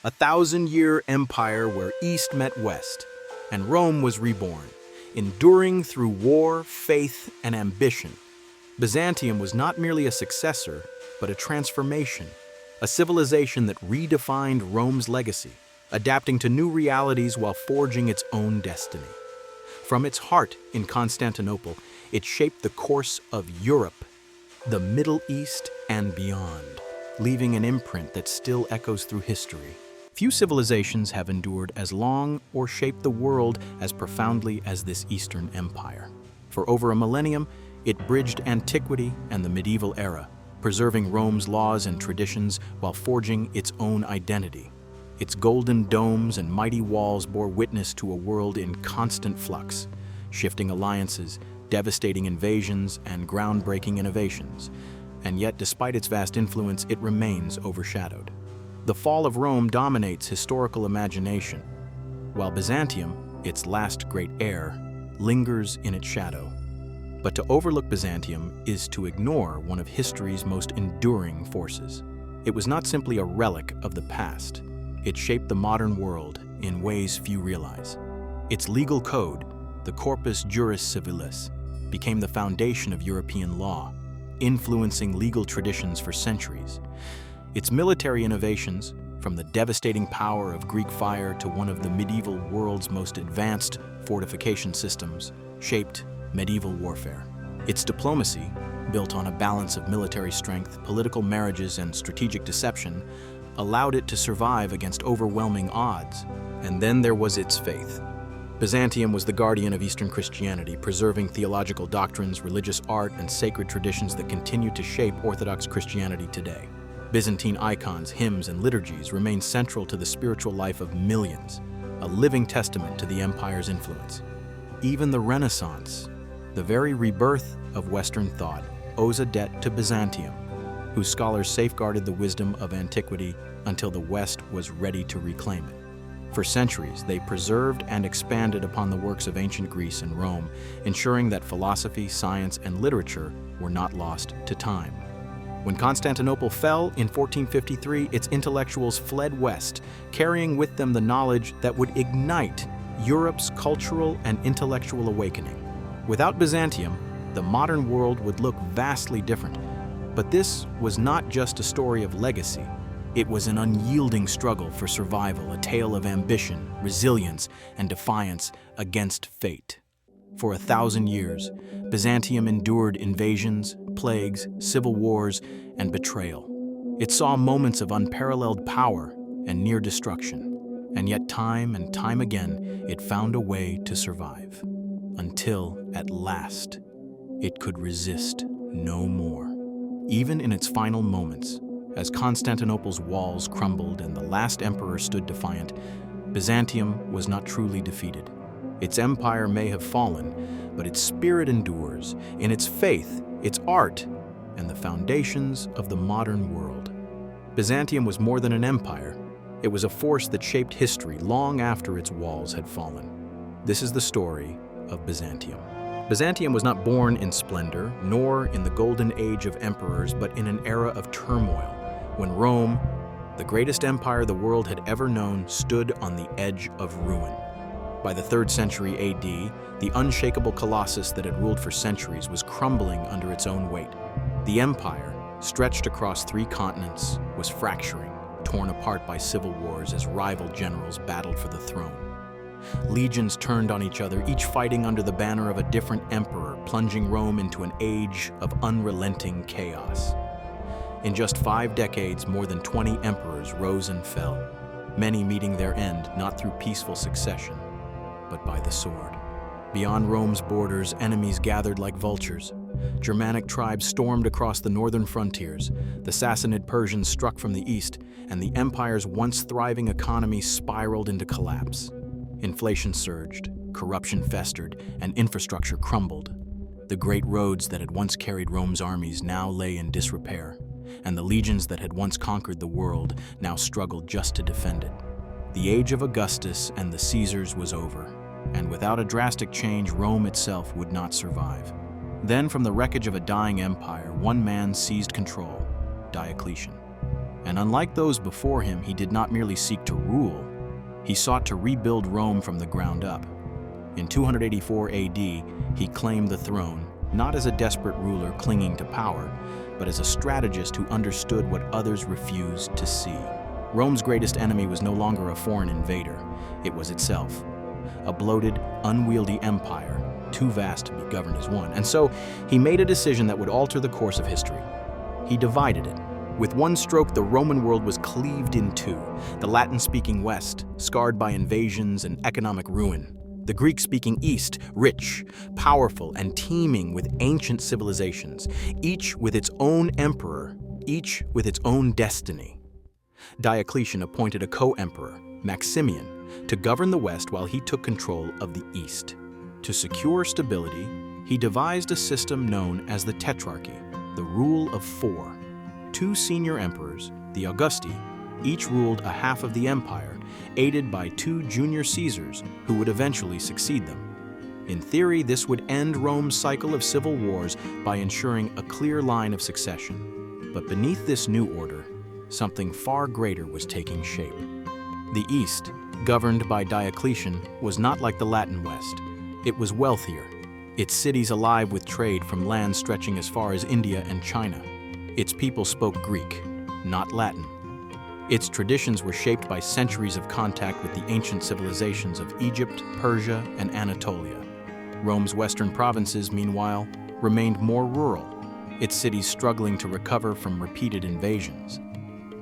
a thousand-year empire where East met West, and Rome was reborn, enduring through war, faith, and ambition. Byzantium was not merely a successor, but a transformation, a civilization that redefined Rome's legacy, adapting to new realities while forging its own destiny. From its heart in Constantinople, it shaped the course of Europe, the Middle East, and beyond, leaving an imprint that still echoes through history. Few civilizations have endured as long or shaped the world as profoundly as this Eastern Empire. For over a millennium, it bridged antiquity and the medieval era, preserving Rome's laws and traditions while forging its own identity. Its golden domes and mighty walls bore witness to a world in constant flux, shifting alliances, devastating invasions, and groundbreaking innovations. And yet, despite its vast influence, it remains overshadowed. The fall of Rome dominates historical imagination, while Byzantium, its last great heir, lingers in its shadow. But to overlook Byzantium is to ignore one of history's most enduring forces. It was not simply a relic of the past. It shaped the modern world in ways few realize. Its legal code, the Corpus Juris Civilis, became the foundation of European law, influencing legal traditions for centuries. Its military innovations, from the devastating power of Greek fire to one of the medieval world's most advanced fortification systems, shaped medieval warfare. Its diplomacy, built on a balance of military strength, political marriages, and strategic deception, allowed it to survive against overwhelming odds. And then there was its faith. Byzantium was the guardian of Eastern Christianity, preserving theological doctrines, religious art, and sacred traditions that continue to shape Orthodox Christianity today. Byzantine icons, hymns, and liturgies remain central to the spiritual life of millions, a living testament to the empire's influence. Even the Renaissance, the very rebirth of Western thought, owes a debt to Byzantium, whose scholars safeguarded the wisdom of antiquity until the West was ready to reclaim it. For centuries, they preserved and expanded upon the works of ancient Greece and Rome, ensuring that philosophy, science, and literature were not lost to time. When Constantinople fell in 1453, its intellectuals fled west, carrying with them the knowledge that would ignite Europe's cultural and intellectual awakening. Without Byzantium, the modern world would look vastly different. But this was not just a story of legacy. It was an unyielding struggle for survival, a tale of ambition, resilience, and defiance against fate. For 1,000 years, Byzantium endured invasions, plagues, civil wars, and betrayal. It saw moments of unparalleled power and near destruction, and yet time and time again, it found a way to survive. Until, at last, it could resist no more. Even in its final moments, as Constantinople's walls crumbled and the last emperor stood defiant, Byzantium was not truly defeated. Its empire may have fallen, but its spirit endures in its faith, its art, and the foundations of the modern world. Byzantium was more than an empire. It was a force that shaped history long after its walls had fallen. This is the story of Byzantium. Byzantium was not born in splendor, nor in the golden age of emperors, but in an era of turmoil, when Rome, the greatest empire the world had ever known, stood on the edge of ruin. By the 3rd century AD, the unshakable colossus that had ruled for centuries was crumbling under its own weight. The empire, stretched across 3 continents, was fracturing, torn apart by civil wars as rival generals battled for the throne. Legions turned on each other, each fighting under the banner of a different emperor, plunging Rome into an age of unrelenting chaos. In just 5 decades, more than 20 emperors rose and fell, many meeting their end not through peaceful succession, but by the sword. Beyond Rome's borders, enemies gathered like vultures. Germanic tribes stormed across the northern frontiers, the Sassanid Persians struck from the east, and the empire's once thriving economy spiraled into collapse. Inflation surged, corruption festered, and infrastructure crumbled. The great roads that had once carried Rome's armies now lay in disrepair, and the legions that had once conquered the world now struggled just to defend it. The age of Augustus and the Caesars was over, and without a drastic change, Rome itself would not survive. Then, from the wreckage of a dying empire, one man seized control: Diocletian. And unlike those before him, he did not merely seek to rule. He sought to rebuild Rome from the ground up. In 284 AD, he claimed the throne, not as a desperate ruler clinging to power, but as a strategist who understood what others refused to see. Rome's greatest enemy was no longer a foreign invader. It was itself. A bloated, unwieldy empire, too vast to be governed as one. And so, he made a decision that would alter the course of history. He divided it. With one stroke, the Roman world was cleaved in two. The Latin-speaking West, scarred by invasions and economic ruin. The Greek-speaking East, rich, powerful, and teeming with ancient civilizations, each with its own emperor, each with its own destiny. Diocletian appointed a co-emperor, Maximian, to govern the West while he took control of the East. To secure stability, he devised a system known as the Tetrarchy, the rule of four. Two senior emperors, the Augusti, each ruled a half of the empire, aided by two junior Caesars who would eventually succeed them. In theory, this would end Rome's cycle of civil wars by ensuring a clear line of succession. But beneath this new order, something far greater was taking shape. The East, governed by Diocletian, was not like the Latin West. It was wealthier, its cities alive with trade from lands stretching as far as India and China. Its people spoke Greek, not Latin. Its traditions were shaped by centuries of contact with the ancient civilizations of Egypt, Persia, and Anatolia. Rome's western provinces, meanwhile, remained more rural, its cities struggling to recover from repeated invasions.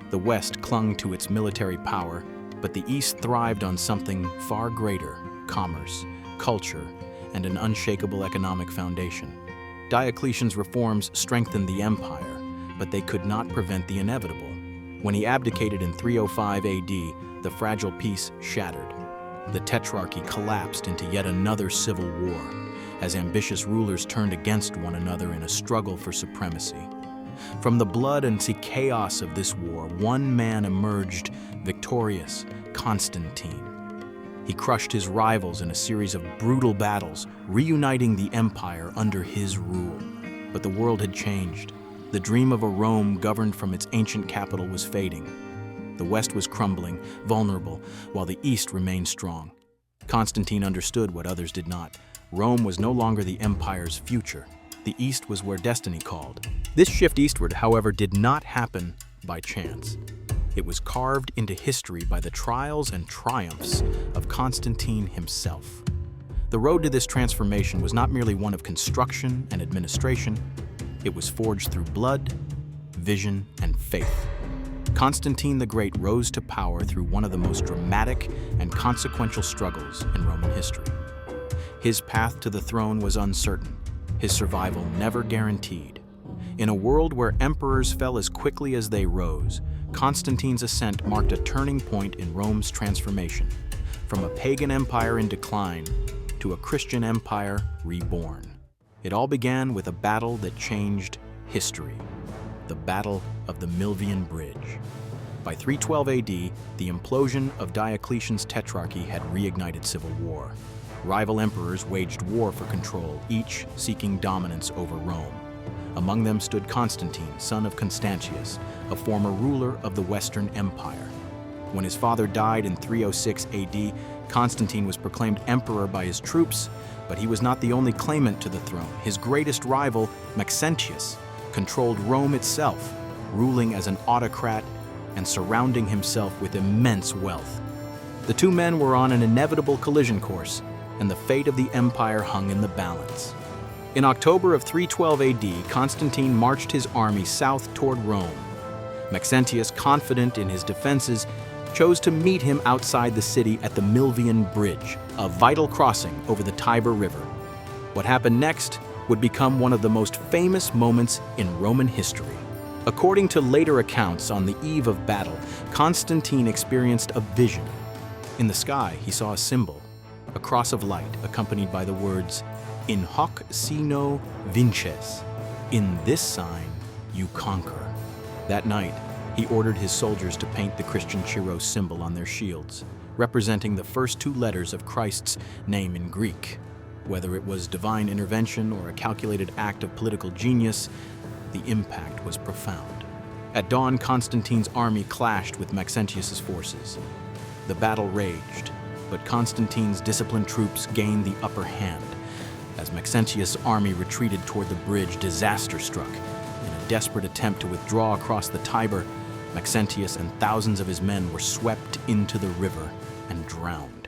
The West clung to its military power, but the East thrived on something far greater: commerce, culture, and an unshakable economic foundation. Diocletian's reforms strengthened the empire, but they could not prevent the inevitable. When he abdicated in 305 AD, the fragile peace shattered. The Tetrarchy collapsed into yet another civil war, as ambitious rulers turned against one another in a struggle for supremacy. From the blood and chaos of this war, one man emerged victorious: Constantine. He crushed his rivals in a series of brutal battles, reuniting the empire under his rule. But the world had changed. The dream of a Rome governed from its ancient capital was fading. The West was crumbling, vulnerable, while the East remained strong. Constantine understood what others did not. Rome was no longer the empire's future. The East was where destiny called. This shift eastward, however, did not happen by chance. It was carved into history by the trials and triumphs of Constantine himself. The road to this transformation was not merely one of construction and administration. It was forged through blood, vision, and faith. Constantine the Great rose to power through one of the most dramatic and consequential struggles in Roman history. His path to the throne was uncertain, his survival never guaranteed. In a world where emperors fell as quickly as they rose, Constantine's ascent marked a turning point in Rome's transformation, from a pagan empire in decline to a Christian empire reborn. It all began with a battle that changed history, the Battle of the Milvian Bridge. By 312 AD, the implosion of Diocletian's tetrarchy had reignited civil war. Rival emperors waged war for control, each seeking dominance over Rome. Among them stood Constantine, son of Constantius, a former ruler of the Western Empire. When his father died in 306 AD, Constantine was proclaimed emperor by his troops, but he was not the only claimant to the throne. His greatest rival, Maxentius, controlled Rome itself, ruling as an autocrat and surrounding himself with immense wealth. The two men were on an inevitable collision course, and the fate of the empire hung in the balance. In October of 312 AD, Constantine marched his army south toward Rome. Maxentius, confident in his defenses, chose to meet him outside the city at the Milvian Bridge, a vital crossing over the Tiber River. What happened next would become one of the most famous moments in Roman history. According to later accounts, on the eve of battle, Constantine experienced a vision. In the sky, he saw a symbol, a cross of light accompanied by the words, "In hoc signo vinces," in this sign you conquer. That night, he ordered his soldiers to paint the Christian Chiros symbol on their shields, representing the first two letters of Christ's name in Greek. Whether it was divine intervention or a calculated act of political genius, the impact was profound. At dawn, Constantine's army clashed with Maxentius's forces. The battle raged, but Constantine's disciplined troops gained the upper hand. As Maxentius' army retreated toward the bridge, disaster struck. In a desperate attempt to withdraw across the Tiber, Maxentius and thousands of his men were swept into the river and drowned.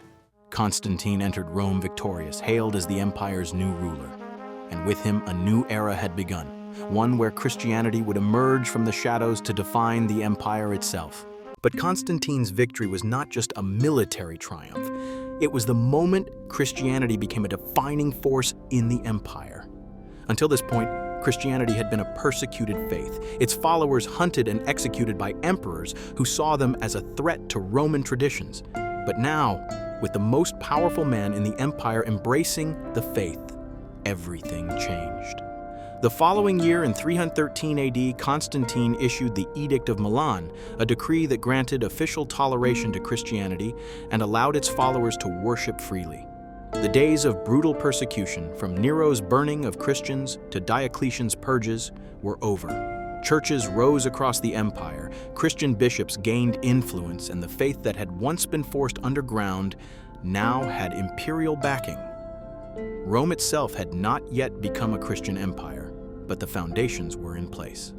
Constantine entered Rome victorious, hailed as the empire's new ruler. And with him, a new era had begun, one where Christianity would emerge from the shadows to define the empire itself. But Constantine's victory was not just a military triumph. It was the moment Christianity became a defining force in the empire. Until this point, Christianity had been a persecuted faith, its followers hunted and executed by emperors who saw them as a threat to Roman traditions. But now, with the most powerful man in the empire embracing the faith, everything changed. The following year, in 313 AD, Constantine issued the Edict of Milan, a decree that granted official toleration to Christianity and allowed its followers to worship freely. The days of brutal persecution, from Nero's burning of Christians to Diocletian's purges, were over. Churches rose across the empire, Christian bishops gained influence, and the faith that had once been forced underground now had imperial backing. Rome itself had not yet become a Christian empire, but the foundations were in place.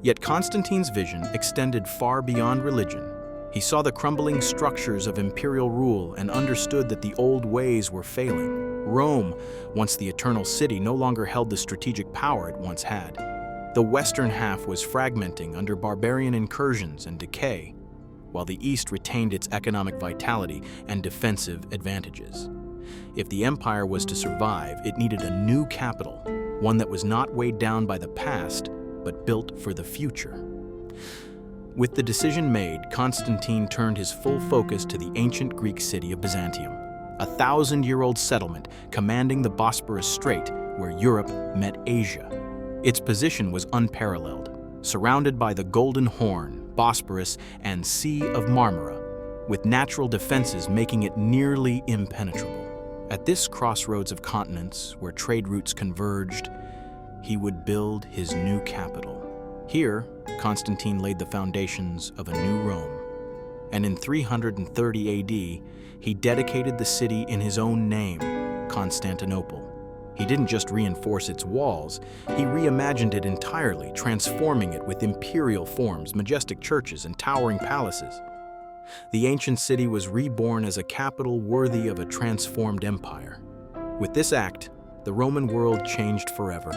Yet Constantine's vision extended far beyond religion. He saw the crumbling structures of imperial rule and understood that the old ways were failing. Rome, once the eternal city, no longer held the strategic power it once had. The western half was fragmenting under barbarian incursions and decay, while the east retained its economic vitality and defensive advantages. If the empire was to survive, it needed a new capital, one that was not weighed down by the past, but built for the future. With the decision made, Constantine turned his full focus to the ancient Greek city of Byzantium, a 1,000-year-old settlement commanding the Bosporus Strait, where Europe met Asia. Its position was unparalleled, surrounded by the Golden Horn, Bosporus, and Sea of Marmara, with natural defenses making it nearly impenetrable. At this crossroads of continents, where trade routes converged, he would build his new capital. Here, Constantine laid the foundations of a new Rome. And in 330 AD, he dedicated the city in his own name, Constantinople. He didn't just reinforce its walls, he reimagined it entirely, transforming it with imperial forms, majestic churches, and towering palaces. The ancient city was reborn as a capital worthy of a transformed empire. With this act, the Roman world changed forever.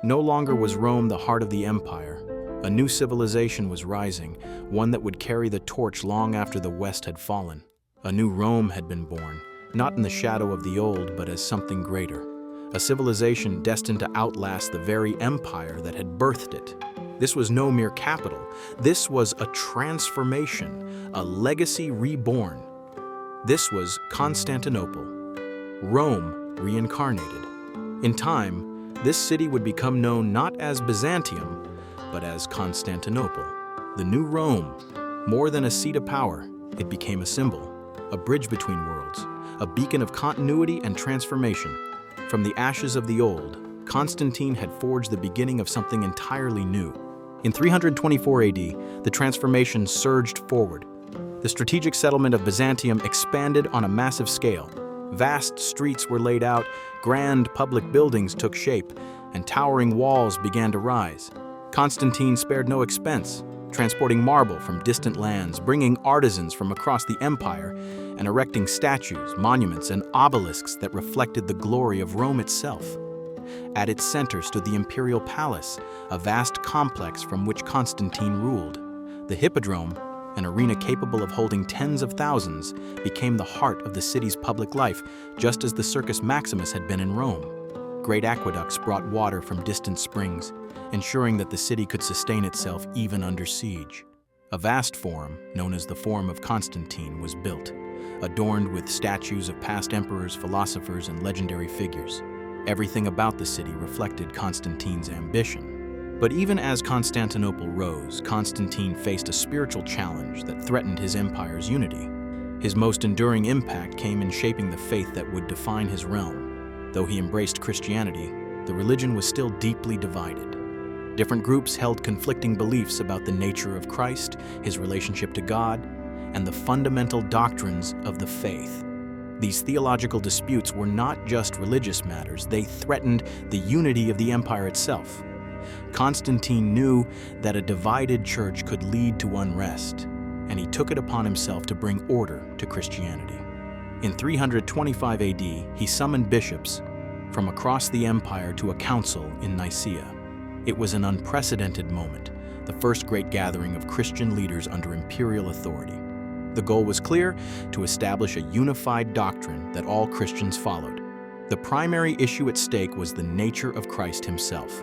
No longer was Rome the heart of the empire. A new civilization was rising, one that would carry the torch long after the West had fallen. A new Rome had been born, not in the shadow of the old, but as something greater. A civilization destined to outlast the very empire that had birthed it. This was no mere capital. This was a transformation, a legacy reborn. This was Constantinople, Rome reincarnated. In time, this city would become known not as Byzantium, but as Constantinople. The new Rome, more than a seat of power, it became a symbol, a bridge between worlds, a beacon of continuity and transformation. From the ashes of the old, Constantine had forged the beginning of something entirely new. In 324 AD, the transformation surged forward. The strategic settlement of Byzantium expanded on a massive scale. Vast streets were laid out, grand public buildings took shape, and towering walls began to rise. Constantine spared no expense, transporting marble from distant lands, bringing artisans from across the empire, and erecting statues, monuments, and obelisks that reflected the glory of Rome itself. At its center stood the imperial palace, a vast complex from which Constantine ruled. The hippodrome, an arena capable of holding tens of thousands, became the heart of the city's public life, just as the Circus Maximus had been in Rome. Great aqueducts brought water from distant springs, ensuring that the city could sustain itself even under siege. A vast forum, known as the Forum of Constantine, was built, adorned with statues of past emperors, philosophers, and legendary figures. Everything about the city reflected Constantine's ambition. But even as Constantinople rose, Constantine faced a spiritual challenge that threatened his empire's unity. His most enduring impact came in shaping the faith that would define his realm. Though he embraced Christianity, the religion was still deeply divided. Different groups held conflicting beliefs about the nature of Christ, his relationship to God, and the fundamental doctrines of the faith. These theological disputes were not just religious matters, they threatened the unity of the empire itself. Constantine knew that a divided church could lead to unrest, and he took it upon himself to bring order to Christianity. In 325 AD, he summoned bishops from across the empire to a council in Nicaea. It was an unprecedented moment, the first great gathering of Christian leaders under imperial authority. The goal was clear: to establish a unified doctrine that all Christians followed. The primary issue at stake was the nature of Christ himself.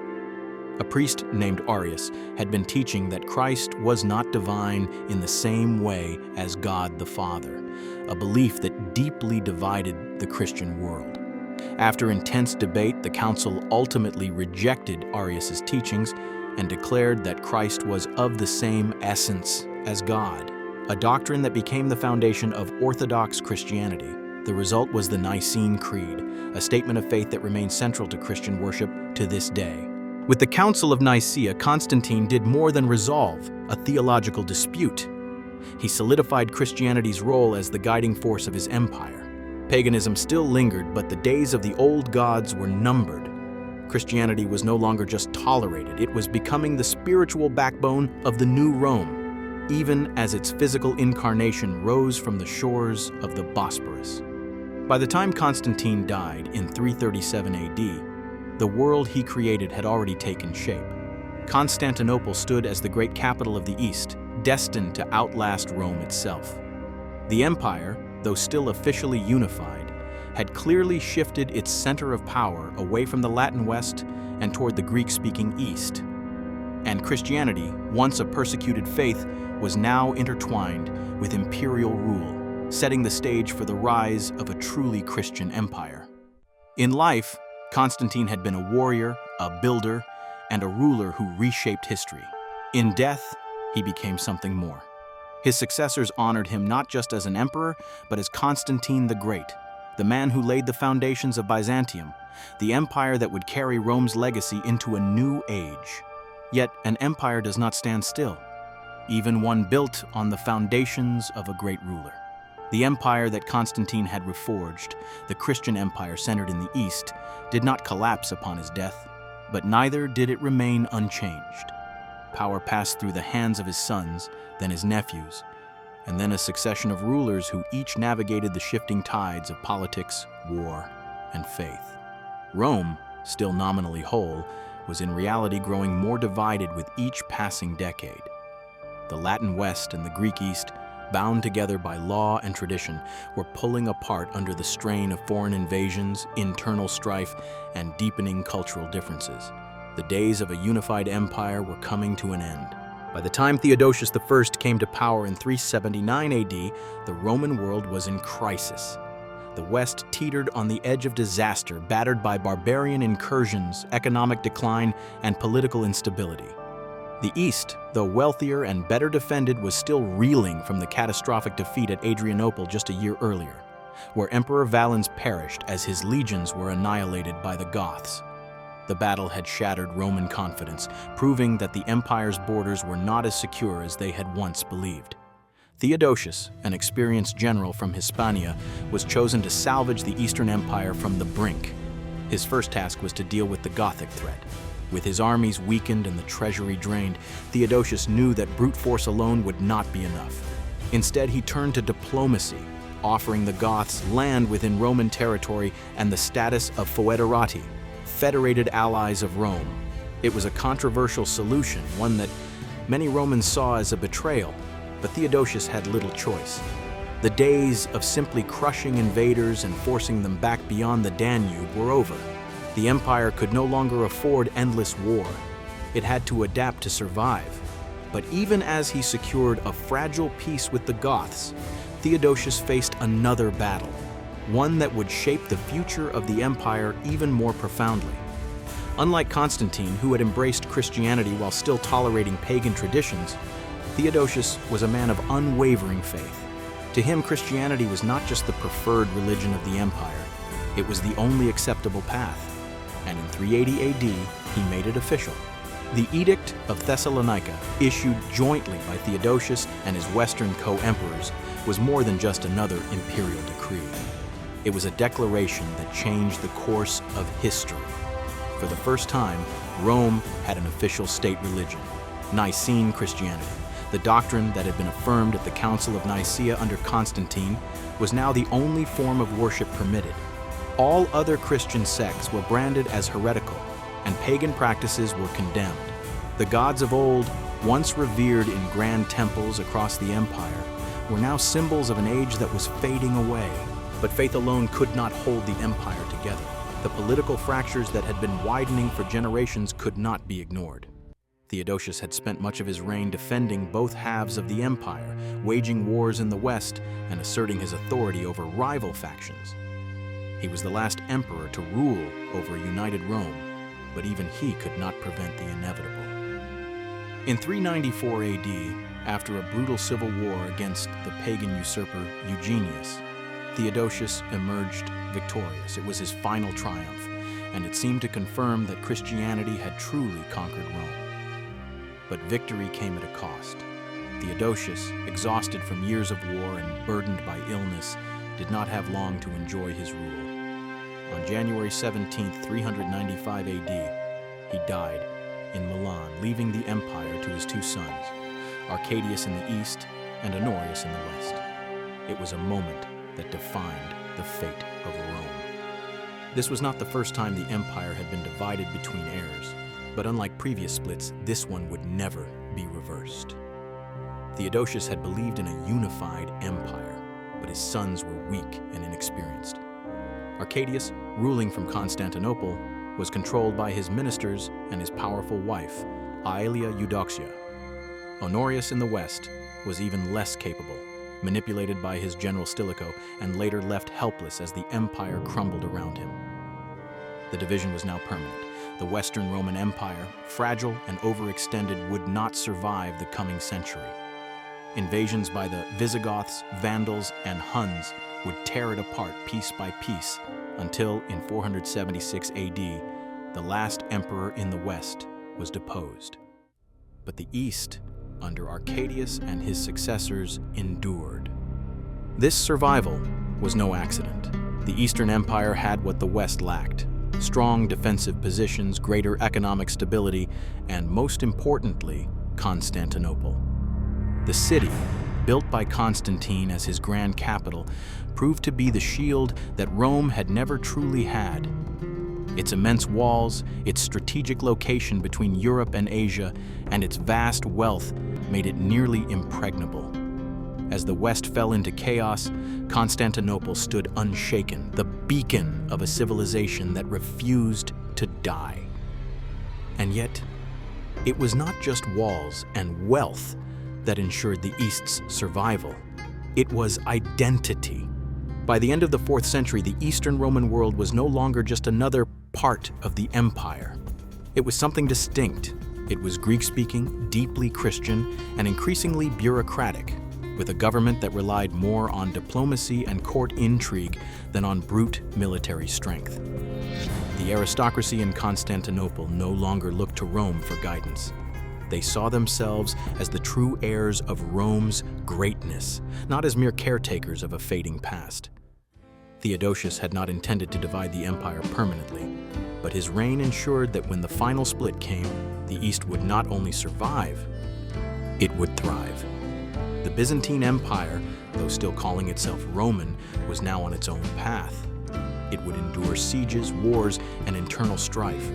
A priest named Arius had been teaching that Christ was not divine in the same way as God the Father, a belief that deeply divided the Christian world. After intense debate, the council ultimately rejected Arius's teachings and declared that Christ was of the same essence as God, a doctrine that became the foundation of Orthodox Christianity. The result was the Nicene Creed, a statement of faith that remains central to Christian worship to this day. With the Council of Nicaea, Constantine did more than resolve a theological dispute. He solidified Christianity's role as the guiding force of his empire. Paganism still lingered, but the days of the old gods were numbered. Christianity was no longer just tolerated, it was becoming the spiritual backbone of the new Rome, even as its physical incarnation rose from the shores of the Bosporus. By the time Constantine died in 337 AD, the world he created had already taken shape. Constantinople stood as the great capital of the East, destined to outlast Rome itself. The empire, though still officially unified, had clearly shifted its center of power away from the Latin West and toward the Greek-speaking East. And Christianity, once a persecuted faith, was now intertwined with imperial rule, setting the stage for the rise of a truly Christian empire. In life, Constantine had been a warrior, a builder, and a ruler who reshaped history. In death, he became something more. His successors honored him not just as an emperor, but as Constantine the Great, the man who laid the foundations of Byzantium, the empire that would carry Rome's legacy into a new age. Yet an empire does not stand still, even one built on the foundations of a great ruler. The empire that Constantine had reforged, the Christian empire centered in the East, did not collapse upon his death, but neither did it remain unchanged. Power passed through the hands of his sons, then his nephews, and then a succession of rulers who each navigated the shifting tides of politics, war, and faith. Rome, still nominally whole, was in reality growing more divided with each passing decade. The Latin West and the Greek East, bound together by law and tradition, were pulling apart under the strain of foreign invasions, internal strife, and deepening cultural differences. The days of a unified empire were coming to an end. By the time Theodosius I came to power in 379 AD, the Roman world was in crisis. The West teetered on the edge of disaster, battered by barbarian incursions, economic decline, and political instability. The East, though wealthier and better defended, was still reeling from the catastrophic defeat at Adrianople just a year earlier, where Emperor Valens perished as his legions were annihilated by the Goths. The battle had shattered Roman confidence, proving that the empire's borders were not as secure as they had once believed. Theodosius, an experienced general from Hispania, was chosen to salvage the Eastern Empire from the brink. His first task was to deal with the Gothic threat. With his armies weakened and the treasury drained, Theodosius knew that brute force alone would not be enough. Instead, he turned to diplomacy, offering the Goths land within Roman territory and the status of foederati, federated allies of Rome. It was a controversial solution, one that many Romans saw as a betrayal, but Theodosius had little choice. The days of simply crushing invaders and forcing them back beyond the Danube were over. The empire could no longer afford endless war. It had to adapt to survive. But even as he secured a fragile peace with the Goths, Theodosius faced another battle, one that would shape the future of the empire even more profoundly. Unlike Constantine, who had embraced Christianity while still tolerating pagan traditions, Theodosius was a man of unwavering faith. To him, Christianity was not just the preferred religion of the empire, it was the only acceptable path. And in 380 AD, he made it official. The Edict of Thessalonica, issued jointly by Theodosius and his Western co-emperors, was more than just another imperial decree. It was a declaration that changed the course of history. For the first time, Rome had an official state religion, Nicene Christianity. The doctrine that had been affirmed at the Council of Nicaea under Constantine was now the only form of worship permitted. All other Christian sects were branded as heretical, and pagan practices were condemned. The gods of old, once revered in grand temples across the empire, were now symbols of an age that was fading away. But faith alone could not hold the empire together. The political fractures that had been widening for generations could not be ignored. Theodosius had spent much of his reign defending both halves of the empire, waging wars in the west and asserting his authority over rival factions. He was the last emperor to rule over a united Rome, but even he could not prevent the inevitable. In 394 AD, after a brutal civil war against the pagan usurper Eugenius, Theodosius emerged victorious. It was his final triumph, and it seemed to confirm that Christianity had truly conquered Rome. But victory came at a cost. Theodosius, exhausted from years of war and burdened by illness, did not have long to enjoy his rule. On January 17, 395 AD, he died in Milan, leaving the empire to his two sons, Arcadius in the east and Honorius in the west. It was a moment that defined the fate of Rome. This was not the first time the empire had been divided between heirs, but unlike previous splits, this one would never be reversed. Theodosius had believed in a unified empire, but his sons were weak and inexperienced. Arcadius, ruling from Constantinople, was controlled by his ministers and his powerful wife, Aelia Eudoxia. Honorius in the west was even less capable, manipulated by his general Stilicho and later left helpless as the empire crumbled around him. The division was now permanent. The Western Roman Empire, fragile and overextended, would not survive the coming century. Invasions by the Visigoths, Vandals, and Huns would tear it apart piece by piece until, in 476 AD, the last emperor in the West was deposed. But the East, under Arcadius and his successors, endured. This survival was no accident. The Eastern Empire had what the West lacked: strong defensive positions, greater economic stability, and most importantly, Constantinople. The city, built by Constantine as his grand capital, proved to be the shield that Rome had never truly had. Its immense walls, its strategic location between Europe and Asia, and its vast wealth made it nearly impregnable. As the West fell into chaos, Constantinople stood unshaken, the beacon of a civilization that refused to die. And yet, it was not just walls and wealth that ensured the East's survival. It was identity. By the end of the 4th century, the Eastern Roman world was no longer just another part of the empire. It was something distinct. It was Greek-speaking, deeply Christian, and increasingly bureaucratic, with a government that relied more on diplomacy and court intrigue than on brute military strength. The aristocracy in Constantinople no longer looked to Rome for guidance. They saw themselves as the true heirs of Rome's greatness, not as mere caretakers of a fading past. Theodosius had not intended to divide the empire permanently, but his reign ensured that when the final split came, the East would not only survive, it would thrive. The Byzantine Empire, though still calling itself Roman, was now on its own path. It would endure sieges, wars, and internal strife.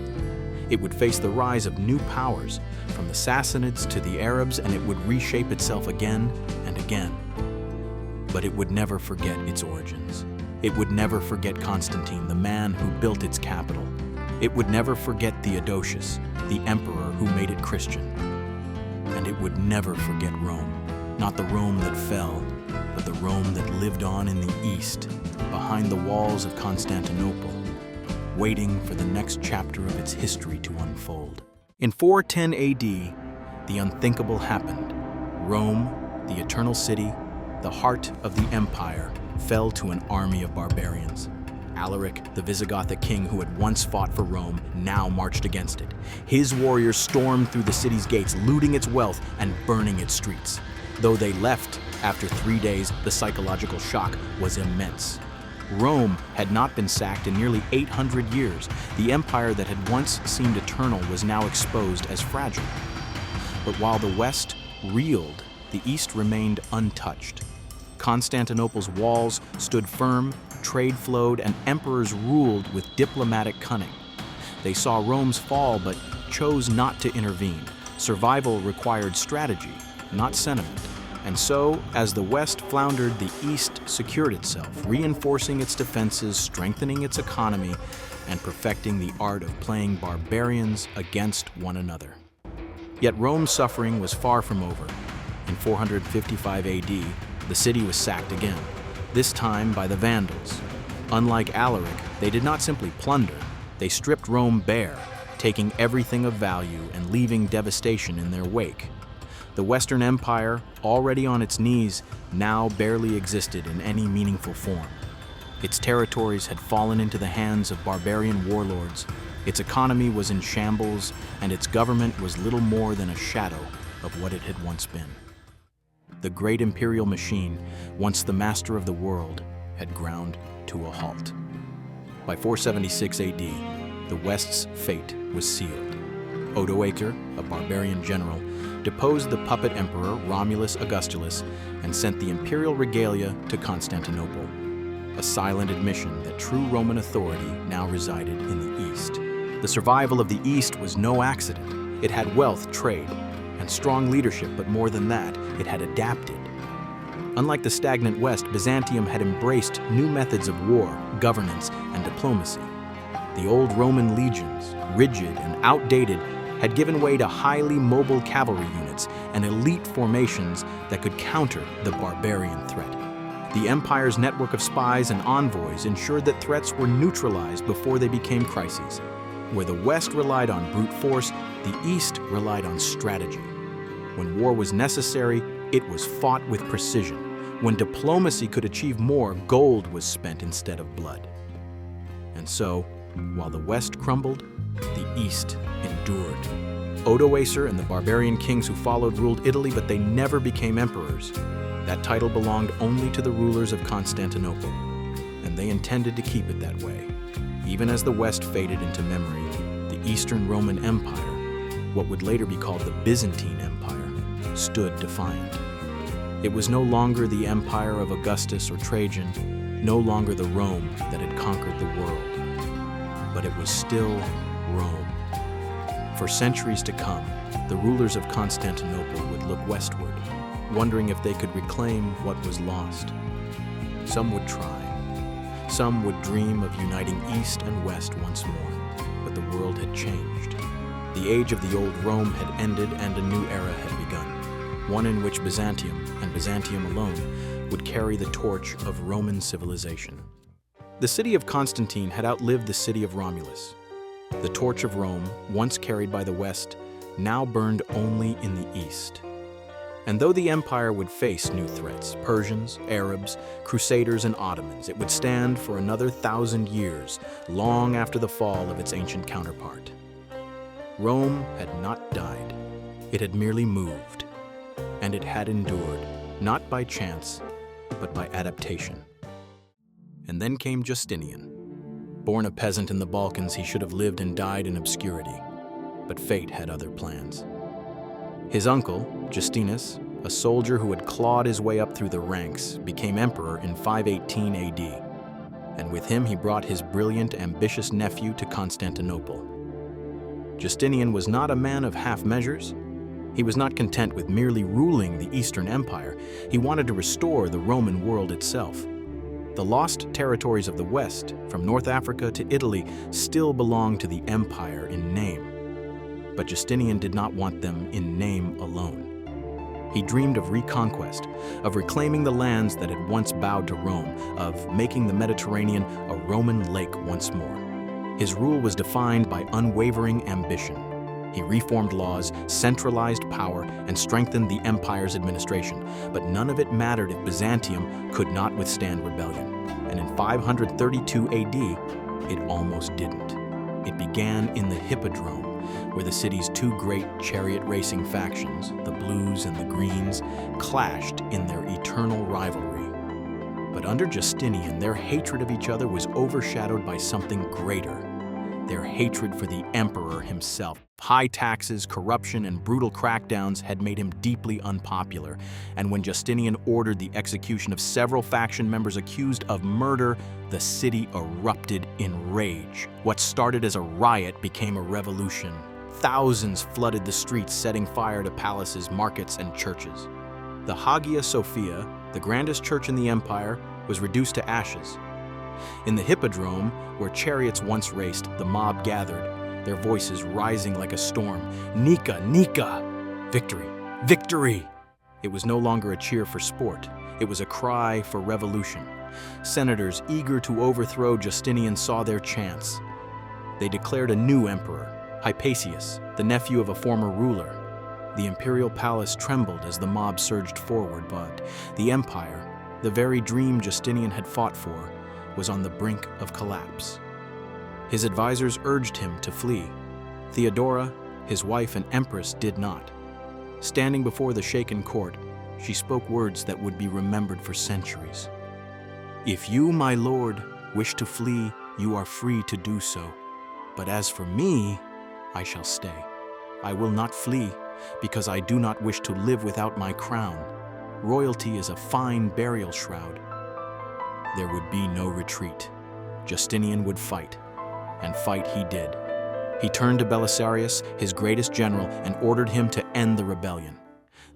It would face the rise of new powers, from the Sassanids to the Arabs, and it would reshape itself again and again. But it would never forget its origins. It would never forget Constantine, the man who built its capital. It would never forget Theodosius, the emperor who made it Christian. And it would never forget Rome, not the Rome that fell, but the Rome that lived on in the East, behind the walls of Constantinople, waiting for the next chapter of its history to unfold. In 410 AD, the unthinkable happened. Rome, the eternal city, the heart of the empire, fell to an army of barbarians. Alaric, the Visigothic king who had once fought for Rome, now marched against it. His warriors stormed through the city's gates, looting its wealth and burning its streets. Though they left after 3 days, the psychological shock was immense. Rome had not been sacked in nearly 800 years. The empire that had once seemed eternal was now exposed as fragile. But while the West reeled, the East remained untouched. Constantinople's walls stood firm, trade flowed, and emperors ruled with diplomatic cunning. They saw Rome's fall but chose not to intervene. Survival required strategy, not sentiment. And so, as the West floundered, the East secured itself, reinforcing its defenses, strengthening its economy, and perfecting the art of playing barbarians against one another. Yet Rome's suffering was far from over. In 455 AD, the city was sacked again, this time by the Vandals. Unlike Alaric, they did not simply plunder, they stripped Rome bare, taking everything of value and leaving devastation in their wake. The Western Empire, already on its knees, now barely existed in any meaningful form. Its territories had fallen into the hands of barbarian warlords, its economy was in shambles, and its government was little more than a shadow of what it had once been. The great imperial machine, once the master of the world, had ground to a halt. By 476 AD, the West's fate was sealed. Odoacer, a barbarian general, deposed the puppet emperor Romulus Augustulus and sent the imperial regalia to Constantinople, a silent admission that true Roman authority now resided in the East. The survival of the East was no accident. It had wealth, trade, and strong leadership, but more than that, it had adapted. Unlike the stagnant West, Byzantium had embraced new methods of war, governance, and diplomacy. The old Roman legions, rigid and outdated, had given way to highly mobile cavalry units and elite formations that could counter the barbarian threat. The empire's network of spies and envoys ensured that threats were neutralized before they became crises. Where the West relied on brute force, the East relied on strategy. When war was necessary, it was fought with precision. When diplomacy could achieve more, gold was spent instead of blood. And so, while the West crumbled, the East endured. Odoacer and the barbarian kings who followed ruled Italy, but they never became emperors. That title belonged only to the rulers of Constantinople, and they intended to keep it that way. Even as the West faded into memory, the Eastern Roman Empire, what would later be called the Byzantine Empire, stood defiant. It was no longer the empire of Augustus or Trajan, no longer the Rome that had conquered the world, but it was still Rome. For centuries to come, the rulers of Constantinople would look westward, wondering if they could reclaim what was lost. Some would try. Some would dream of uniting East and West once more, but the world had changed. The age of the old Rome had ended and a new era had begun, one in which Byzantium, and Byzantium alone, would carry the torch of Roman civilization. The city of Constantine had outlived the city of Romulus. The torch of Rome, once carried by the West, now burned only in the East. And though the empire would face new threats, Persians, Arabs, Crusaders, and Ottomans, it would stand for another 1,000 years, long after the fall of its ancient counterpart. Rome had not died. It had merely moved. And it had endured, not by chance, but by adaptation. And then came Justinian. Born a peasant in the Balkans, he should have lived and died in obscurity. But fate had other plans. His uncle, Justinus, a soldier who had clawed his way up through the ranks, became emperor in 518 AD. And with him he brought his brilliant, ambitious nephew to Constantinople. Justinian was not a man of half measures. He was not content with merely ruling the Eastern Empire. He wanted to restore the Roman world itself. The lost territories of the West, from North Africa to Italy, still belonged to the empire in name. But Justinian did not want them in name alone. He dreamed of reconquest, of reclaiming the lands that had once bowed to Rome, of making the Mediterranean a Roman lake once more. His rule was defined by unwavering ambition. He reformed laws, centralized power, and strengthened the empire's administration, but none of it mattered if Byzantium could not withstand rebellion. and in 532 AD, it almost didn't. It began in the Hippodrome, where the city's two great chariot racing factions, the Blues and the Greens, clashed in their eternal rivalry. But under Justinian, their hatred of each other was overshadowed by something greater: their hatred for the emperor himself. High taxes, corruption, and brutal crackdowns had made him deeply unpopular, and when Justinian ordered the execution of several faction members accused of murder, the city erupted in rage. What started as a riot became a revolution. Thousands flooded the streets, setting fire to palaces, markets, and churches. The Hagia Sophia, the grandest church in the empire, was reduced to ashes. In the Hippodrome, where chariots once raced, the mob gathered, their voices rising like a storm. Nika, Nika! Victory, victory! It was no longer a cheer for sport. It was a cry for revolution. Senators eager to overthrow Justinian saw their chance. They declared a new emperor, Hypatius, the nephew of a former ruler. The imperial palace trembled as the mob surged forward, but the empire, the very dream Justinian had fought for, was on the brink of collapse. His advisors urged him to flee. Theodora, his wife and empress, did not. Standing before the shaken court, she spoke words that would be remembered for centuries. "If you, my lord, wish to flee, you are free to do so. But as for me, I shall stay. I will not flee, because I do not wish to live without my crown. Royalty is a fine burial shroud." There would be no retreat. Justinian would fight, and fight he did. He turned to Belisarius, his greatest general, and ordered him to end the rebellion.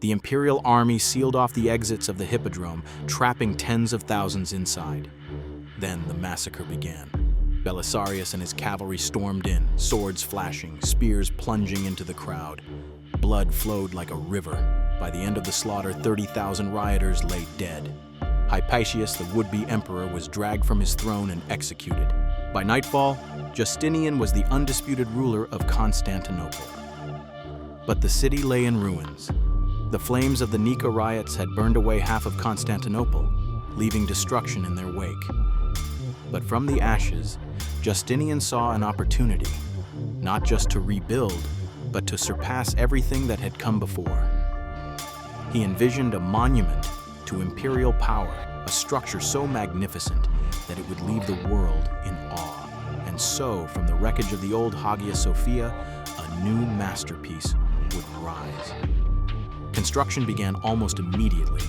The imperial army sealed off the exits of the Hippodrome, trapping tens of thousands inside. Then the massacre began. Belisarius and his cavalry stormed in, swords flashing, spears plunging into the crowd. Blood flowed like a river. By the end of the slaughter, 30,000 rioters lay dead. Hypatius, the would-be emperor, was dragged from his throne and executed. By nightfall, Justinian was the undisputed ruler of Constantinople. But the city lay in ruins. The flames of the Nika riots had burned away half of Constantinople, leaving destruction in their wake. But from the ashes, Justinian saw an opportunity, not just to rebuild, but to surpass everything that had come before. He envisioned a monument to imperial power, a structure so magnificent that it would leave the world in awe. And so, from the wreckage of the old Hagia Sophia, a new masterpiece would rise. Construction began almost immediately.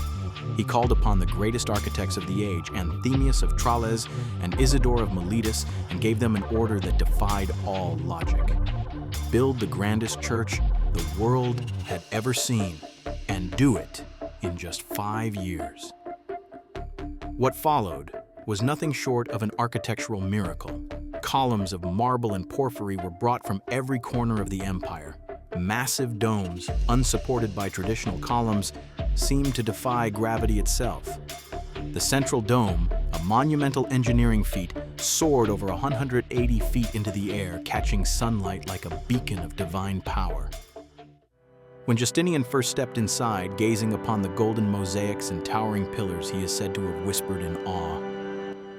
He called upon the greatest architects of the age, Anthemius of Tralles and Isidore of Miletus, and gave them an order that defied all logic. Build the grandest church the world had ever seen, and do it in just 5 years. What followed was nothing short of an architectural miracle. Columns of marble and porphyry were brought from every corner of the empire. Massive domes, unsupported by traditional columns, seemed to defy gravity itself. The central dome, a monumental engineering feat, soared over 180 feet into the air, catching sunlight like a beacon of divine power. When Justinian first stepped inside, gazing upon the golden mosaics and towering pillars, he is said to have whispered in awe,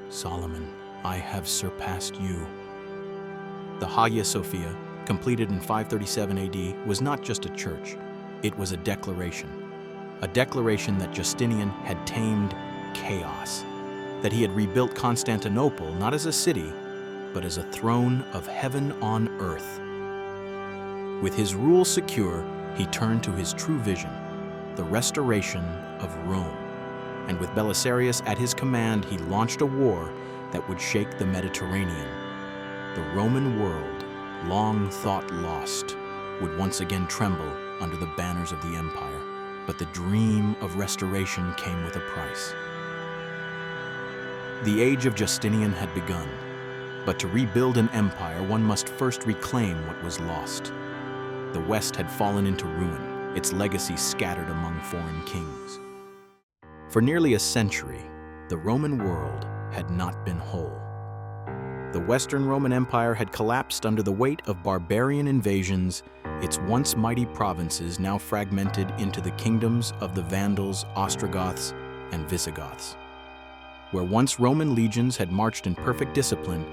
"Solomon, I have surpassed you." The Hagia Sophia, completed in 537 AD, was not just a church. It was a declaration that Justinian had tamed chaos, that he had rebuilt Constantinople not as a city, but as a throne of heaven on earth. With his rule secure, he turned to his true vision, the restoration of Rome. And with Belisarius at his command, he launched a war that would shake the Mediterranean. The Roman world, long thought lost, would once again tremble under the banners of the empire. But the dream of restoration came with a price. The age of Justinian had begun, but to rebuild an empire, one must first reclaim what was lost. The West had fallen into ruin, its legacy scattered among foreign kings. For nearly a century, the Roman world had not been whole. The Western Roman Empire had collapsed under the weight of barbarian invasions, its once mighty provinces now fragmented into the kingdoms of the Vandals, Ostrogoths, and Visigoths. Where once Roman legions had marched in perfect discipline,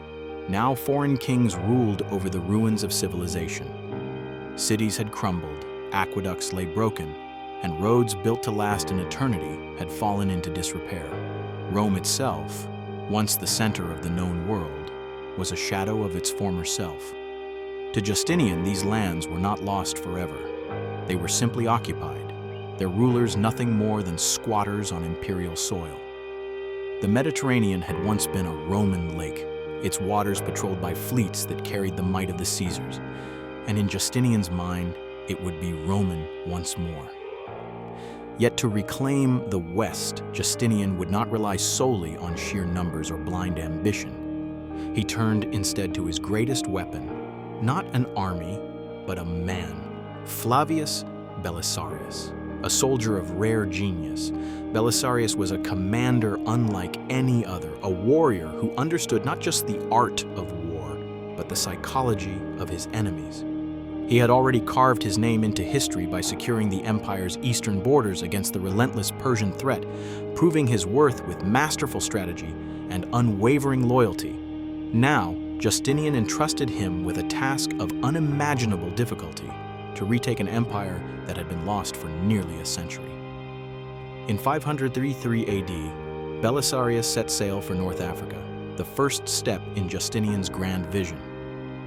now foreign kings ruled over the ruins of civilization. Cities had crumbled, aqueducts lay broken, and roads built to last an eternity had fallen into disrepair. Rome itself, once the center of the known world, was a shadow of its former self. To Justinian, these lands were not lost forever. They were simply occupied, their rulers nothing more than squatters on imperial soil. The Mediterranean had once been a Roman lake, its waters patrolled by fleets that carried the might of the Caesars, and in Justinian's mind, it would be Roman once more. Yet to reclaim the West, Justinian would not rely solely on sheer numbers or blind ambition. He turned instead to his greatest weapon, not an army, but a man, Flavius Belisarius. A soldier of rare genius, Belisarius was a commander unlike any other, a warrior who understood not just the art of war, but the psychology of his enemies. He had already carved his name into history by securing the empire's eastern borders against the relentless Persian threat, proving his worth with masterful strategy and unwavering loyalty. Now, Justinian entrusted him with a task of unimaginable difficulty: to retake an empire that had been lost for nearly a century. In 533 AD, Belisarius set sail for North Africa, the first step in Justinian's grand vision.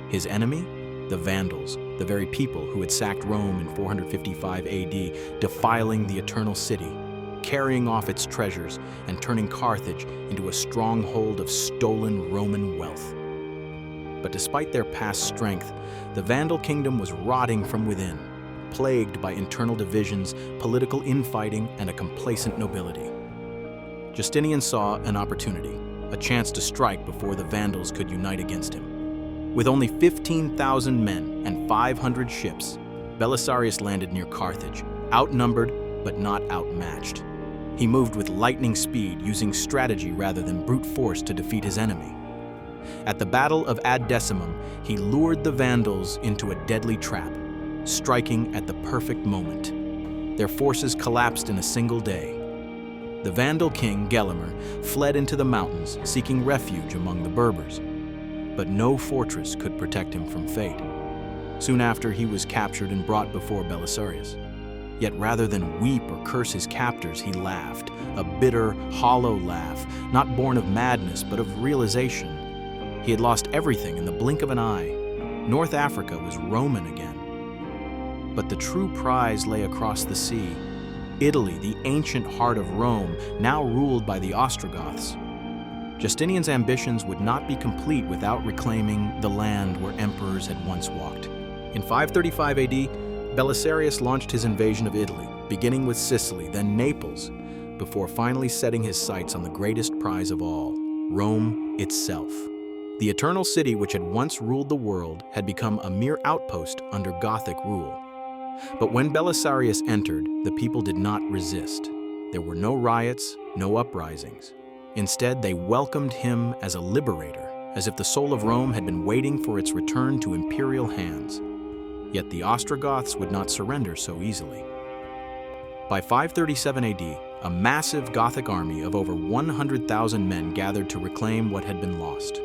His enemy? The Vandals, the very people who had sacked Rome in 455 AD, defiling the Eternal City, carrying off its treasures and turning Carthage into a stronghold of stolen Roman wealth. But despite their past strength, the Vandal kingdom was rotting from within, plagued by internal divisions, political infighting, and a complacent nobility. Justinian saw an opportunity, a chance to strike before the Vandals could unite against him. With only 15,000 men and 500 ships, Belisarius landed near Carthage, outnumbered but not outmatched. He moved with lightning speed, using strategy rather than brute force to defeat his enemy. At the Battle of Ad Decimum, he lured the Vandals into a deadly trap, striking at the perfect moment. Their forces collapsed in a single day. The Vandal king, Gelimer, fled into the mountains, seeking refuge among the Berbers. But no fortress could protect him from fate. Soon after, he was captured and brought before Belisarius. Yet rather than weep or curse his captors, he laughed, a bitter, hollow laugh, not born of madness, but of realization. He had lost everything in the blink of an eye. North Africa was Roman again. But the true prize lay across the sea. Italy, the ancient heart of Rome, now ruled by the Ostrogoths. Justinian's ambitions would not be complete without reclaiming the land where emperors had once walked. In 535 AD, Belisarius launched his invasion of Italy, beginning with Sicily, then Naples, before finally setting his sights on the greatest prize of all, Rome itself. The Eternal City, which had once ruled the world, had become a mere outpost under Gothic rule. But when Belisarius entered, the people did not resist. There were no riots, no uprisings. Instead, they welcomed him as a liberator, as if the soul of Rome had been waiting for its return to imperial hands. Yet the Ostrogoths would not surrender so easily. By 537 AD, a massive Gothic army of over 100,000 men gathered to reclaim what had been lost.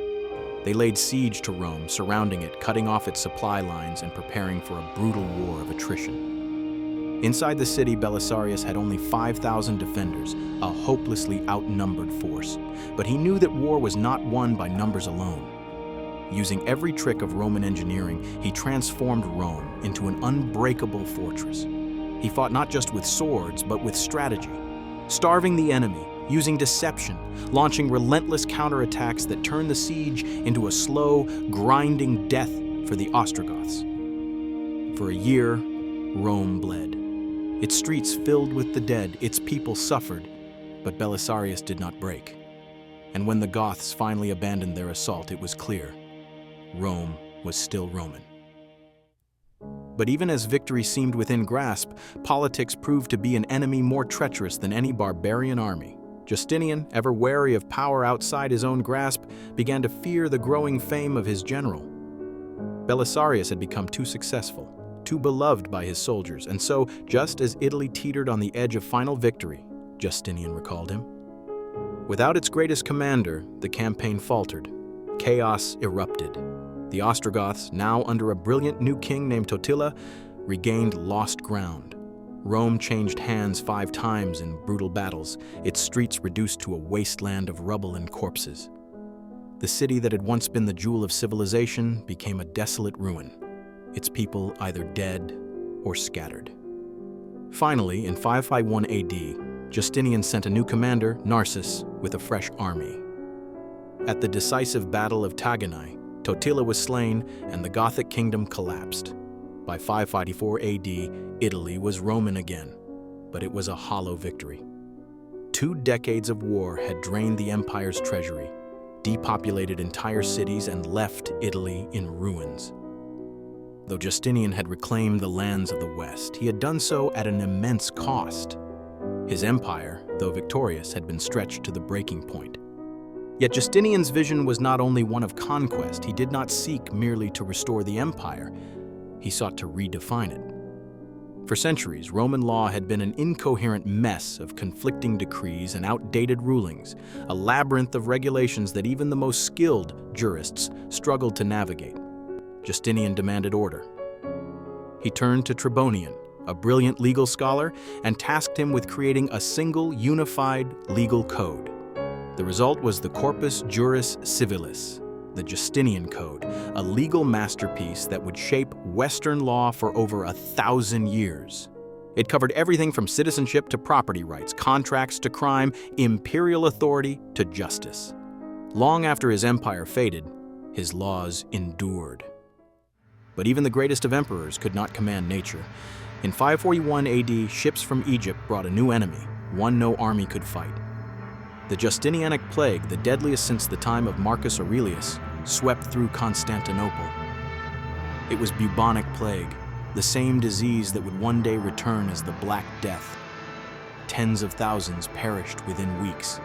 They laid siege to Rome, surrounding it, cutting off its supply lines and preparing for a brutal war of attrition. Inside the city, Belisarius had only 5,000 defenders, a hopelessly outnumbered force. But he knew that war was not won by numbers alone. Using every trick of Roman engineering, he transformed Rome into an unbreakable fortress. He fought not just with swords, but with strategy, starving the enemy, using deception, launching relentless counterattacks that turned the siege into a slow, grinding death for the Ostrogoths. For a year, Rome bled. Its streets filled with the dead, its people suffered, but Belisarius did not break. And when the Goths finally abandoned their assault, it was clear: Rome was still Roman. But even as victory seemed within grasp, politics proved to be an enemy more treacherous than any barbarian army. Justinian, ever wary of power outside his own grasp, began to fear the growing fame of his general. Belisarius had become too successful, too beloved by his soldiers, and so, just as Italy teetered on the edge of final victory, Justinian recalled him, Without its greatest commander, the campaign faltered. Chaos erupted. The Ostrogoths, now under a brilliant new king named Totila, regained lost ground. Rome changed hands 5 times in brutal battles, its streets reduced to a wasteland of rubble and corpses. The city that had once been the jewel of civilization became a desolate ruin, its people either dead or scattered. Finally, in 551 AD, Justinian sent a new commander, Narses, with a fresh army. At the decisive Battle of Taginae, Totila was slain and the Gothic kingdom collapsed. By 554 AD, Italy was Roman again, but it was a hollow victory. 2 decades of war had drained the empire's treasury, depopulated entire cities, and left Italy in ruins. Though Justinian had reclaimed the lands of the West, he had done so at an immense cost. His empire, though victorious, had been stretched to the breaking point. Yet Justinian's vision was not only one of conquest. He did not seek merely to restore the empire. He sought to redefine it. For centuries, Roman law had been an incoherent mess of conflicting decrees and outdated rulings, a labyrinth of regulations that even the most skilled jurists struggled to navigate. Justinian demanded order. He turned to Tribonian, a brilliant legal scholar, and tasked him with creating a single, unified legal code. The result was the Corpus Juris Civilis, the Justinian Code, a legal masterpiece that would shape Western law for over 1,000 years. It covered everything from citizenship to property rights, contracts to crime, imperial authority to justice. Long after his empire faded, his laws endured. But even the greatest of emperors could not command nature. In 541 AD, ships from Egypt brought a new enemy, one no army could fight. The Justinianic Plague, the deadliest since the time of Marcus Aurelius, swept through Constantinople. It was bubonic plague, the same disease that would one day return as the Black Death. Tens of thousands perished within weeks.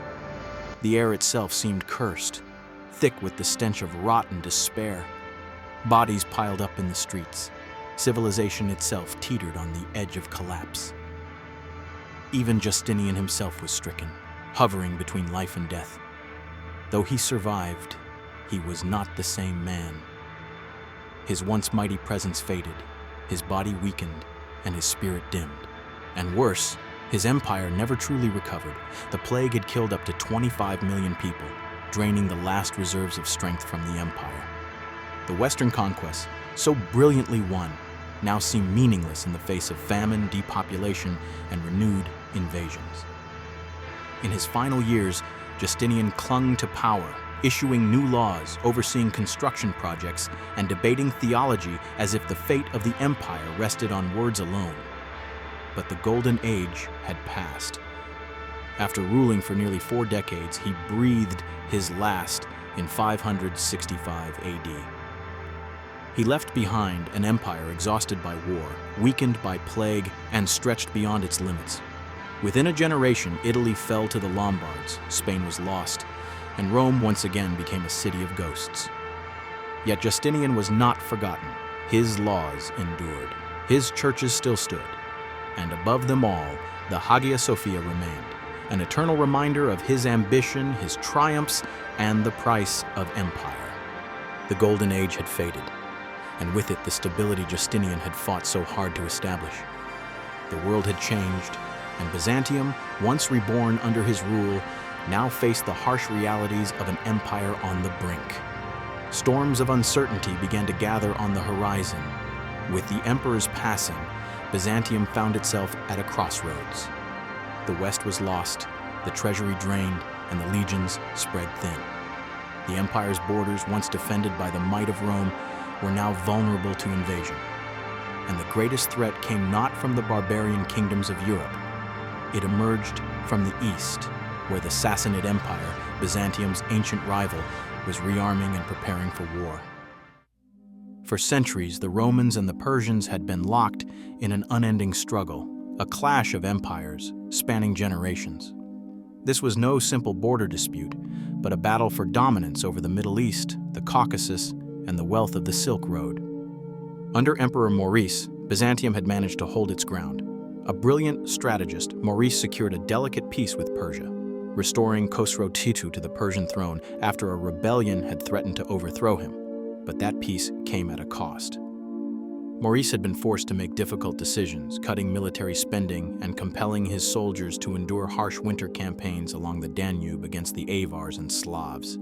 The air itself seemed cursed, thick with the stench of rot and despair. Bodies piled up in the streets. Civilization itself teetered on the edge of collapse. Even Justinian himself was stricken, hovering between life and death. Though he survived, he was not the same man. His once mighty presence faded, his body weakened, and his spirit dimmed. And worse, his empire never truly recovered. The plague had killed up to 25 million people, draining the last reserves of strength from the empire. The Western conquests, so brilliantly won, now seem meaningless in the face of famine, depopulation, and renewed invasions. In his final years, Justinian clung to power, issuing new laws, overseeing construction projects, and debating theology as if the fate of the empire rested on words alone. But the Golden Age had passed. After ruling for nearly 4 decades, he breathed his last in 565 AD. He left behind an empire exhausted by war, weakened by plague, and stretched beyond its limits. Within a generation, Italy fell to the Lombards, Spain was lost, and Rome once again became a city of ghosts. Yet Justinian was not forgotten. His laws endured. His churches still stood. And above them all, the Hagia Sophia remained, an eternal reminder of his ambition, his triumphs, and the price of empire. The Golden Age had faded, and with it the stability Justinian had fought so hard to establish. The world had changed, and Byzantium, once reborn under his rule, now faced the harsh realities of an empire on the brink. Storms of uncertainty began to gather on the horizon. With the emperor's passing, Byzantium found itself at a crossroads. The West was lost, the treasury drained, and the legions spread thin. The empire's borders, once defended by the might of Rome, were now vulnerable to invasion. And the greatest threat came not from the barbarian kingdoms of Europe. It emerged from the east, where the Sassanid Empire, Byzantium's ancient rival, was rearming and preparing for war. For centuries, the Romans and the Persians had been locked in an unending struggle, a clash of empires spanning generations. This was no simple border dispute, but a battle for dominance over the Middle East, the Caucasus, and the wealth of the Silk Road. Under Emperor Maurice, Byzantium had managed to hold its ground. A brilliant strategist, Maurice secured a delicate peace with Persia. restoring Khosrow Titu to the Persian throne after a rebellion had threatened to overthrow him. But that peace came at a cost. Maurice had been forced to make difficult decisions, cutting military spending and compelling his soldiers to endure harsh winter campaigns along the Danube against the Avars and Slavs.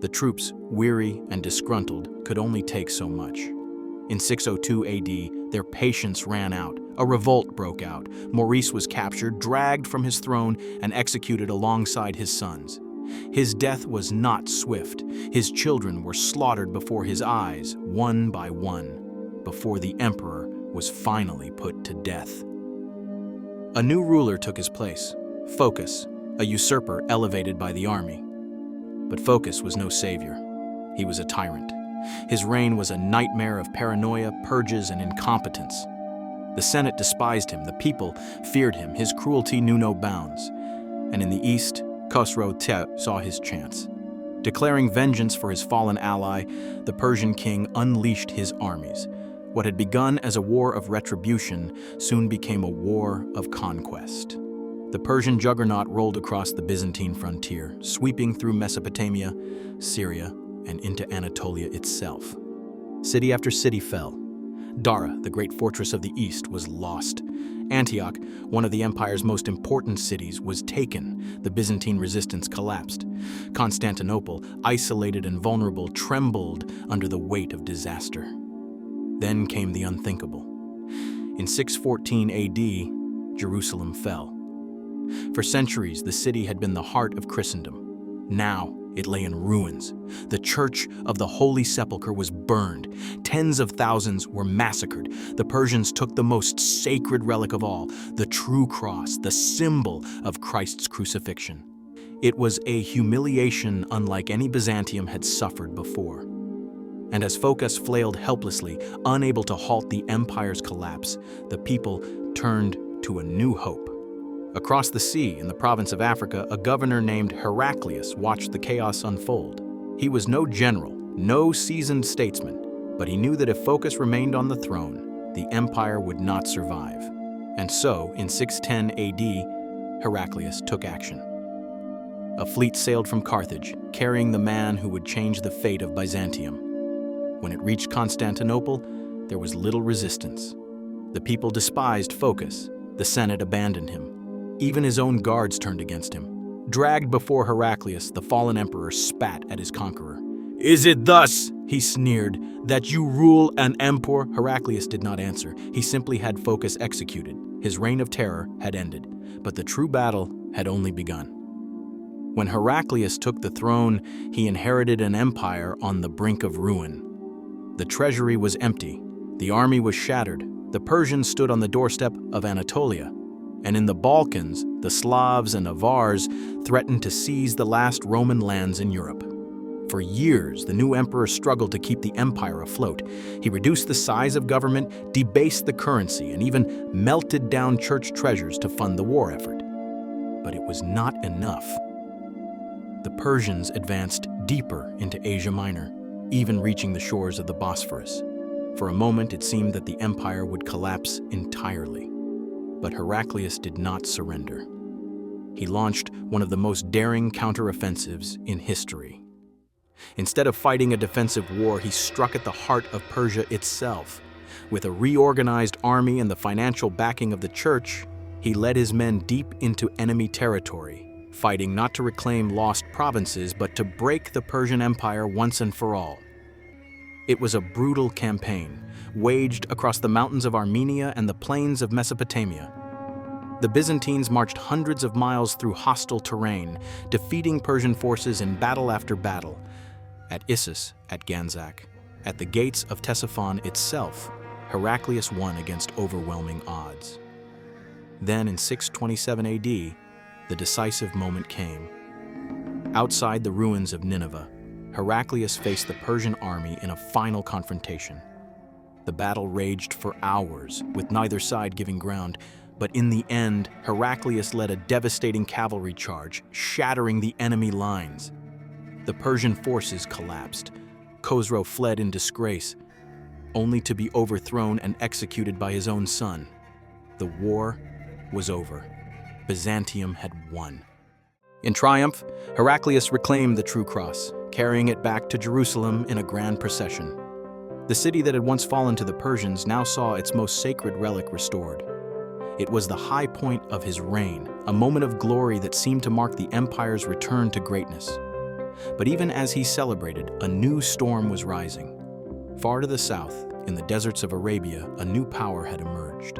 The troops, weary and disgruntled, could only take so much. In 602 AD, their patience ran out. A revolt broke out. Maurice was captured, dragged from his throne, and executed alongside his sons. His death was not swift. His children were slaughtered before his eyes, one by one, before the emperor was finally put to death. A new ruler took his place, Phocas, a usurper elevated by the army. But Phocas was no savior. He was a tyrant. His reign was a nightmare of paranoia, purges, and incompetence. The Senate despised him, the people feared him, his cruelty knew no bounds. And in the east, Khosrow Titu saw his chance. Declaring vengeance for his fallen ally, the Persian king unleashed his armies. What had begun as a war of retribution soon became a war of conquest. The Persian juggernaut rolled across the Byzantine frontier, sweeping through Mesopotamia, Syria, and into Anatolia itself. City after city fell. Dara, the great fortress of the east, was lost. Antioch, one of the empire's most important cities, was taken. The Byzantine resistance collapsed. Constantinople, isolated and vulnerable, trembled under the weight of disaster. Then came the unthinkable. In 614 AD, Jerusalem fell. For centuries, the city had been the heart of Christendom. Now, it lay in ruins. The Church of the Holy Sepulchre was burned. Tens of thousands were massacred. The Persians took the most sacred relic of all, the true cross, the symbol of Christ's crucifixion. It was a humiliation unlike any Byzantium had suffered before. And as Phocas flailed helplessly, unable to halt the empire's collapse, the people turned to a new hope. Across the sea, in the province of Africa, a governor named Heraclius watched the chaos unfold. He was no general, no seasoned statesman, but he knew that if Phocas remained on the throne, the empire would not survive. And so, in 610 AD, Heraclius took action. A fleet sailed from Carthage, carrying the man who would change the fate of Byzantium. When it reached Constantinople, there was little resistance. The people despised Phocas. The Senate abandoned him. Even his own guards turned against him. Dragged before Heraclius, the fallen emperor spat at his conqueror. "Is it thus," he sneered, "that you rule an empire?" Heraclius did not answer. He simply had Phocas executed. His reign of terror had ended, but the true battle had only begun. When Heraclius took the throne, he inherited an empire on the brink of ruin. The treasury was empty. The army was shattered. The Persians stood on the doorstep of Anatolia. And in the Balkans, the Slavs and Avars threatened to seize the last Roman lands in Europe. For years, the new emperor struggled to keep the empire afloat. He reduced the size of government, debased the currency, and even melted down church treasures to fund the war effort. But it was not enough. The Persians advanced deeper into Asia Minor, even reaching the shores of the Bosphorus. For a moment, it seemed that the empire would collapse entirely. But Heraclius did not surrender. He launched one of the most daring counteroffensives in history. Instead of fighting a defensive war, he struck at the heart of Persia itself. With a reorganized army and the financial backing of the church, he led his men deep into enemy territory, fighting not to reclaim lost provinces, but to break the Persian Empire once and for all. It was a brutal campaign, waged across the mountains of Armenia and the plains of Mesopotamia. The Byzantines marched hundreds of miles through hostile terrain, defeating Persian forces in battle after battle. At Issus, at Ganzak, at the gates of Ctesiphon itself, Heraclius won against overwhelming odds. Then in 627 AD, the decisive moment came. Outside the ruins of Nineveh, Heraclius faced the Persian army in a final confrontation. The battle raged for hours, with neither side giving ground, but in the end, Heraclius led a devastating cavalry charge, shattering the enemy lines. The Persian forces collapsed. Khosrow fled in disgrace, only to be overthrown and executed by his own son. The war was over. Byzantium had won. In triumph, Heraclius reclaimed the true cross, carrying it back to Jerusalem in a grand procession. The city that had once fallen to the Persians now saw its most sacred relic restored. It was the high point of his reign, a moment of glory that seemed to mark the empire's return to greatness. But even as he celebrated, a new storm was rising. Far to the south, in the deserts of Arabia, a new power had emerged.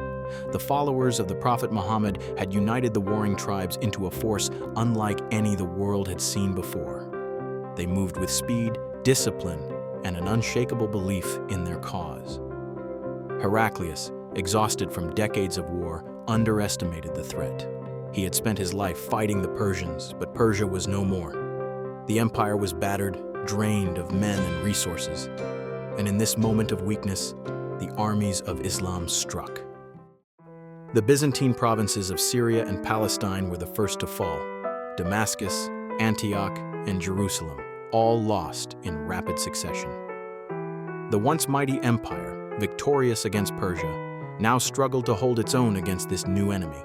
The followers of the Prophet Muhammad had united the warring tribes into a force unlike any the world had seen before. They moved with speed, discipline, and an unshakable belief in their cause. Heraclius, exhausted from decades of war, underestimated the threat. He had spent his life fighting the Persians, but Persia was no more. The empire was battered, drained of men and resources. And in this moment of weakness, the armies of Islam struck. The Byzantine provinces of Syria and Palestine were the first to fall. Damascus, Antioch, and Jerusalem, all lost in rapid succession. The once mighty empire, victorious against Persia, now struggled to hold its own against this new enemy.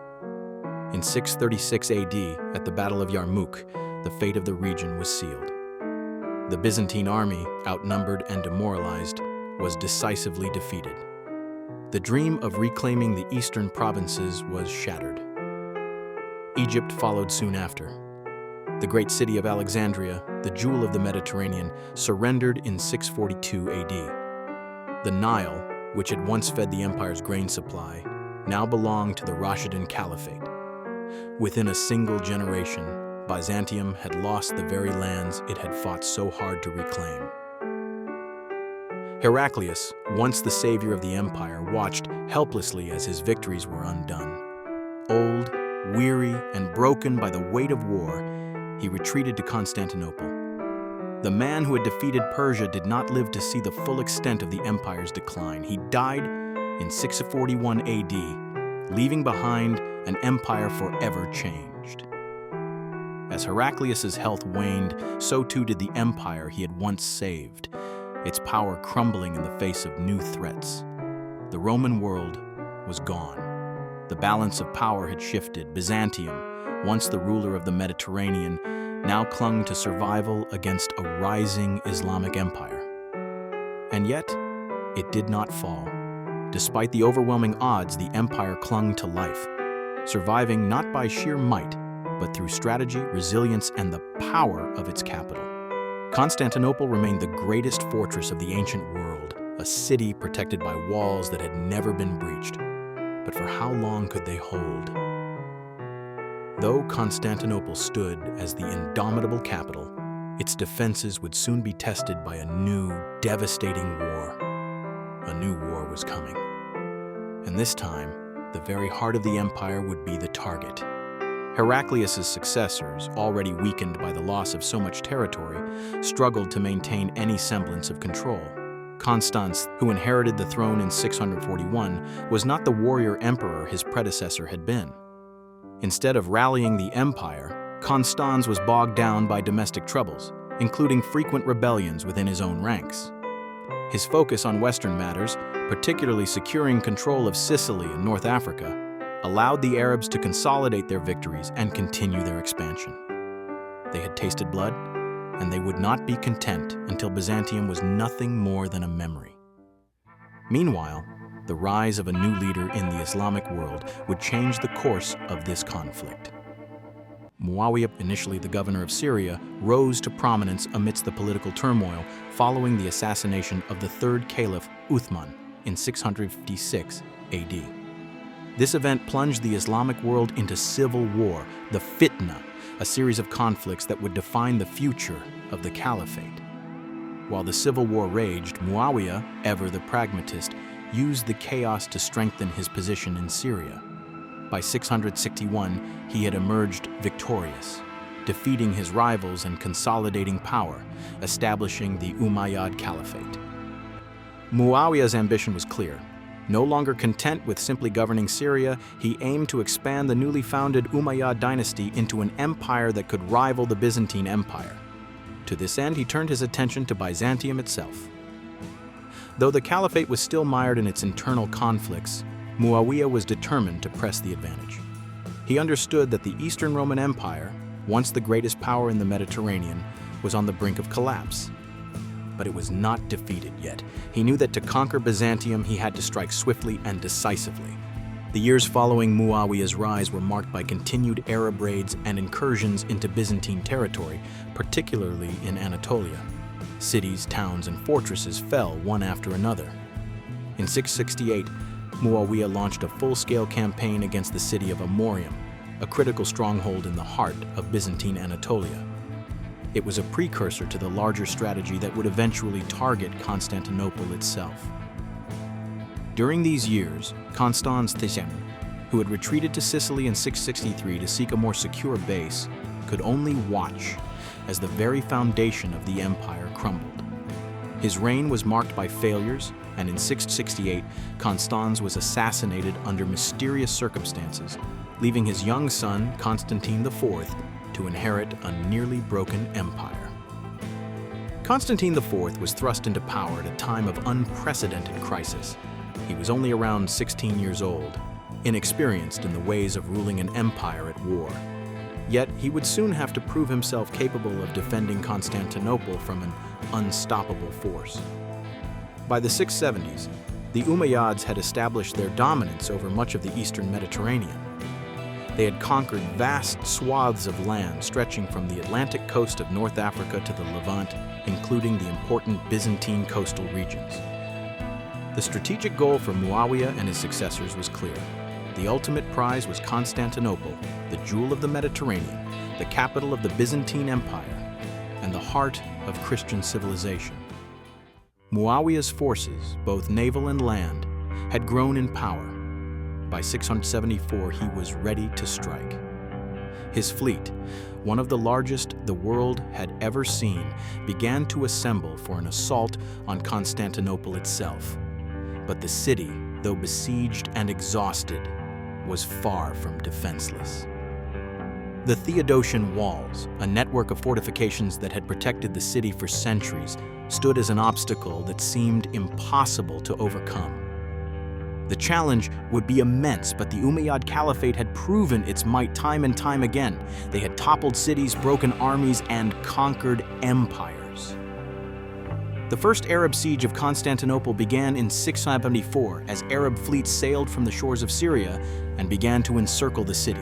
In 636 AD, at the Battle of Yarmouk, the fate of the region was sealed. The Byzantine army, outnumbered and demoralized, was decisively defeated. The dream of reclaiming the eastern provinces was shattered. Egypt followed soon after. The great city of Alexandria, the jewel of the Mediterranean, surrendered in 642 AD. The Nile, which had once fed the empire's grain supply, now belonged to the Rashidun Caliphate. Within a single generation, Byzantium had lost the very lands it had fought so hard to reclaim. Heraclius, once the savior of the empire, watched helplessly as his victories were undone. Old, weary, and broken by the weight of war, he retreated to Constantinople. The man who had defeated Persia did not live to see the full extent of the empire's decline. He died in 641 AD, leaving behind an empire forever changed. As Heraclius's health waned, so too did the empire he had once saved, its power crumbling in the face of new threats. The Roman world was gone. The balance of power had shifted. Byzantium, once the ruler of the Mediterranean, now clung to survival against a rising Islamic empire. And yet, it did not fall. Despite the overwhelming odds, the empire clung to life, surviving not by sheer might, but through strategy, resilience, and the power of its capital. Constantinople remained the greatest fortress of the ancient world, a city protected by walls that had never been breached. But for how long could they hold? Though Constantinople stood as the indomitable capital, its defenses would soon be tested by a new, devastating war. A new war was coming. And this time, the very heart of the empire would be the target. Heraclius's successors, already weakened by the loss of so much territory, struggled to maintain any semblance of control. Constans, who inherited the throne in 641, was not the warrior emperor his predecessor had been. Instead of rallying the empire, Constans was bogged down by domestic troubles, including frequent rebellions within his own ranks. His focus on Western matters, particularly securing control of Sicily and North Africa, allowed the Arabs to consolidate their victories and continue their expansion. They had tasted blood, and they would not be content until Byzantium was nothing more than a memory. Meanwhile, the rise of a new leader in the Islamic world would change the course of this conflict. Muawiyah, initially the governor of Syria, rose to prominence amidst the political turmoil following the assassination of the third caliph Uthman in 656 AD. This event plunged the Islamic world into civil war, the fitna, a series of conflicts that would define the future of the Caliphate. While the civil war raged, Muawiyah, ever the pragmatist, used the chaos to strengthen his position in Syria. By 661, he had emerged victorious, defeating his rivals and consolidating power, establishing the Umayyad Caliphate. Muawiyah's ambition was clear. No longer content with simply governing Syria, he aimed to expand the newly founded Umayyad dynasty into an empire that could rival the Byzantine Empire. To this end, he turned his attention to Byzantium itself. Though the Caliphate was still mired in its internal conflicts, Muawiyah was determined to press the advantage. He understood that the Eastern Roman Empire, once the greatest power in the Mediterranean, was on the brink of collapse. But it was not defeated yet. He knew that to conquer Byzantium, he had to strike swiftly and decisively. The years following Muawiyah's rise were marked by continued Arab raids and incursions into Byzantine territory, particularly in Anatolia. Cities, towns, and fortresses fell one after another. In 668, Muawiyah launched a full-scale campaign against the city of Amorium, a critical stronghold in the heart of Byzantine Anatolia. It was a precursor to the larger strategy that would eventually target Constantinople itself. During these years, Constantine, who had retreated to Sicily in 663 to seek a more secure base, could only watch as the very foundation of the empire crumbled. His reign was marked by failures, and in 668, Constans was assassinated under mysterious circumstances, leaving his young son, Constantine IV, to inherit a nearly broken empire. Constantine IV was thrust into power at a time of unprecedented crisis. He was only around 16 years old, inexperienced in the ways of ruling an empire at war. Yet he would soon have to prove himself capable of defending Constantinople from an unstoppable force. By the 670s, the Umayyads had established their dominance over much of the eastern Mediterranean. They had conquered vast swaths of land stretching from the Atlantic coast of North Africa to the Levant, including the important Byzantine coastal regions. The strategic goal for Muawiyah and his successors was clear. The ultimate prize was Constantinople, the jewel of the Mediterranean, the capital of the Byzantine Empire, and the heart of Christian civilization. Muawiyah's forces, both naval and land, had grown in power. By 674, he was ready to strike. His fleet, one of the largest the world had ever seen, began to assemble for an assault on Constantinople itself. But the city, though besieged and exhausted, was far from defenseless. The Theodosian walls, a network of fortifications that had protected the city for centuries, stood as an obstacle that seemed impossible to overcome. The challenge would be immense, but the Umayyad Caliphate had proven its might time and time again. They had toppled cities, broken armies, and conquered empires. The first Arab siege of Constantinople began in 674 as Arab fleets sailed from the shores of Syria and began to encircle the city.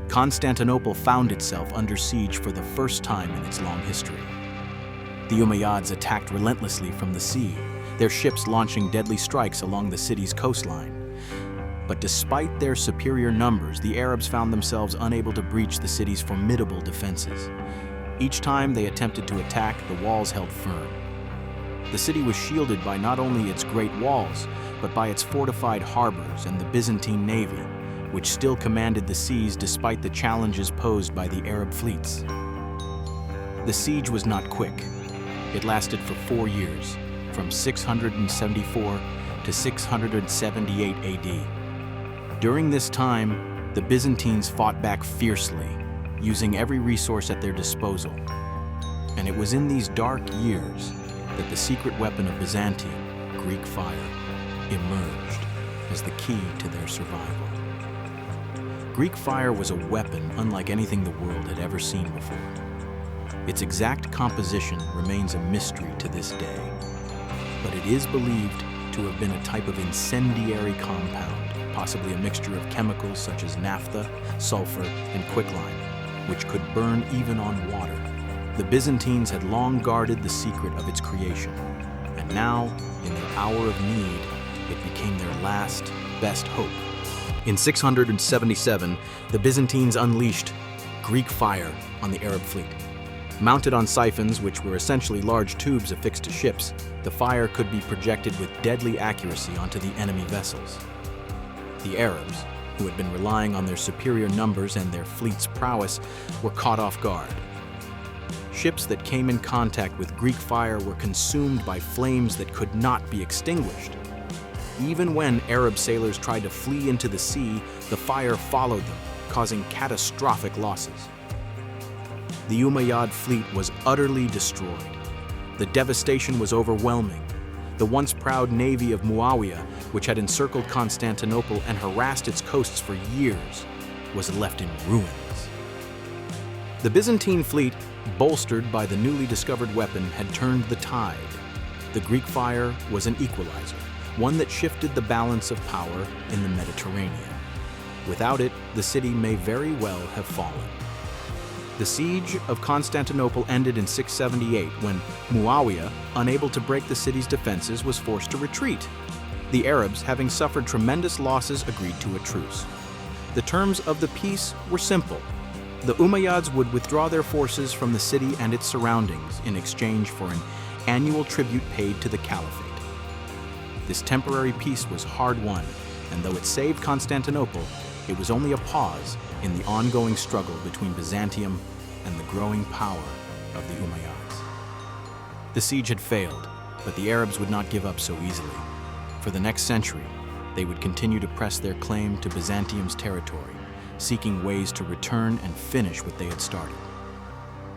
Constantinople found itself under siege for the first time in its long history. The Umayyads attacked relentlessly from the sea, their ships launching deadly strikes along the city's coastline. But despite their superior numbers, the Arabs found themselves unable to breach the city's formidable defenses. Each time they attempted to attack, the walls held firm. The city was shielded by not only its great walls, but by its fortified harbors and the Byzantine navy, which still commanded the seas despite the challenges posed by the Arab fleets. The siege was not quick. It lasted for 4 years, from 674 to 678 AD. During this time, the Byzantines fought back fiercely, using every resource at their disposal. And it was in these dark years that the secret weapon of Byzantium, Greek fire, emerged as the key to their survival. Greek fire was a weapon unlike anything the world had ever seen before. Its exact composition remains a mystery to this day, but it is believed to have been a type of incendiary compound, possibly a mixture of chemicals such as naphtha, sulfur, and quicklime, which could burn even on water. The Byzantines had long guarded the secret of its creation, and now, in their hour of need, it became their last, best hope. In 677, the Byzantines unleashed Greek fire on the Arab fleet. Mounted on siphons, which were essentially large tubes affixed to ships, the fire could be projected with deadly accuracy onto the enemy vessels. The Arabs, who had been relying on their superior numbers and their fleet's prowess, were caught off guard. Ships that came in contact with Greek fire were consumed by flames that could not be extinguished. Even when Arab sailors tried to flee into the sea, the fire followed them, causing catastrophic losses. The Umayyad fleet was utterly destroyed. The devastation was overwhelming. The once proud navy of Muawiyah, which had encircled Constantinople and harassed its coasts for years, was left in ruins. The Byzantine fleet, bolstered by the newly discovered weapon, had turned the tide. The Greek fire was an equalizer, one that shifted the balance of power in the Mediterranean. Without it, the city may very well have fallen. The siege of Constantinople ended in 678 when Muawiyah, unable to break the city's defenses, was forced to retreat. The Arabs, having suffered tremendous losses, agreed to a truce. The terms of the peace were simple. The Umayyads would withdraw their forces from the city and its surroundings in exchange for an annual tribute paid to the Caliphate. This temporary peace was hard-won, and though it saved Constantinople, it was only a pause in the ongoing struggle between Byzantium and the growing power of the Umayyads. The siege had failed, but the Arabs would not give up so easily. For the next century, they would continue to press their claim to Byzantium's territory, seeking ways to return and finish what they had started.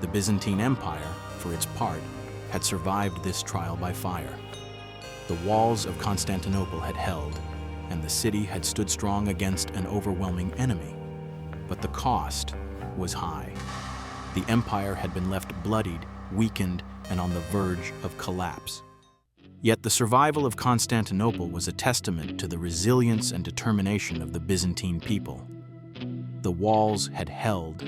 The Byzantine Empire, for its part, had survived this trial by fire. The walls of Constantinople had held, and the city had stood strong against an overwhelming enemy. But the cost was high. The empire had been left bloodied, weakened, and on the verge of collapse. Yet the survival of Constantinople was a testament to the resilience and determination of the Byzantine people. The walls had held,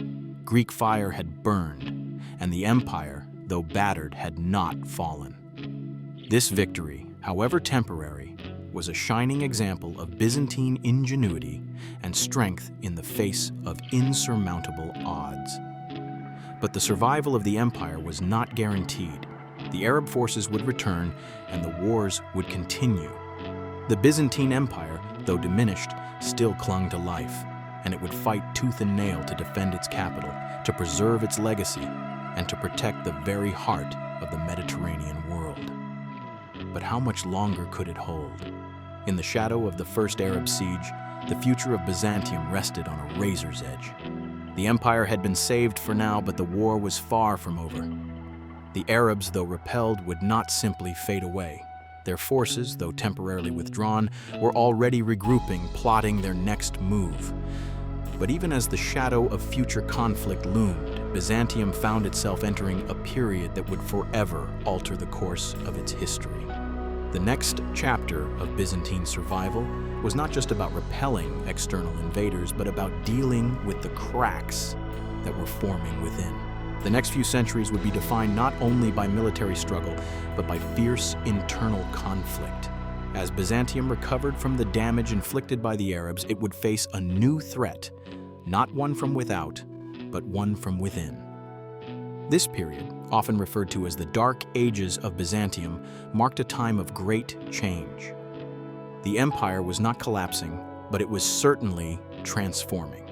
Greek fire had burned, and the empire, though battered, had not fallen. This victory, however temporary, was a shining example of Byzantine ingenuity and strength in the face of insurmountable odds. But the survival of the empire was not guaranteed. The Arab forces would return, and the wars would continue. The Byzantine Empire, though diminished, still clung to life, and it would fight tooth and nail to defend its capital, to preserve its legacy, and to protect the very heart of the Mediterranean world. But how much longer could it hold? In the shadow of the first Arab siege, the future of Byzantium rested on a razor's edge. The empire had been saved for now, but the war was far from over. The Arabs, though repelled, would not simply fade away. Their forces, though temporarily withdrawn, were already regrouping, plotting their next move. But even as the shadow of future conflict loomed, Byzantium found itself entering a period that would forever alter the course of its history. The next chapter of Byzantine survival was not just about repelling external invaders, but about dealing with the cracks that were forming within. The next few centuries would be defined not only by military struggle, but by fierce internal conflict. As Byzantium recovered from the damage inflicted by the Arabs, it would face a new threat, not one from without, but one from within. This period, often referred to as the Dark Ages of Byzantium, marked a time of great change. The empire was not collapsing, but it was certainly transforming.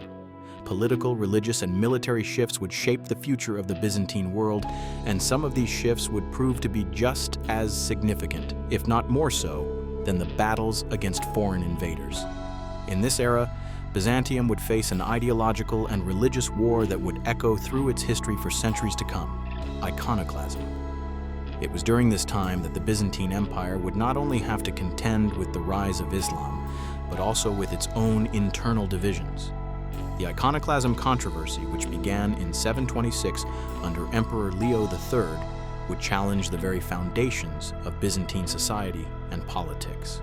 Political, religious, and military shifts would shape the future of the Byzantine world, and some of these shifts would prove to be just as significant, if not more so, than the battles against foreign invaders. In this era, Byzantium would face an ideological and religious war that would echo through its history for centuries to come: iconoclasm. It was during this time that the Byzantine Empire would not only have to contend with the rise of Islam, but also with its own internal divisions. The iconoclasm controversy, which began in 726 under Emperor Leo III, would challenge the very foundations of Byzantine society and politics.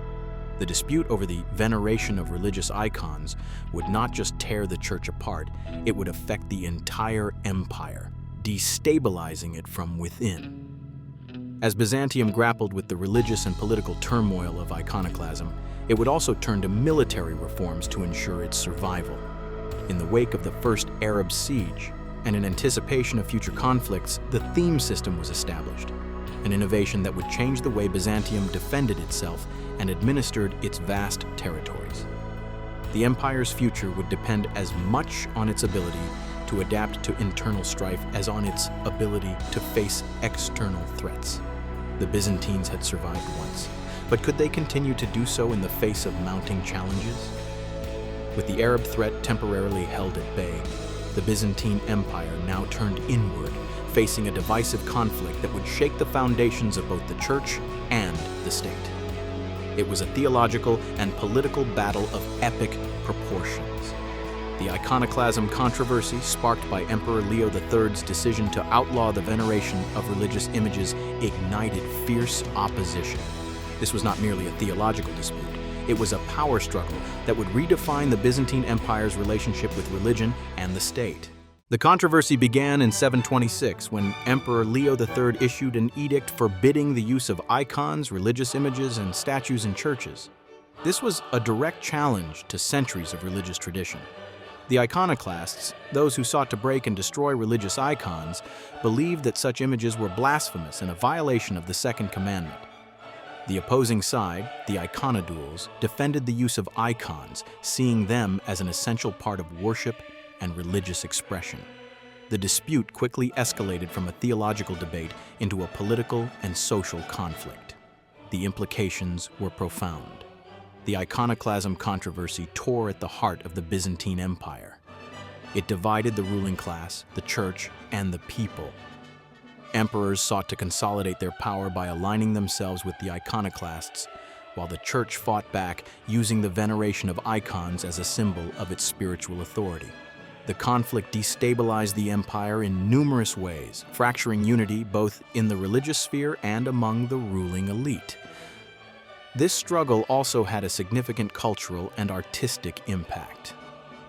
The dispute over the veneration of religious icons would not just tear the church apart, it would affect the entire empire, destabilizing it from within. As Byzantium grappled with the religious and political turmoil of iconoclasm, it would also turn to military reforms to ensure its survival. In the wake of the first Arab siege, and in anticipation of future conflicts, the theme system was established, an innovation that would change the way Byzantium defended itself and administered its vast territories. The empire's future would depend as much on its ability to adapt to internal strife as on its ability to face external threats. The Byzantines had survived once, but could they continue to do so in the face of mounting challenges? With the Arab threat temporarily held at bay, the Byzantine Empire now turned inward, facing a divisive conflict that would shake the foundations of both the church and the state. It was a theological and political battle of epic proportions. The iconoclasm controversy, sparked by Emperor Leo III's decision to outlaw the veneration of religious images, ignited fierce opposition. This was not merely a theological dispute. It was a power struggle that would redefine the Byzantine Empire's relationship with religion and the state. The controversy began in 726 when Emperor Leo III issued an edict forbidding the use of icons, religious images, and statues in churches. This was a direct challenge to centuries of religious tradition. The iconoclasts, those who sought to break and destroy religious icons, believed that such images were blasphemous and a violation of the Second Commandment. The opposing side, the iconodules, defended the use of icons, seeing them as an essential part of worship and religious expression. The dispute quickly escalated from a theological debate into a political and social conflict. The implications were profound. The iconoclasm controversy tore at the heart of the Byzantine Empire. It divided the ruling class, the church, and the people. Emperors sought to consolidate their power by aligning themselves with the iconoclasts, while the church fought back, using the veneration of icons as a symbol of its spiritual authority. The conflict destabilized the empire in numerous ways, fracturing unity both in the religious sphere and among the ruling elite. This struggle also had a significant cultural and artistic impact.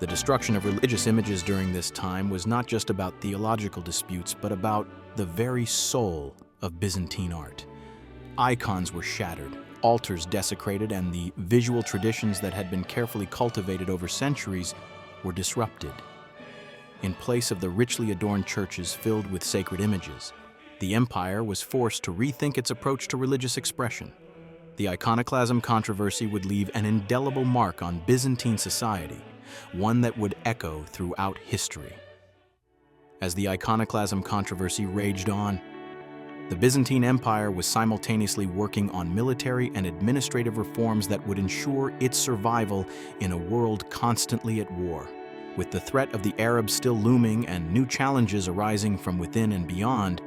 The destruction of religious images during this time was not just about theological disputes, but about the very soul of Byzantine art. Icons were shattered, altars desecrated, and the visual traditions that had been carefully cultivated over centuries were disrupted. In place of the richly adorned churches filled with sacred images, the empire was forced to rethink its approach to religious expression. The iconoclasm controversy would leave an indelible mark on Byzantine society, one that would echo throughout history. As the iconoclasm controversy raged on, the Byzantine Empire was simultaneously working on military and administrative reforms that would ensure its survival in a world constantly at war. With the threat of the Arabs still looming and new challenges arising from within and beyond,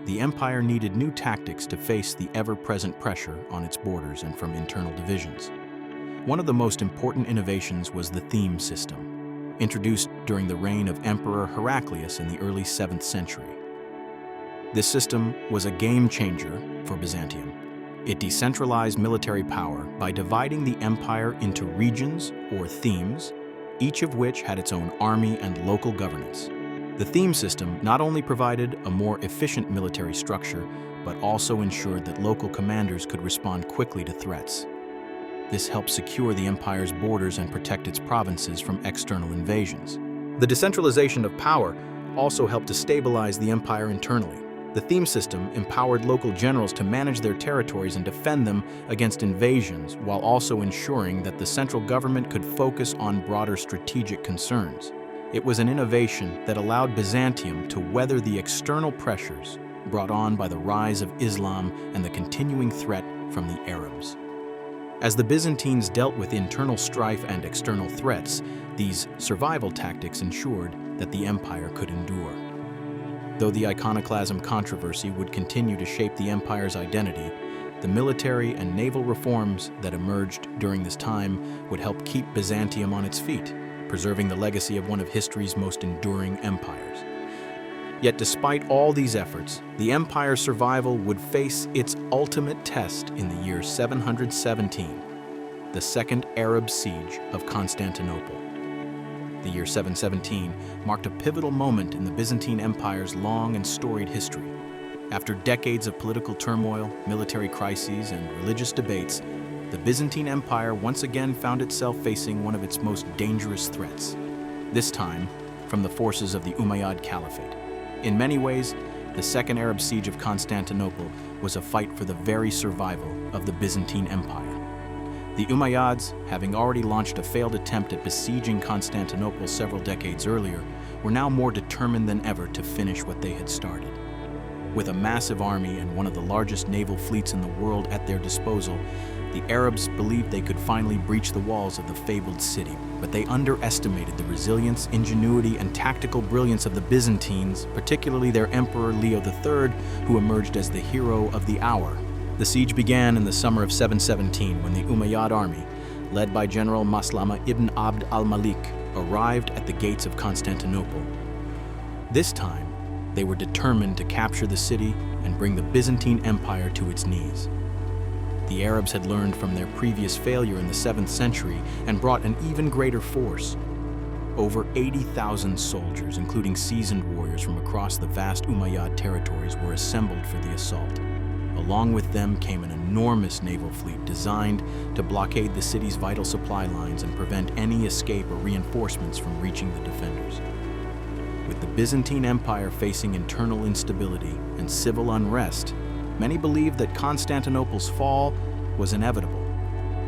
the empire needed new tactics to face the ever-present pressure on its borders and from internal divisions. One of the most important innovations was the theme system, introduced during the reign of Emperor Heraclius in the early 7th century. This system was a game-changer for Byzantium. It decentralized military power by dividing the empire into regions or themes, each of which had its own army and local governance. The theme system not only provided a more efficient military structure, but also ensured that local commanders could respond quickly to threats. This helped secure the empire's borders and protect its provinces from external invasions. The decentralization of power also helped to stabilize the empire internally. The theme system empowered local generals to manage their territories and defend them against invasions, while also ensuring that the central government could focus on broader strategic concerns. It was an innovation that allowed Byzantium to weather the external pressures brought on by the rise of Islam and the continuing threat from the Arabs. As the Byzantines dealt with internal strife and external threats, these survival tactics ensured that the empire could endure. Though the iconoclasm controversy would continue to shape the empire's identity, the military and naval reforms that emerged during this time would help keep Byzantium on its feet, preserving the legacy of one of history's most enduring empires. Yet despite all these efforts, the empire's survival would face its ultimate test in the year 717, the Second Arab Siege of Constantinople. The year 717 marked a pivotal moment in the Byzantine Empire's long and storied history. After decades of political turmoil, military crises, and religious debates, the Byzantine Empire once again found itself facing one of its most dangerous threats, this time from the forces of the Umayyad Caliphate. In many ways, the Second Arab Siege of Constantinople was a fight for the very survival of the Byzantine Empire. The Umayyads, having already launched a failed attempt at besieging Constantinople several decades earlier, were now more determined than ever to finish what they had started. With a massive army and one of the largest naval fleets in the world at their disposal, the Arabs believed they could finally breach the walls of the fabled city, but they underestimated the resilience, ingenuity, and tactical brilliance of the Byzantines, particularly their Emperor Leo III, who emerged as the hero of the hour. The siege began in the summer of 717 when the Umayyad army, led by General Maslama ibn Abd al-Malik, arrived at the gates of Constantinople. This time, they were determined to capture the city and bring the Byzantine Empire to its knees. The Arabs had learned from their previous failure in the 7th century and brought an even greater force. Over 80,000 soldiers, including seasoned warriors from across the vast Umayyad territories, were assembled for the assault. Along with them came an enormous naval fleet designed to blockade the city's vital supply lines and prevent any escape or reinforcements from reaching the defenders. With the Byzantine Empire facing internal instability and civil unrest, many believed that Constantinople's fall was inevitable.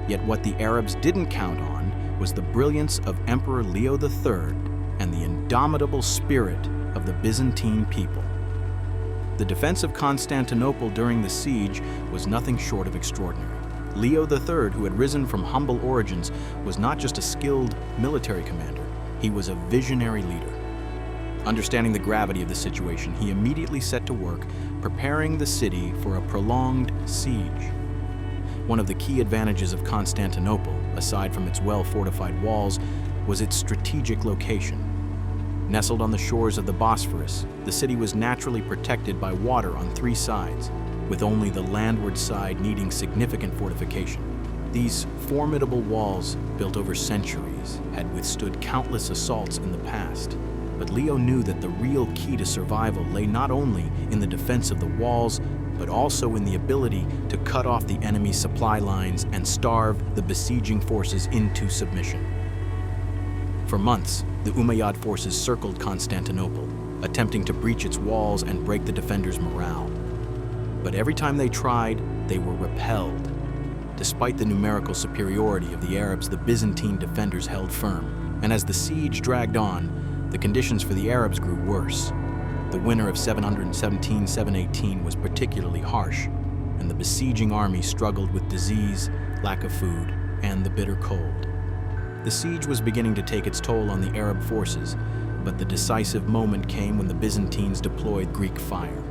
Yet what the Arabs didn't count on was the brilliance of Emperor Leo III and the indomitable spirit of the Byzantine people. The defense of Constantinople during the siege was nothing short of extraordinary. Leo III, who had risen from humble origins, was not just a skilled military commander, he was a visionary leader. Understanding the gravity of the situation, he immediately set to work preparing the city for a prolonged siege. One of the key advantages of Constantinople, aside from its well-fortified walls, was its strategic location. Nestled on the shores of the Bosphorus, the city was naturally protected by water on 3 sides, with only the landward side needing significant fortification. These formidable walls, built over centuries, had withstood countless assaults in the past. But Leo knew that the real key to survival lay not only in the defense of the walls, but also in the ability to cut off the enemy's supply lines and starve the besieging forces into submission. For months, the Umayyad forces circled Constantinople, attempting to breach its walls and break the defenders' morale. But every time they tried, they were repelled. Despite the numerical superiority of the Arabs, the Byzantine defenders held firm, and as the siege dragged on, the conditions for the Arabs grew worse. The winter of 717-718 was particularly harsh, and the besieging army struggled with disease, lack of food, and the bitter cold. The siege was beginning to take its toll on the Arab forces, but the decisive moment came when the Byzantines deployed Greek fire.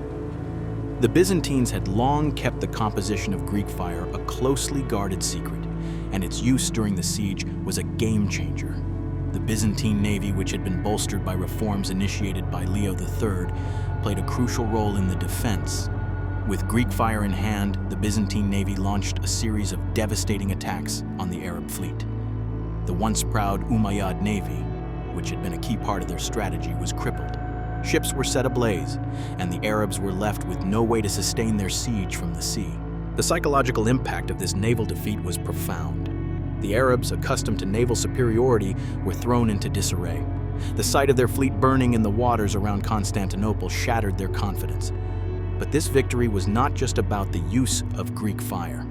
The Byzantines had long kept the composition of Greek fire a closely guarded secret, and its use during the siege was a game changer. The Byzantine navy, which had been bolstered by reforms initiated by Leo III, played a crucial role in the defense. With Greek fire in hand, the Byzantine navy launched a series of devastating attacks on the Arab fleet. The once proud Umayyad navy, which had been a key part of their strategy, was crippled. Ships were set ablaze, and the Arabs were left with no way to sustain their siege from the sea. The psychological impact of this naval defeat was profound. The Arabs, accustomed to naval superiority, were thrown into disarray. The sight of their fleet burning in the waters around Constantinople shattered their confidence. But this victory was not just about the use of Greek fire.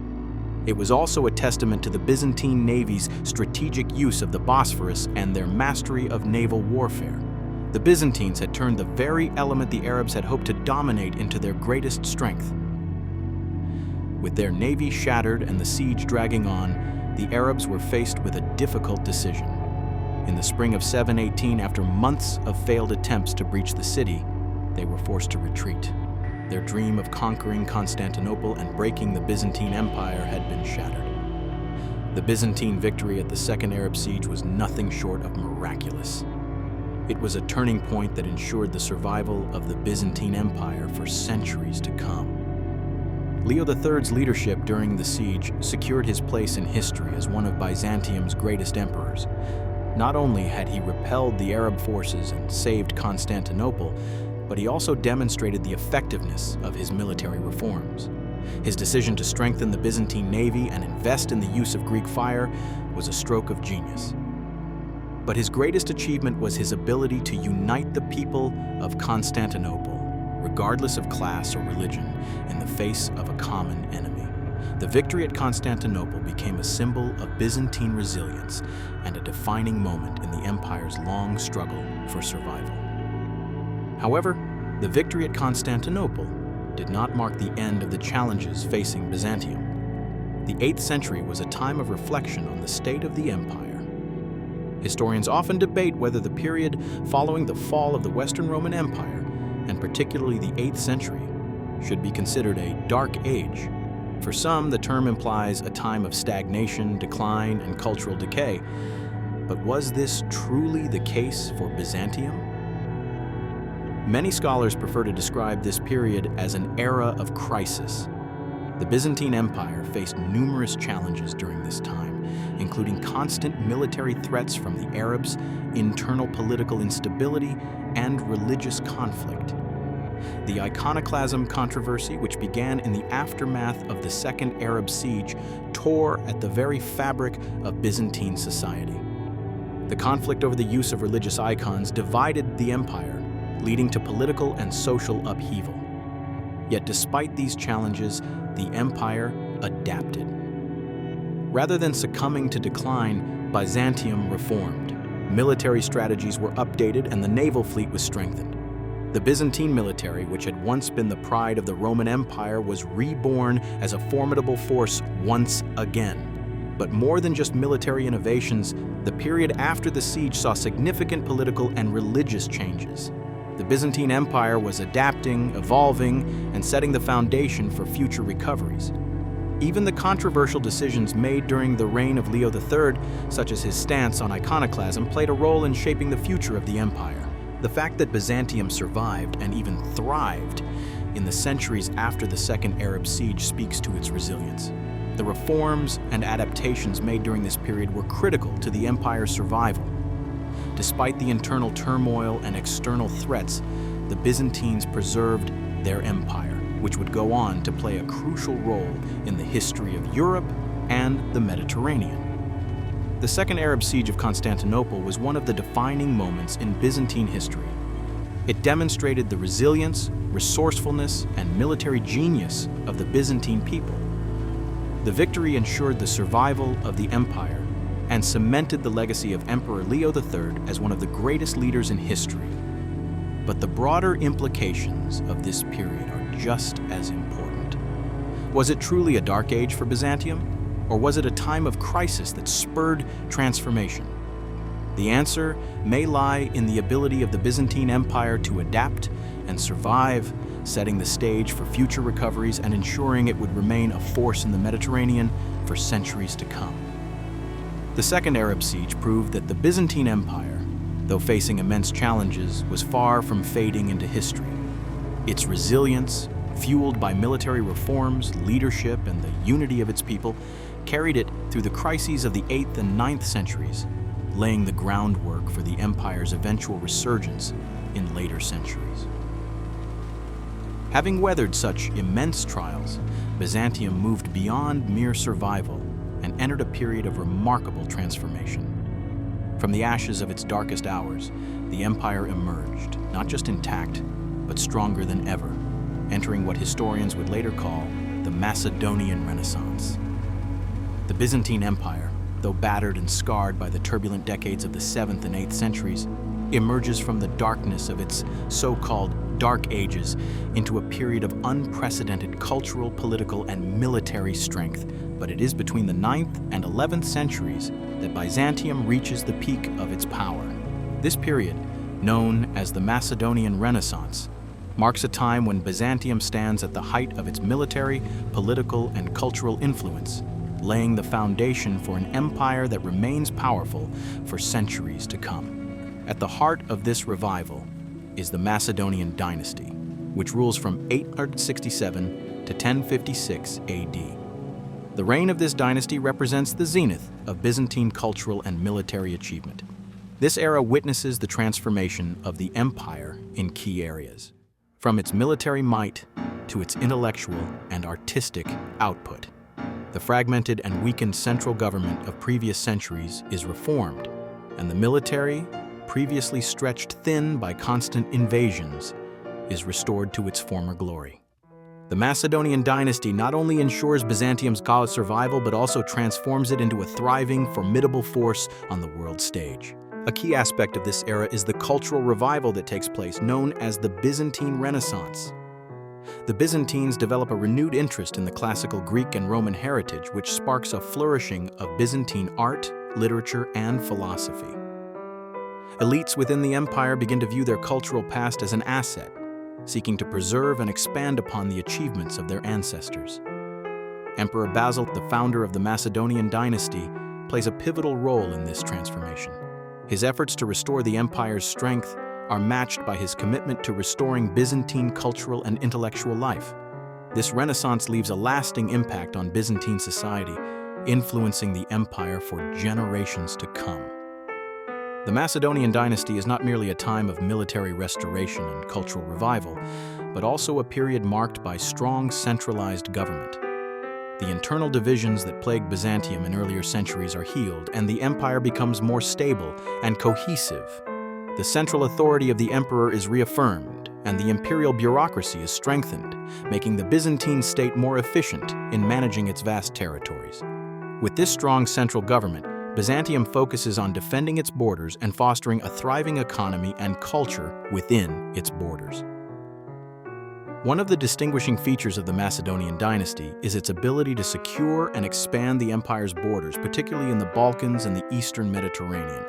It was also a testament to the Byzantine navy's strategic use of the Bosphorus and their mastery of naval warfare. The Byzantines had turned the very element the Arabs had hoped to dominate into their greatest strength. With their navy shattered and the siege dragging on, the Arabs were faced with a difficult decision. In the spring of 718, after months of failed attempts to breach the city, they were forced to retreat. Their dream of conquering Constantinople and breaking the Byzantine Empire had been shattered. The Byzantine victory at the Second Arab Siege was nothing short of miraculous. It was a turning point that ensured the survival of the Byzantine Empire for centuries to come. Leo III's leadership during the siege secured his place in history as one of Byzantium's greatest emperors. Not only had he repelled the Arab forces and saved Constantinople, but he also demonstrated the effectiveness of his military reforms. His decision to strengthen the Byzantine navy and invest in the use of Greek fire was a stroke of genius. But his greatest achievement was his ability to unite the people of Constantinople, regardless of class or religion, in the face of a common enemy. The victory at Constantinople became a symbol of Byzantine resilience and a defining moment in the empire's long struggle for survival. However, the victory at Constantinople did not mark the end of the challenges facing Byzantium. The 8th century was a time of reflection on the state of the empire. Historians often debate whether the period following the fall of the Western Roman Empire, and particularly the 8th century, should be considered a dark age. For some, the term implies a time of stagnation, decline, and cultural decay. But was this truly the case for Byzantium? Many scholars prefer to describe this period as an era of crisis. The Byzantine Empire faced numerous challenges during this time, including constant military threats from the Arabs, internal political instability, and religious conflict. The iconoclasm controversy, which began in the aftermath of the Second Arab Siege, tore at the very fabric of Byzantine society. The conflict over the use of religious icons divided the empire, leading to political and social upheaval. Yet despite these challenges, the empire adapted. Rather than succumbing to decline, Byzantium reformed. Military strategies were updated and the naval fleet was strengthened. The Byzantine military, which had once been the pride of the Roman Empire, was reborn as a formidable force once again. But more than just military innovations, the period after the siege saw significant political and religious changes. The Byzantine Empire was adapting, evolving, and setting the foundation for future recoveries. Even the controversial decisions made during the reign of Leo III, such as his stance on iconoclasm, played a role in shaping the future of the empire. The fact that Byzantium survived and even thrived in the centuries after the Second Arab Siege speaks to its resilience. The reforms and adaptations made during this period were critical to the empire's survival. Despite the internal turmoil and external threats, the Byzantines preserved their empire, which would go on to play a crucial role in the history of Europe and the Mediterranean. The Second Arab Siege of Constantinople was one of the defining moments in Byzantine history. It demonstrated the resilience, resourcefulness, and military genius of the Byzantine people. The victory ensured the survival of the empire and cemented the legacy of Emperor Leo III as one of the greatest leaders in history. But the broader implications of this period are just as important. Was it truly a dark age for Byzantium? Or was it a time of crisis that spurred transformation? The answer may lie in the ability of the Byzantine Empire to adapt and survive, setting the stage for future recoveries and ensuring it would remain a force in the Mediterranean for centuries to come. The Second Arab Siege proved that the Byzantine Empire, though facing immense challenges, was far from fading into history. Its resilience, fueled by military reforms, leadership, and the unity of its people, carried it through the crises of the 8th and 9th centuries, laying the groundwork for the empire's eventual resurgence in later centuries. Having weathered such immense trials, Byzantium moved beyond mere survival and entered a period of remarkable transformation. From the ashes of its darkest hours, the empire emerged, not just intact, but stronger than ever, entering what historians would later call the Macedonian Renaissance. The Byzantine Empire, though battered and scarred by the turbulent decades of the 7th and 8th centuries, emerges from the darkness of its so-called Dark Ages into a period of unprecedented cultural, political, and military strength. But it is between the 9th and 11th centuries that Byzantium reaches the peak of its power. This period, known as the Macedonian Renaissance, marks a time when Byzantium stands at the height of its military, political, and cultural influence, laying the foundation for an empire that remains powerful for centuries to come. At the heart of this revival is the Macedonian dynasty, which rules from 867 to 1056 AD. The reign of this dynasty represents the zenith of Byzantine cultural and military achievement. This era witnesses the transformation of the empire in key areas, from its military might to its intellectual and artistic output. The fragmented and weakened central government of previous centuries is reformed, and the military, previously stretched thin by constant invasions, is restored to its former glory. The Macedonian dynasty not only ensures Byzantium's survival, but also transforms it into a thriving, formidable force on the world stage. A key aspect of this era is the cultural revival that takes place, known as the Byzantine Renaissance. The Byzantines develop a renewed interest in the classical Greek and Roman heritage, which sparks a flourishing of Byzantine art, literature, and philosophy. Elites within the empire begin to view their cultural past as an asset, seeking to preserve and expand upon the achievements of their ancestors. Emperor Basil, the founder of the Macedonian dynasty, plays a pivotal role in this transformation. His efforts to restore the empire's strength are matched by his commitment to restoring Byzantine cultural and intellectual life. This renaissance leaves a lasting impact on Byzantine society, influencing the empire for generations to come. The Macedonian dynasty is not merely a time of military restoration and cultural revival, but also a period marked by strong centralized government. The internal divisions that plagued Byzantium in earlier centuries are healed, and the empire becomes more stable and cohesive. The central authority of the emperor is reaffirmed, and the imperial bureaucracy is strengthened, making the Byzantine state more efficient in managing its vast territories. With this strong central government, Byzantium focuses on defending its borders and fostering a thriving economy and culture within its borders. One of the distinguishing features of the Macedonian dynasty is its ability to secure and expand the empire's borders, particularly in the Balkans and the eastern Mediterranean.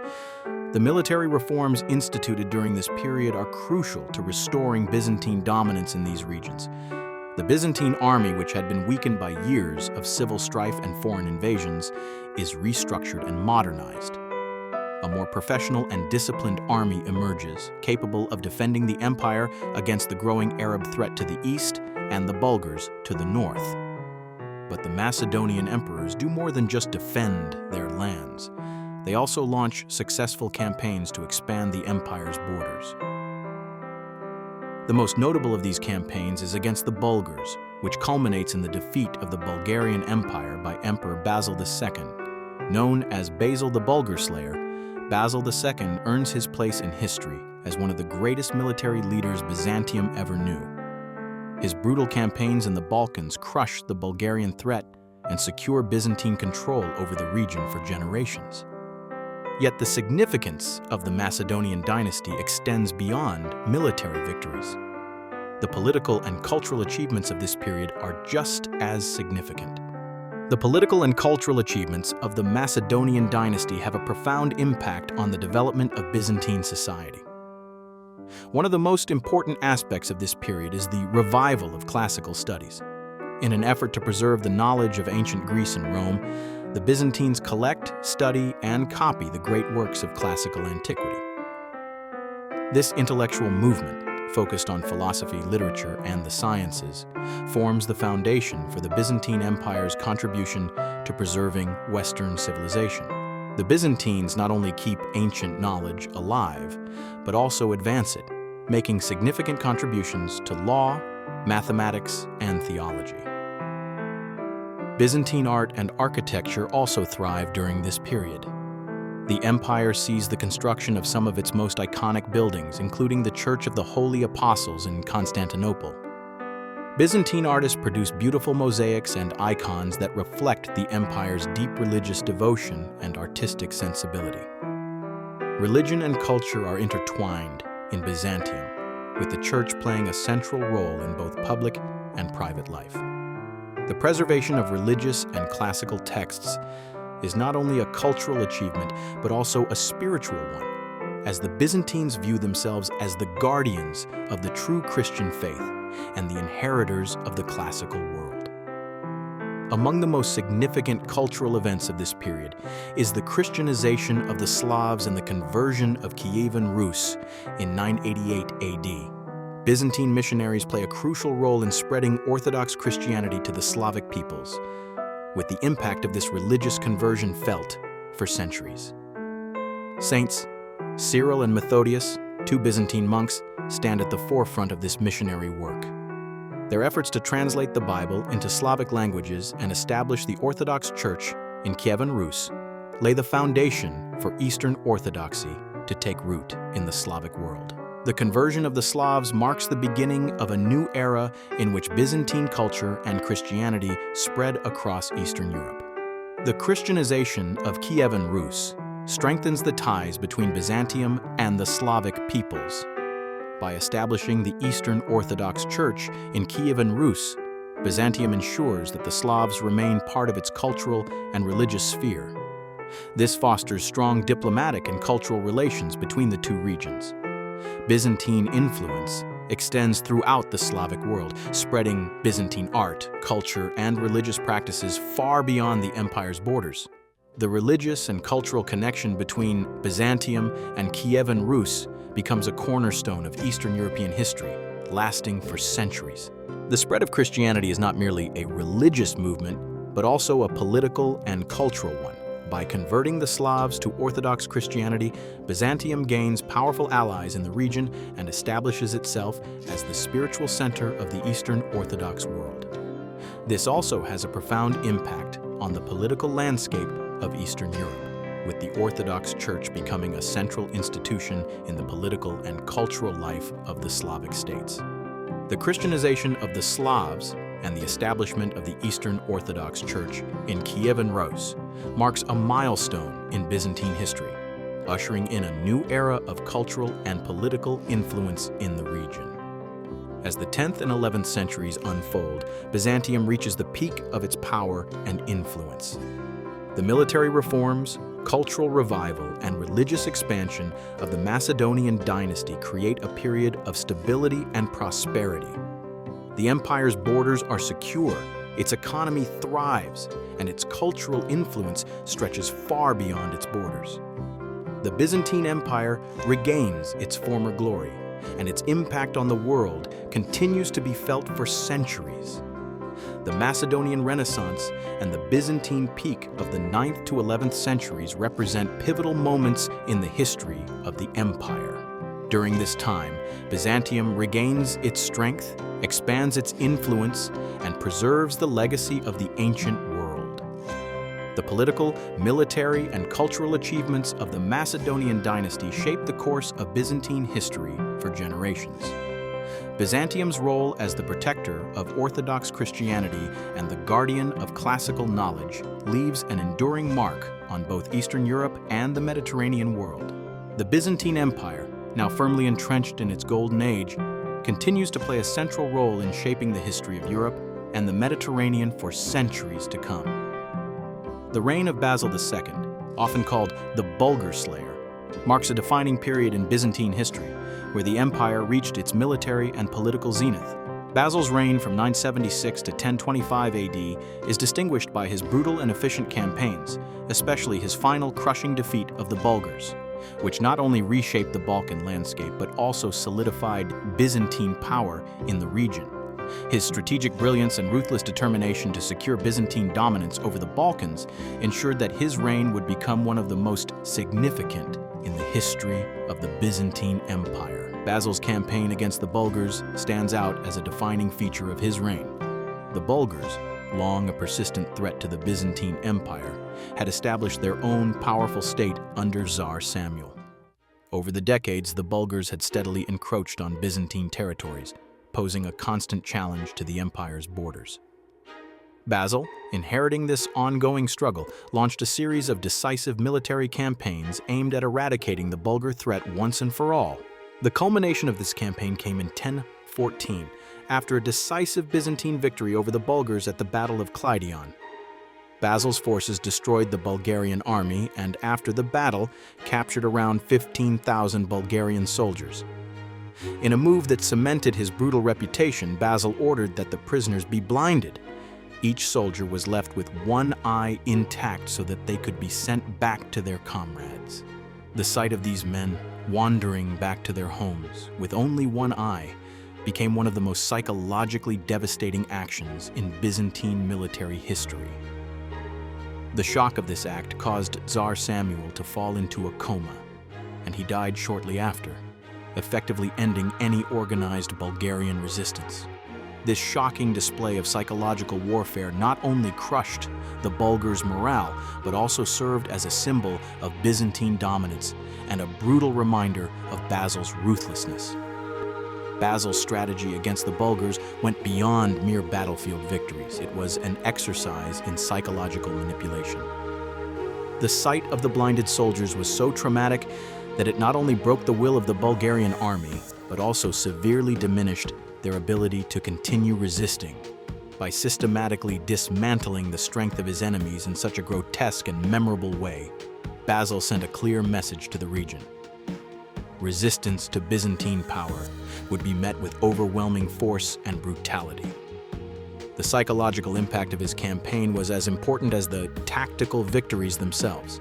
The military reforms instituted during this period are crucial to restoring Byzantine dominance in these regions. The Byzantine army, which had been weakened by years of civil strife and foreign invasions, is restructured and modernized. A more professional and disciplined army emerges, capable of defending the empire against the growing Arab threat to the east and the Bulgars to the north. But the Macedonian emperors do more than just defend their lands. They also launch successful campaigns to expand the empire's borders. The most notable of these campaigns is against the Bulgars, which culminates in the defeat of the Bulgarian Empire by Emperor Basil II. Known as Basil the Bulgar Slayer, Basil II earns his place in history as one of the greatest military leaders Byzantium ever knew. His brutal campaigns in the Balkans crush the Bulgarian threat and secure Byzantine control over the region for generations. Yet the significance of the Macedonian dynasty extends beyond military victories. The political and cultural achievements of this period are just as significant. The political and cultural achievements of the Macedonian dynasty have a profound impact on the development of Byzantine society. One of the most important aspects of this period is the revival of classical studies. In an effort to preserve the knowledge of ancient Greece and Rome, the Byzantines collect, study, and copy the great works of classical antiquity. This intellectual movement, focused on philosophy, literature, and the sciences, forms the foundation for the Byzantine Empire's contribution to preserving Western civilization. The Byzantines not only keep ancient knowledge alive, but also advance it, making significant contributions to law, mathematics, and theology. Byzantine art and architecture also thrive during this period. The empire sees the construction of some of its most iconic buildings, including the Church of the Holy Apostles in Constantinople. Byzantine artists produce beautiful mosaics and icons that reflect the empire's deep religious devotion and artistic sensibility. Religion and culture are intertwined in Byzantium, with the church playing a central role in both public and private life. The preservation of religious and classical texts is not only a cultural achievement, but also a spiritual one, as the Byzantines view themselves as the guardians of the true Christian faith and the inheritors of the classical world. Among the most significant cultural events of this period is the Christianization of the Slavs and the conversion of Kievan Rus in 988 AD. Byzantine missionaries play a crucial role in spreading Orthodox Christianity to the Slavic peoples, with the impact of this religious conversion felt for centuries. Saints Cyril and Methodius, two Byzantine monks, stand at the forefront of this missionary work. Their efforts to translate the Bible into Slavic languages and establish the Orthodox Church in Kievan Rus lay the foundation for Eastern Orthodoxy to take root in the Slavic world. The conversion of the Slavs marks the beginning of a new era in which Byzantine culture and Christianity spread across Eastern Europe. The Christianization of Kievan Rus strengthens the ties between Byzantium and the Slavic peoples. By establishing the Eastern Orthodox Church in Kievan Rus, Byzantium ensures that the Slavs remain part of its cultural and religious sphere. This fosters strong diplomatic and cultural relations between the two regions. Byzantine influence extends throughout the Slavic world, spreading Byzantine art, culture, and religious practices far beyond the empire's borders. The religious and cultural connection between Byzantium and Kievan Rus becomes a cornerstone of Eastern European history, lasting for centuries. The spread of Christianity is not merely a religious movement, but also a political and cultural one. By converting the Slavs to Orthodox Christianity, Byzantium gains powerful allies in the region and establishes itself as the spiritual center of the Eastern Orthodox world. This also has a profound impact on the political landscape of Eastern Europe, with the Orthodox Church becoming a central institution in the political and cultural life of the Slavic states. The Christianization of the Slavs and the establishment of the Eastern Orthodox Church in Kievan Rus marks a milestone in Byzantine history, ushering in a new era of cultural and political influence in the region. As the 10th and 11th centuries unfold, Byzantium reaches the peak of its power and influence. The military reforms, cultural revival, and religious expansion of the Macedonian dynasty create a period of stability and prosperity. The empire's borders are secure, its economy thrives, and its cultural influence stretches far beyond its borders. The Byzantine Empire regains its former glory, and its impact on the world continues to be felt for centuries. The Macedonian Renaissance and the Byzantine peak of the 9th to 11th centuries represent pivotal moments in the history of the empire. During this time, Byzantium regains its strength, expands its influence, and preserves the legacy of the ancient world. The political, military, and cultural achievements of the Macedonian dynasty shape the course of Byzantine history for generations. Byzantium's role as the protector of Orthodox Christianity and the guardian of classical knowledge leaves an enduring mark on both Eastern Europe and the Mediterranean world. The Byzantine Empire, now firmly entrenched in its golden age, continues to play a central role in shaping the history of Europe and the Mediterranean for centuries to come. The reign of Basil II, often called the Bulgar Slayer, marks a defining period in Byzantine history, where the empire reached its military and political zenith. Basil's reign from 976 to 1025 AD is distinguished by his brutal and efficient campaigns, especially his final crushing defeat of the Bulgars, which not only reshaped the Balkan landscape but also solidified Byzantine power in the region. His strategic brilliance and ruthless determination to secure Byzantine dominance over the Balkans ensured that his reign would become one of the most significant in the history of the Byzantine Empire. Basil's campaign against the Bulgars stands out as a defining feature of his reign. The Bulgars, long a persistent threat to the Byzantine Empire, had established their own powerful state under Tsar Samuel. Over the decades, the Bulgars had steadily encroached on Byzantine territories, posing a constant challenge to the empire's borders. Basil, inheriting this ongoing struggle, launched a series of decisive military campaigns aimed at eradicating the Bulgar threat once and for all. The culmination of this campaign came in 1014, after a decisive Byzantine victory over the Bulgars at the Battle of Kleidion. Basil's forces destroyed the Bulgarian army and, after the battle, captured around 15,000 Bulgarian soldiers. In a move that cemented his brutal reputation, Basil ordered that the prisoners be blinded. Each soldier was left with one eye intact so that they could be sent back to their comrades. The sight of these men wandering back to their homes with only one eye became one of the most psychologically devastating actions in Byzantine military history. The shock of this act caused Tsar Samuel to fall into a coma, and he died shortly after, effectively ending any organized Bulgarian resistance. This shocking display of psychological warfare not only crushed the Bulgars' morale, but also served as a symbol of Byzantine dominance and a brutal reminder of Basil's ruthlessness. Basil's strategy against the Bulgars went beyond mere battlefield victories. It was an exercise in psychological manipulation. The sight of the blinded soldiers was so traumatic that it not only broke the will of the Bulgarian army, but also severely diminished their ability to continue resisting. By systematically dismantling the strength of his enemies in such a grotesque and memorable way, Basil sent a clear message to the region. Resistance to Byzantine power would be met with overwhelming force and brutality. The psychological impact of his campaign was as important as the tactical victories themselves.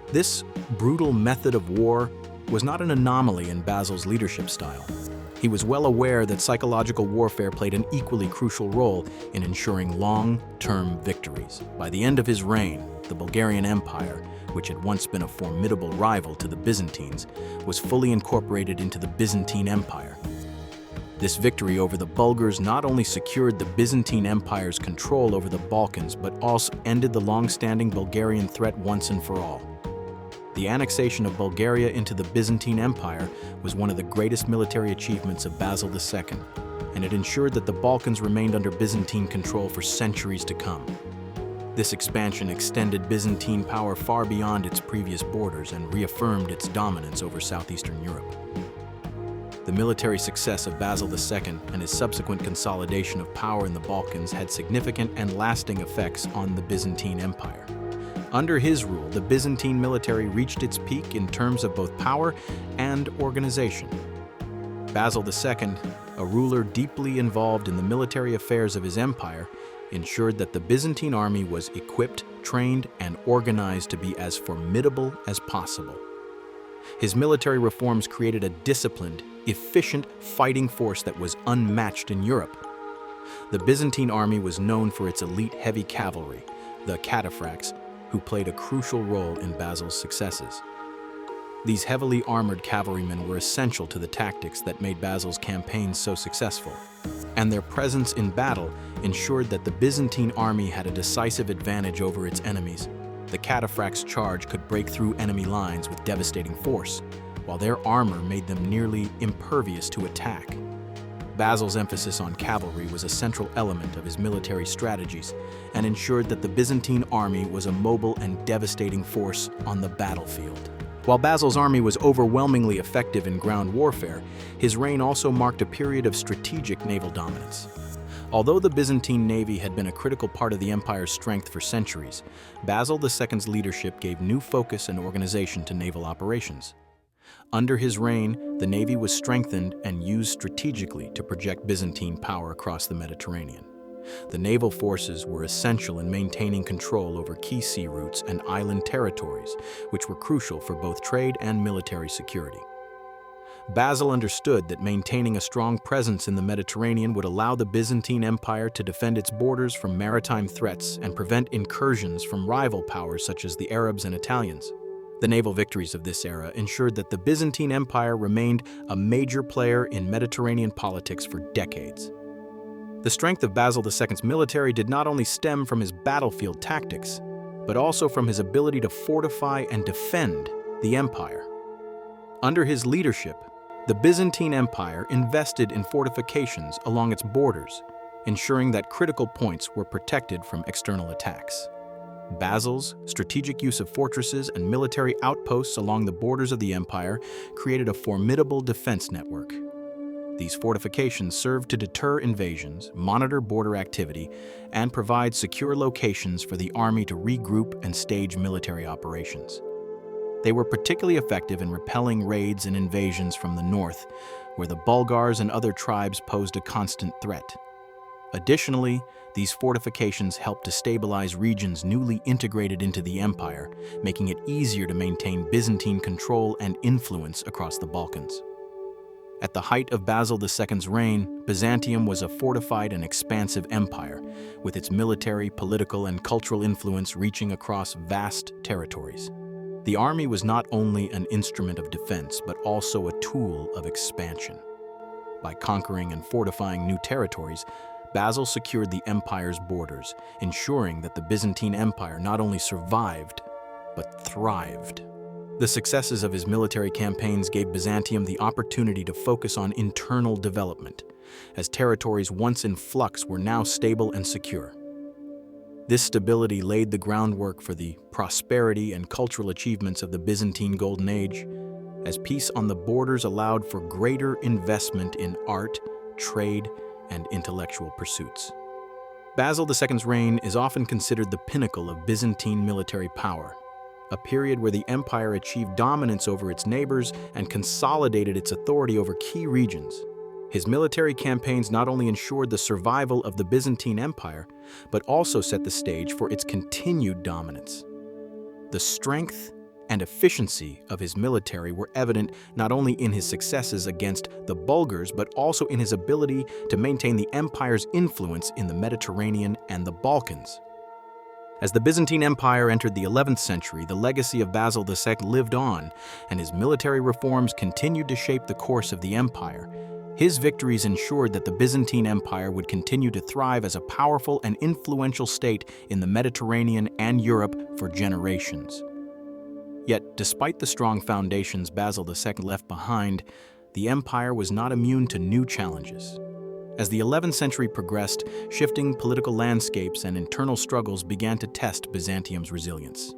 This brutal method of war was not an anomaly in Basil's leadership style. He was well aware that psychological warfare played an equally crucial role in ensuring long-term victories. By the end of his reign, the Bulgarian Empire, which had once been a formidable rival to the Byzantines, was fully incorporated into the Byzantine Empire. This victory over the Bulgars not only secured the Byzantine Empire's control over the Balkans, but also ended the long-standing Bulgarian threat once and for all. The annexation of Bulgaria into the Byzantine Empire was one of the greatest military achievements of Basil II, and it ensured that the Balkans remained under Byzantine control for centuries to come. This expansion extended Byzantine power far beyond its previous borders and reaffirmed its dominance over southeastern Europe. The military success of Basil II and his subsequent consolidation of power in the Balkans had significant and lasting effects on the Byzantine Empire. Under his rule, the Byzantine military reached its peak in terms of both power and organization. Basil II, a ruler deeply involved in the military affairs of his empire, ensured that the Byzantine army was equipped, trained, and organized to be as formidable as possible. His military reforms created a disciplined, efficient fighting force that was unmatched in Europe. The Byzantine army was known for its elite heavy cavalry, the cataphracts, who played a crucial role in Basil's successes. These heavily armored cavalrymen were essential to the tactics that made Basil's campaigns so successful, and their presence in battle ensured that the Byzantine army had a decisive advantage over its enemies. The cataphracts' charge could break through enemy lines with devastating force, while their armor made them nearly impervious to attack. Basil's emphasis on cavalry was a central element of his military strategies and ensured that the Byzantine army was a mobile and devastating force on the battlefield. While Basil's army was overwhelmingly effective in ground warfare, his reign also marked a period of strategic naval dominance. Although the Byzantine navy had been a critical part of the empire's strength for centuries, Basil II's leadership gave new focus and organization to naval operations. Under his reign, the navy was strengthened and used strategically to project Byzantine power across the Mediterranean. The naval forces were essential in maintaining control over key sea routes and island territories, which were crucial for both trade and military security. Basil understood that maintaining a strong presence in the Mediterranean would allow the Byzantine Empire to defend its borders from maritime threats and prevent incursions from rival powers such as the Arabs and Italians. The naval victories of this era ensured that the Byzantine Empire remained a major player in Mediterranean politics for decades. The strength of Basil II's military did not only stem from his battlefield tactics, but also from his ability to fortify and defend the empire. Under his leadership, the Byzantine Empire invested in fortifications along its borders, ensuring that critical points were protected from external attacks. Basil's strategic use of fortresses and military outposts along the borders of the empire created a formidable defense network. These fortifications served to deter invasions, monitor border activity, and provide secure locations for the army to regroup and stage military operations. They were particularly effective in repelling raids and invasions from the north, where the Bulgars and other tribes posed a constant threat. Additionally, these fortifications helped to stabilize regions newly integrated into the empire, making it easier to maintain Byzantine control and influence across the Balkans. At the height of Basil II's reign, Byzantium was a fortified and expansive empire, with its military, political, and cultural influence reaching across vast territories. The army was not only an instrument of defense, but also a tool of expansion. By conquering and fortifying new territories, Basil secured the empire's borders, ensuring that the Byzantine Empire not only survived, but thrived. The successes of his military campaigns gave Byzantium the opportunity to focus on internal development, as territories once in flux were now stable and secure. This stability laid the groundwork for the prosperity and cultural achievements of the Byzantine Golden Age, as peace on the borders allowed for greater investment in art, trade, and intellectual pursuits. Basil II's reign is often considered the pinnacle of Byzantine military power, a period where the empire achieved dominance over its neighbors and consolidated its authority over key regions. His military campaigns not only ensured the survival of the Byzantine Empire, but also set the stage for its continued dominance. The strength and efficiency of his military were evident not only in his successes against the Bulgars, but also in his ability to maintain the empire's influence in the Mediterranean and the Balkans. As the Byzantine Empire entered the 11th century, the legacy of Basil II lived on, and his military reforms continued to shape the course of the empire. His victories ensured that the Byzantine Empire would continue to thrive as a powerful and influential state in the Mediterranean and Europe for generations. Yet, despite the strong foundations Basil II left behind, the empire was not immune to new challenges. As the 11th century progressed, shifting political landscapes and internal struggles began to test Byzantium's resilience.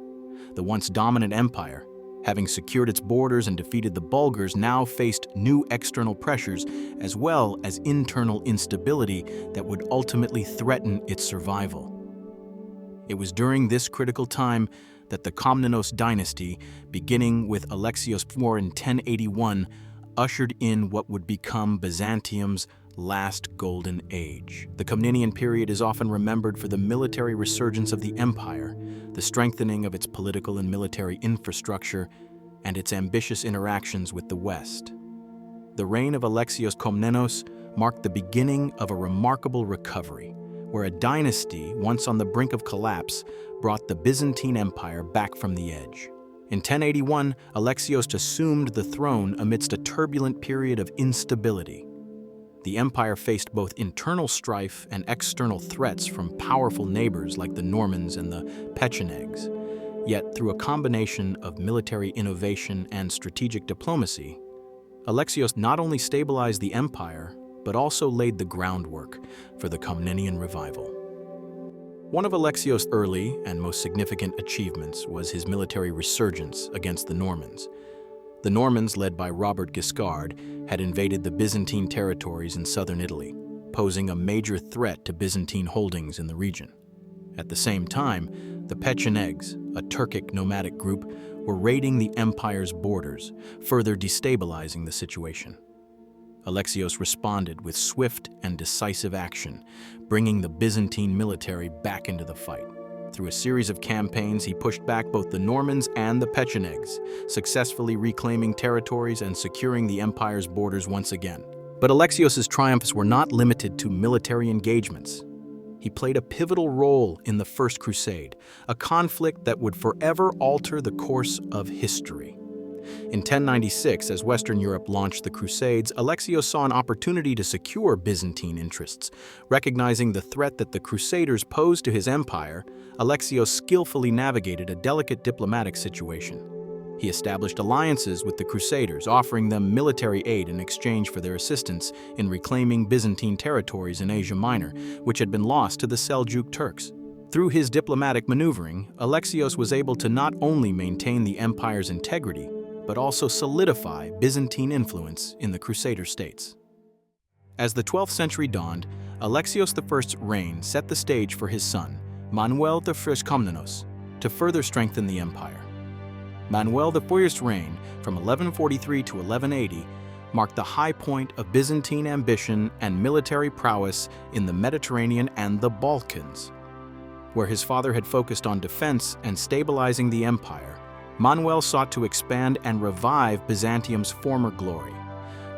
The once dominant empire, having secured its borders and defeated the Bulgars, now faced new external pressures as well as internal instability that would ultimately threaten its survival. It was during this critical time that the Komnenos dynasty, beginning with Alexios IV in 1081, ushered in what would become Byzantium's last golden age. The Komnenian period is often remembered for the military resurgence of the empire, the strengthening of its political and military infrastructure, and its ambitious interactions with the West. The reign of Alexios Komnenos marked the beginning of a remarkable recovery, where a dynasty, once on the brink of collapse, brought the Byzantine Empire back from the edge. In 1081, Alexios assumed the throne amidst a turbulent period of instability. The empire faced both internal strife and external threats from powerful neighbors like the Normans and the Pechenegs. Yet, through a combination of military innovation and strategic diplomacy, Alexios not only stabilized the empire, but also laid the groundwork for the Komnenian revival. One of Alexios' early and most significant achievements was his military resurgence against the Normans. The Normans, led by Robert Guiscard, had invaded the Byzantine territories in southern Italy, posing a major threat to Byzantine holdings in the region. At the same time, the Pechenegs, a Turkic nomadic group, were raiding the empire's borders, further destabilizing the situation. Alexios responded with swift and decisive action, bringing the Byzantine military back into the fight. Through a series of campaigns, he pushed back both the Normans and the Pechenegs, successfully reclaiming territories and securing the empire's borders once again. But Alexios' triumphs were not limited to military engagements. He played a pivotal role in the First Crusade, a conflict that would forever alter the course of history. In 1096, as Western Europe launched the Crusades, Alexios saw an opportunity to secure Byzantine interests. Recognizing the threat that the Crusaders posed to his empire, Alexios skillfully navigated a delicate diplomatic situation. He established alliances with the Crusaders, offering them military aid in exchange for their assistance in reclaiming Byzantine territories in Asia Minor, which had been lost to the Seljuk Turks. Through his diplomatic maneuvering, Alexios was able to not only maintain the empire's integrity, but also solidify Byzantine influence in the Crusader states. As the 12th century dawned, Alexios I's reign set the stage for his son, Manuel I Komnenos, to further strengthen the empire. Manuel I's reign, from 1143 to 1180, marked the high point of Byzantine ambition and military prowess in the Mediterranean and the Balkans. Where his father had focused on defense and stabilizing the empire, Manuel sought to expand and revive Byzantium's former glory,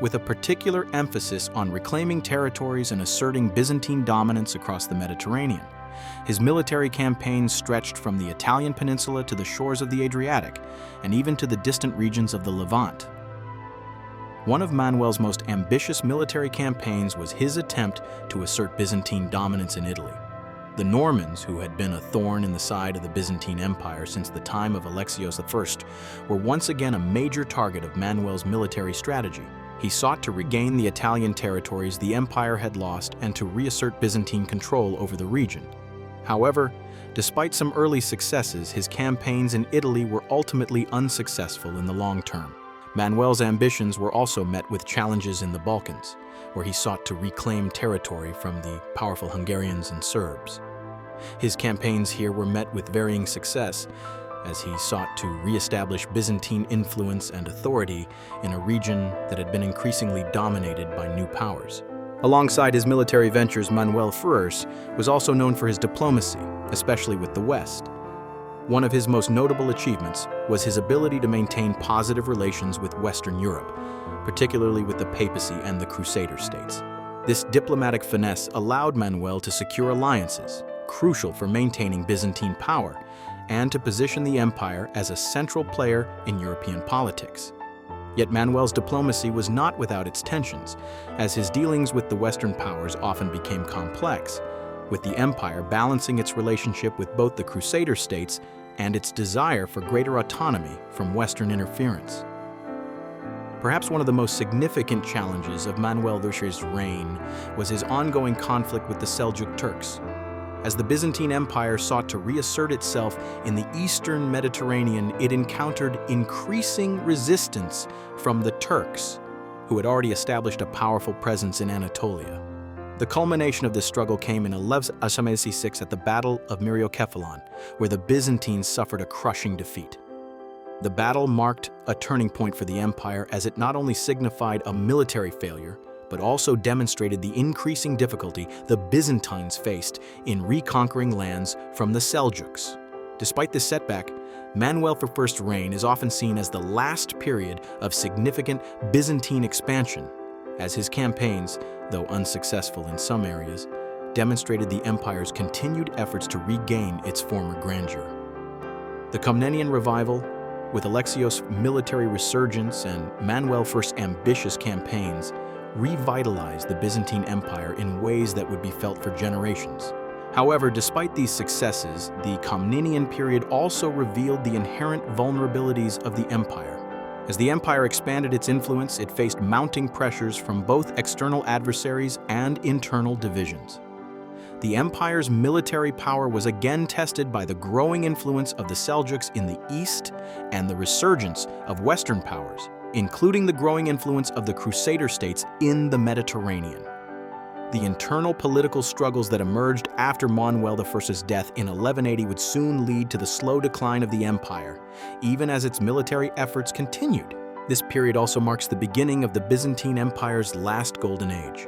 with a particular emphasis on reclaiming territories and asserting Byzantine dominance across the Mediterranean. His military campaigns stretched from the Italian peninsula to the shores of the Adriatic, and even to the distant regions of the Levant. One of Manuel's most ambitious military campaigns was his attempt to assert Byzantine dominance in Italy. The Normans, who had been a thorn in the side of the Byzantine Empire since the time of Alexios I, were once again a major target of Manuel's military strategy. He sought to regain the Italian territories the empire had lost and to reassert Byzantine control over the region. However, despite some early successes, his campaigns in Italy were ultimately unsuccessful in the long term. Manuel's ambitions were also met with challenges in the Balkans, where he sought to reclaim territory from the powerful Hungarians and Serbs. His campaigns here were met with varying success, as he sought to re-establish Byzantine influence and authority in a region that had been increasingly dominated by new powers. Alongside his military ventures, Manuel I was also known for his diplomacy, especially with the West. One of his most notable achievements was his ability to maintain positive relations with Western Europe, particularly with the papacy and the Crusader states. This diplomatic finesse allowed Manuel to secure alliances, crucial for maintaining Byzantine power, and to position the empire as a central player in European politics. Yet Manuel's diplomacy was not without its tensions, as his dealings with the Western powers often became complex, with the empire balancing its relationship with both the Crusader states and its desire for greater autonomy from Western interference. Perhaps one of the most significant challenges of Manuel I's reign was his ongoing conflict with the Seljuk Turks. As the Byzantine Empire sought to reassert itself in the eastern Mediterranean, it encountered increasing resistance from the Turks, who had already established a powerful presence in Anatolia. The culmination of this struggle came in 1186 at the Battle of Myriokephalon, where the Byzantines suffered a crushing defeat. The battle marked a turning point for the empire, as it not only signified a military failure, but also demonstrated the increasing difficulty the Byzantines faced in reconquering lands from the Seljuks. Despite this setback, Manuel I's reign is often seen as the last period of significant Byzantine expansion, as his campaigns, though unsuccessful in some areas, demonstrated the empire's continued efforts to regain its former grandeur. The Komnenian revival, with Alexios' military resurgence and Manuel I's ambitious campaigns, revitalized the Byzantine Empire in ways that would be felt for generations. However, despite these successes, the Komnenian period also revealed the inherent vulnerabilities of the empire. As the empire expanded its influence, it faced mounting pressures from both external adversaries and internal divisions. The empire's military power was again tested by the growing influence of the Seljuks in the east and the resurgence of Western powers, including the growing influence of the Crusader states in the Mediterranean. The internal political struggles that emerged after Manuel I's death in 1180 would soon lead to the slow decline of the empire, even as its military efforts continued. This period also marks the beginning of the Byzantine Empire's last golden age.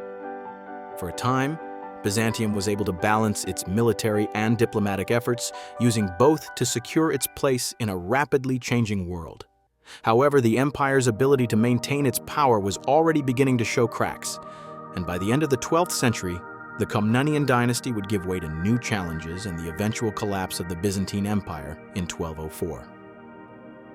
For a time, Byzantium was able to balance its military and diplomatic efforts, using both to secure its place in a rapidly changing world. However, the empire's ability to maintain its power was already beginning to show cracks, and by the end of the 12th century, the Komnenian dynasty would give way to new challenges and the eventual collapse of the Byzantine Empire in 1204.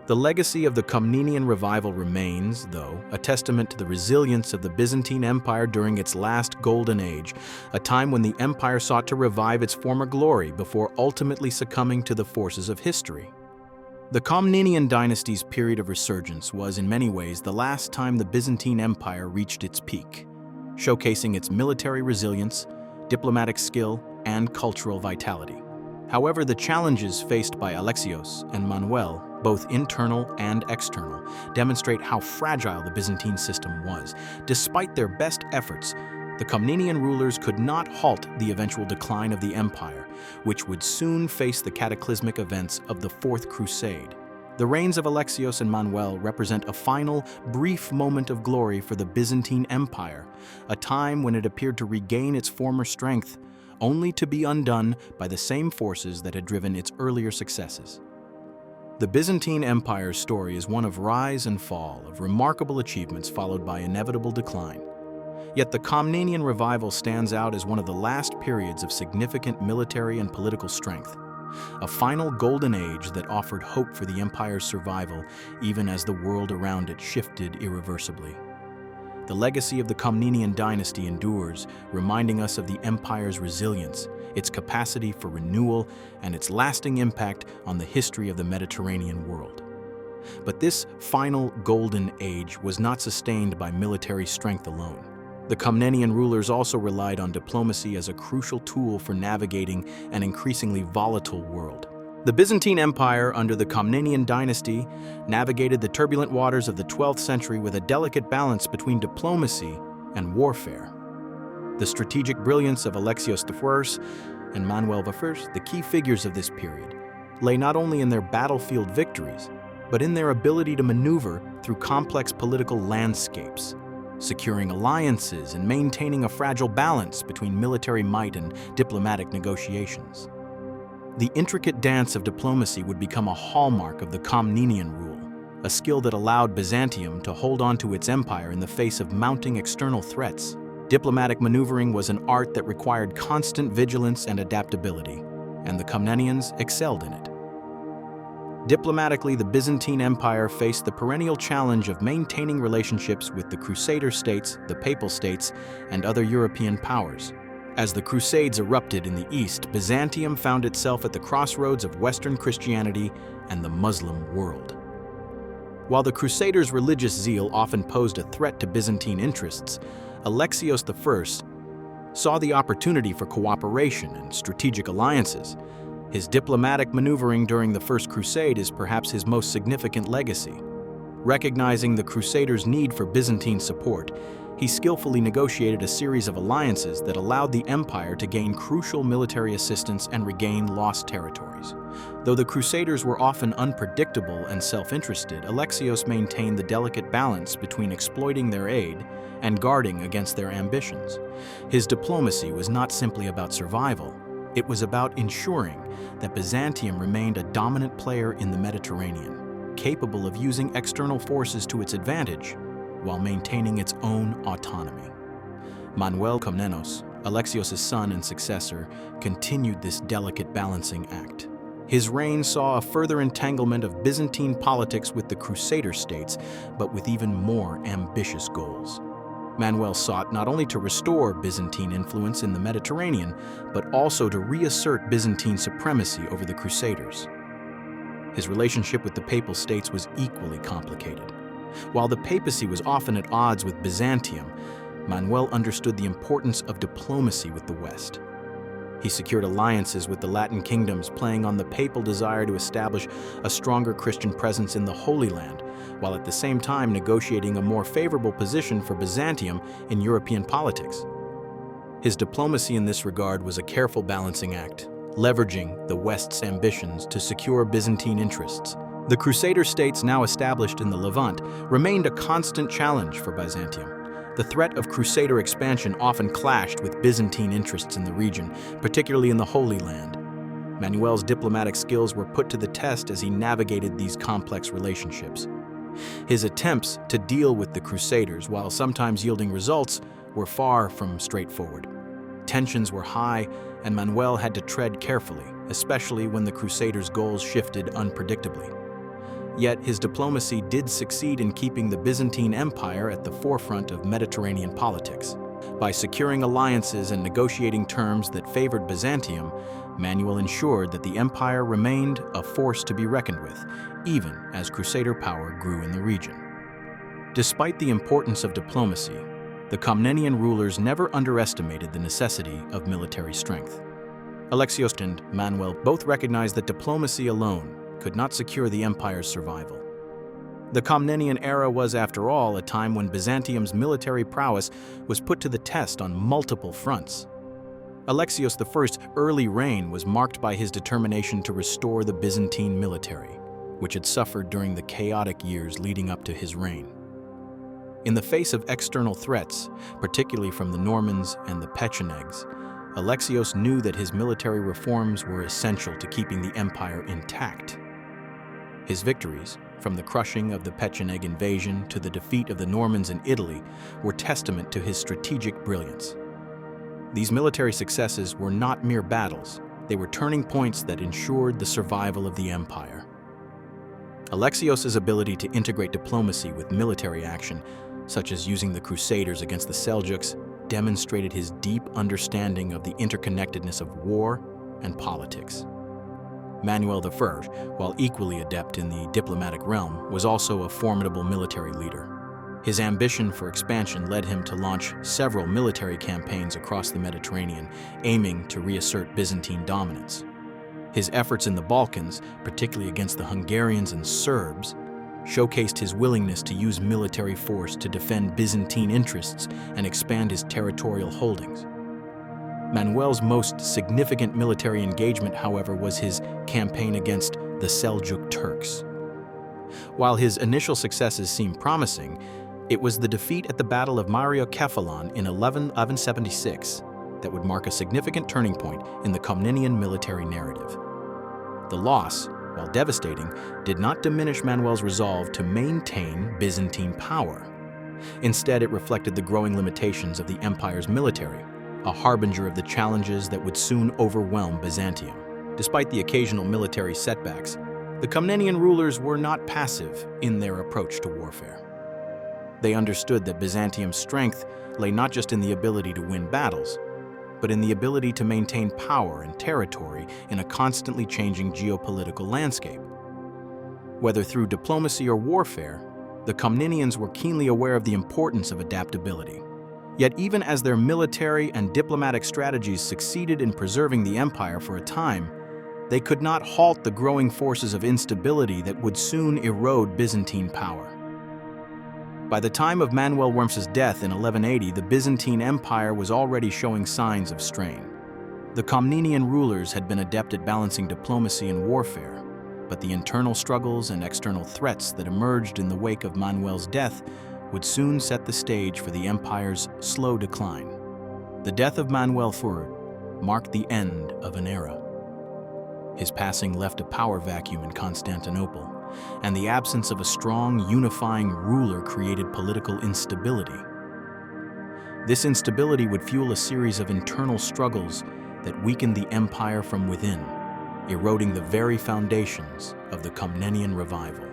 The legacy of the Komnenian revival remains, though, a testament to the resilience of the Byzantine Empire during its last golden age, a time when the empire sought to revive its former glory before ultimately succumbing to the forces of history. The Komnenian dynasty's period of resurgence was, in many ways, the last time the Byzantine Empire reached its peak, showcasing its military resilience, diplomatic skill, and cultural vitality. However, the challenges faced by Alexios and Manuel, both internal and external, demonstrate how fragile the Byzantine system was. Despite their best efforts, the Komnenian rulers could not halt the eventual decline of the empire, which would soon face the cataclysmic events of the Fourth Crusade. The reigns of Alexios and Manuel represent a final, brief moment of glory for the Byzantine Empire, a time when it appeared to regain its former strength, only to be undone by the same forces that had driven its earlier successes. The Byzantine Empire's story is one of rise and fall, of remarkable achievements followed by inevitable decline. Yet the Komnenian revival stands out as one of the last periods of significant military and political strength, a final golden age that offered hope for the empire's survival even as the world around it shifted irreversibly. The legacy of the Komnenian dynasty endures, reminding us of the empire's resilience, its capacity for renewal, and its lasting impact on the history of the Mediterranean world. But this final golden age was not sustained by military strength alone. The Komnenian rulers also relied on diplomacy as a crucial tool for navigating an increasingly volatile world. The Byzantine Empire, under the Komnenian dynasty, navigated the turbulent waters of the 12th century with a delicate balance between diplomacy and warfare. The strategic brilliance of Alexios I and Manuel I, the key figures of this period, lay not only in their battlefield victories, but in their ability to maneuver through complex political landscapes, securing alliances and maintaining a fragile balance between military might and diplomatic negotiations. The intricate dance of diplomacy would become a hallmark of the Komnenian rule, a skill that allowed Byzantium to hold on to its empire in the face of mounting external threats. Diplomatic maneuvering was an art that required constant vigilance and adaptability, and the Komnenians excelled in it. Diplomatically, the Byzantine Empire faced the perennial challenge of maintaining relationships with the Crusader states, the Papal states, and other European powers. As the Crusades erupted in the East, Byzantium found itself at the crossroads of Western Christianity and the Muslim world. While the Crusaders' religious zeal often posed a threat to Byzantine interests, Alexios I saw the opportunity for cooperation and strategic alliances. His diplomatic maneuvering during the First Crusade is perhaps his most significant legacy. Recognizing the Crusaders' need for Byzantine support, he skillfully negotiated a series of alliances that allowed the empire to gain crucial military assistance and regain lost territories. Though the Crusaders were often unpredictable and self-interested, Alexios maintained the delicate balance between exploiting their aid and guarding against their ambitions. His diplomacy was not simply about survival. It was about ensuring that Byzantium remained a dominant player in the Mediterranean, capable of using external forces to its advantage while maintaining its own autonomy. Manuel Komnenos, Alexios' son and successor, continued this delicate balancing act. His reign saw a further entanglement of Byzantine politics with the Crusader states, but with even more ambitious goals. Manuel sought not only to restore Byzantine influence in the Mediterranean, but also to reassert Byzantine supremacy over the Crusaders. His relationship with the Papal states was equally complicated. While the papacy was often at odds with Byzantium, Manuel understood the importance of diplomacy with the West. He secured alliances with the Latin kingdoms, playing on the papal desire to establish a stronger Christian presence in the Holy Land, while at the same time negotiating a more favorable position for Byzantium in European politics. His diplomacy in this regard was a careful balancing act, leveraging the West's ambitions to secure Byzantine interests. The Crusader states now established in the Levant remained a constant challenge for Byzantium. The threat of Crusader expansion often clashed with Byzantine interests in the region, particularly in the Holy Land. Manuel's diplomatic skills were put to the test as he navigated these complex relationships. His attempts to deal with the Crusaders, while sometimes yielding results, were far from straightforward. Tensions were high, and Manuel had to tread carefully, especially when the Crusaders' goals shifted unpredictably. Yet his diplomacy did succeed in keeping the Byzantine Empire at the forefront of Mediterranean politics. By securing alliances and negotiating terms that favored Byzantium, Manuel ensured that the empire remained a force to be reckoned with, even as Crusader power grew in the region. Despite the importance of diplomacy, the Komnenian rulers never underestimated the necessity of military strength. Alexios and Manuel both recognized that diplomacy alone could not secure the empire's survival. The Komnenian era was, after all, a time when Byzantium's military prowess was put to the test on multiple fronts. Alexios I's early reign was marked by his determination to restore the Byzantine military, which had suffered during the chaotic years leading up to his reign. In the face of external threats, particularly from the Normans and the Pechenegs, Alexios knew that his military reforms were essential to keeping the empire intact. His victories, from the crushing of the Pecheneg invasion to the defeat of the Normans in Italy, were testament to his strategic brilliance. These military successes were not mere battles, they were turning points that ensured the survival of the empire. Alexios' ability to integrate diplomacy with military action, such as using the Crusaders against the Seljuks, demonstrated his deep understanding of the interconnectedness of war and politics. Manuel I, while equally adept in the diplomatic realm, was also a formidable military leader. His ambition for expansion led him to launch several military campaigns across the Mediterranean, aiming to reassert Byzantine dominance. His efforts in the Balkans, particularly against the Hungarians and Serbs, showcased his willingness to use military force to defend Byzantine interests and expand his territorial holdings. Manuel's most significant military engagement, however, was his campaign against the Seljuk Turks. While his initial successes seemed promising, it was the defeat at the Battle of Myriokephalon in 1176 that would mark a significant turning point in the Komnenian military narrative. The loss, while devastating, did not diminish Manuel's resolve to maintain Byzantine power. Instead, it reflected the growing limitations of the empire's military, a harbinger of the challenges that would soon overwhelm Byzantium. Despite the occasional military setbacks, the Komnenian rulers were not passive in their approach to warfare. They understood that Byzantium's strength lay not just in the ability to win battles, but in the ability to maintain power and territory in a constantly changing geopolitical landscape. Whether through diplomacy or warfare, the Komnenians were keenly aware of the importance of adaptability. Yet even as their military and diplomatic strategies succeeded in preserving the empire for a time, they could not halt the growing forces of instability that would soon erode Byzantine power. By the time of Manuel Worms's death in 1180, the Byzantine Empire was already showing signs of strain. The Komnenian rulers had been adept at balancing diplomacy and warfare, but the internal struggles and external threats that emerged in the wake of Manuel's death would soon set the stage for the empire's slow decline. The death of Manuel Furd marked the end of an era. His passing left a power vacuum in Constantinople, and the absence of a strong, unifying ruler created political instability. This instability would fuel a series of internal struggles that weakened the empire from within, eroding the very foundations of the Komnenian revival.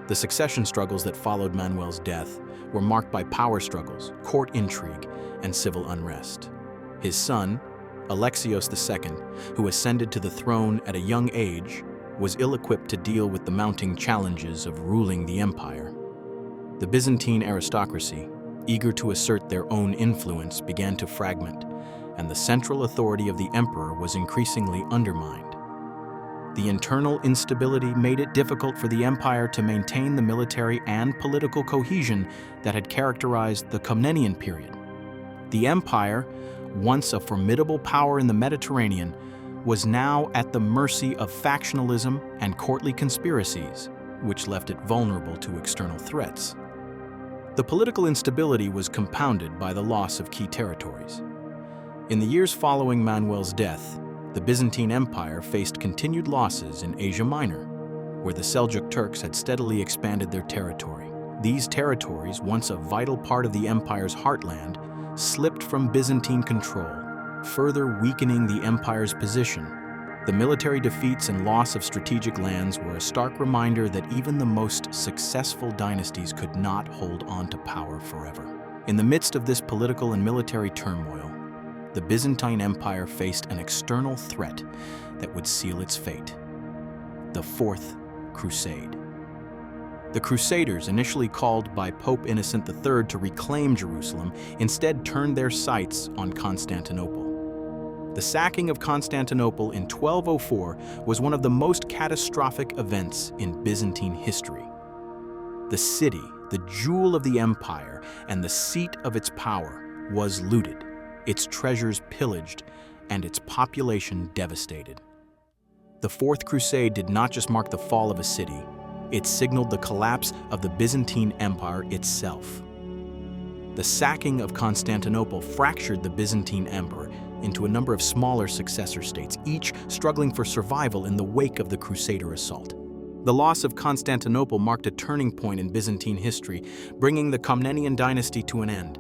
The succession struggles that followed Manuel's death were marked by power struggles, court intrigue, and civil unrest. His son, Alexios II, who ascended to the throne at a young age, was ill-equipped to deal with the mounting challenges of ruling the empire. The Byzantine aristocracy, eager to assert their own influence, began to fragment, and the central authority of the emperor was increasingly undermined. The internal instability made it difficult for the empire to maintain the military and political cohesion that had characterized the Komnenian period. The empire, once a formidable power in the Mediterranean, was now at the mercy of factionalism and courtly conspiracies, which left it vulnerable to external threats. The political instability was compounded by the loss of key territories. In the years following Manuel's death, the Byzantine Empire faced continued losses in Asia Minor, where the Seljuk Turks had steadily expanded their territory. These territories, once a vital part of the empire's heartland, slipped from Byzantine control, further weakening the empire's position. The military defeats and loss of strategic lands were a stark reminder that even the most successful dynasties could not hold on to power forever. In the midst of this political and military turmoil, the Byzantine Empire faced an external threat that would seal its fate: the Fourth Crusade. The Crusaders, initially called by Pope Innocent III to reclaim Jerusalem, instead turned their sights on Constantinople. The sacking of Constantinople in 1204 was one of the most catastrophic events in Byzantine history. The city, the jewel of the empire and the seat of its power, was looted, its treasures pillaged, and its population devastated. The Fourth Crusade did not just mark the fall of a city, it signaled the collapse of the Byzantine Empire itself. The sacking of Constantinople fractured the Byzantine Empire into a number of smaller successor states, each struggling for survival in the wake of the Crusader assault. The loss of Constantinople marked a turning point in Byzantine history, bringing the Komnenian dynasty to an end.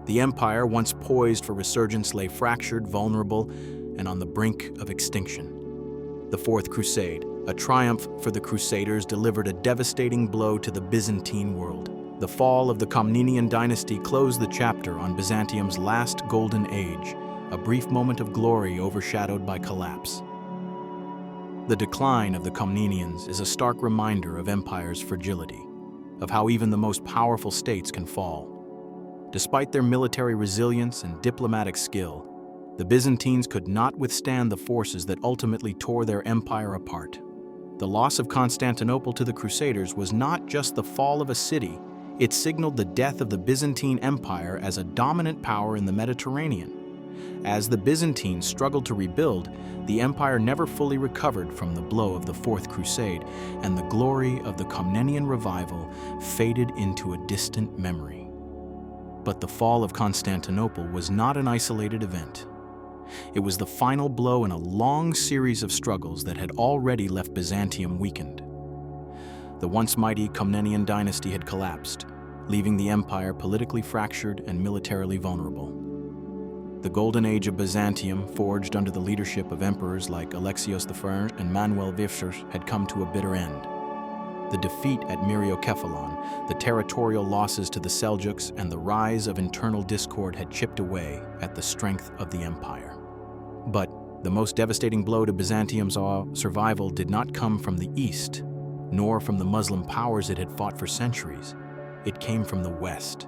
The empire, once poised for resurgence, lay fractured, vulnerable, and on the brink of extinction. The Fourth Crusade, a triumph for the Crusaders, delivered a devastating blow to the Byzantine world. The fall of the Komnenian dynasty closed the chapter on Byzantium's last golden age, a brief moment of glory overshadowed by collapse. The decline of the Komnenians is a stark reminder of empire's fragility, of how even the most powerful states can fall. Despite their military resilience and diplomatic skill, the Byzantines could not withstand the forces that ultimately tore their empire apart. The loss of Constantinople to the Crusaders was not just the fall of a city, it signaled the death of the Byzantine Empire as a dominant power in the Mediterranean. As the Byzantines struggled to rebuild, the empire never fully recovered from the blow of the Fourth Crusade, and the glory of the Komnenian revival faded into a distant memory. But the fall of Constantinople was not an isolated event. It was the final blow in a long series of struggles that had already left Byzantium weakened. The once mighty Komnenian dynasty had collapsed, leaving the empire politically fractured and militarily vulnerable. The Golden Age of Byzantium, forged under the leadership of emperors like Alexios I and Manuel I, had come to a bitter end. The defeat at Myriokephalon, the territorial losses to the Seljuks, and the rise of internal discord had chipped away at the strength of the empire. But the most devastating blow to Byzantium's survival did not come from the east, nor from the Muslim powers it had fought for centuries. It came from the west,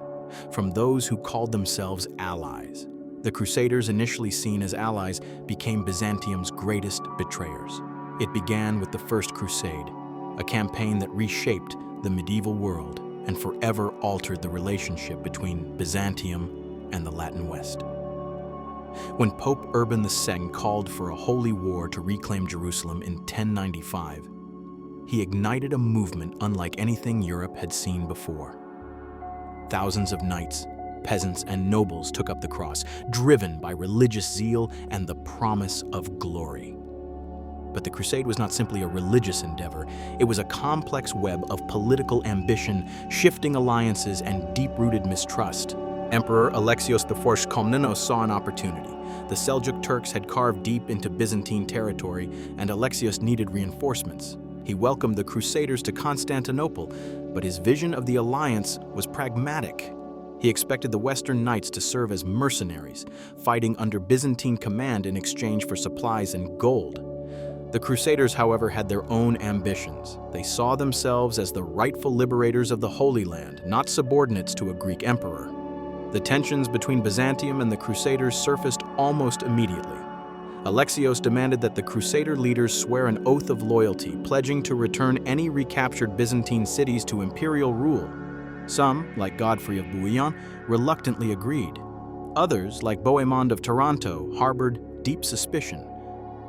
from those who called themselves allies. The Crusaders, initially seen as allies, became Byzantium's greatest betrayers. It began with the First Crusade, a campaign that reshaped the medieval world and forever altered the relationship between Byzantium and the Latin West. When Pope Urban II called for a holy war to reclaim Jerusalem in 1095, he ignited a movement unlike anything Europe had seen before. Thousands of knights, peasants, and nobles took up the cross, driven by religious zeal and the promise of glory. But the crusade was not simply a religious endeavor. It was a complex web of political ambition, shifting alliances, and deep-rooted mistrust. Emperor Alexios I Komnenos saw an opportunity. The Seljuk Turks had carved deep into Byzantine territory, and Alexios needed reinforcements. He welcomed the Crusaders to Constantinople, but his vision of the alliance was pragmatic. He expected the Western Knights to serve as mercenaries, fighting under Byzantine command in exchange for supplies and gold. The Crusaders, however, had their own ambitions. They saw themselves as the rightful liberators of the Holy Land, not subordinates to a Greek emperor. The tensions between Byzantium and the Crusaders surfaced almost immediately. Alexios demanded that the Crusader leaders swear an oath of loyalty, pledging to return any recaptured Byzantine cities to imperial rule. Some, like Godfrey of Bouillon, reluctantly agreed. Others, like Bohemond of Taranto, harbored deep suspicion.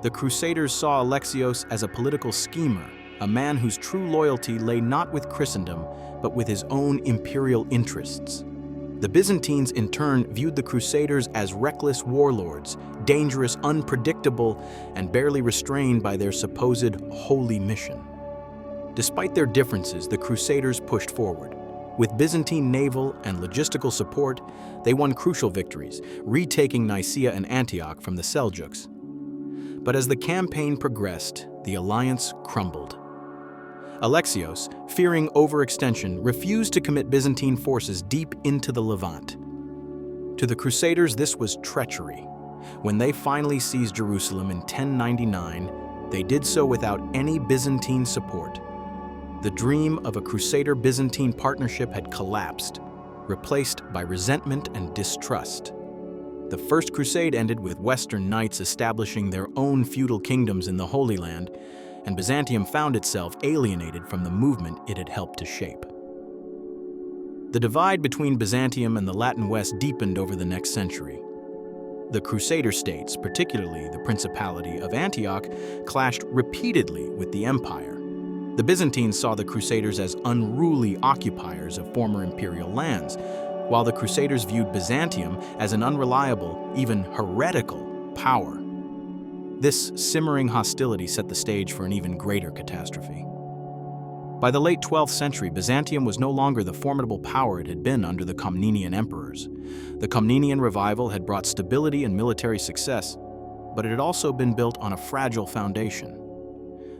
The Crusaders saw Alexios as a political schemer, a man whose true loyalty lay not with Christendom, but with his own imperial interests. The Byzantines, in turn, viewed the Crusaders as reckless warlords, dangerous, unpredictable, and barely restrained by their supposed holy mission. Despite their differences, the Crusaders pushed forward. With Byzantine naval and logistical support, they won crucial victories, retaking Nicaea and Antioch from the Seljuks. But as the campaign progressed, the alliance crumbled. Alexios, fearing overextension, refused to commit Byzantine forces deep into the Levant. To the Crusaders, this was treachery. When they finally seized Jerusalem in 1099, they did so without any Byzantine support. The dream of a Crusader-Byzantine partnership had collapsed, replaced by resentment and distrust. The First Crusade ended with Western knights establishing their own feudal kingdoms in the Holy Land, and Byzantium found itself alienated from the movement it had helped to shape. The divide between Byzantium and the Latin West deepened over the next century. The Crusader states, particularly the Principality of Antioch, clashed repeatedly with the empire. The Byzantines saw the Crusaders as unruly occupiers of former imperial lands, while the Crusaders viewed Byzantium as an unreliable, even heretical, power. This simmering hostility set the stage for an even greater catastrophe. By the late 12th century, Byzantium was no longer the formidable power it had been under the Komnenian emperors. The Komnenian revival had brought stability and military success, but it had also been built on a fragile foundation.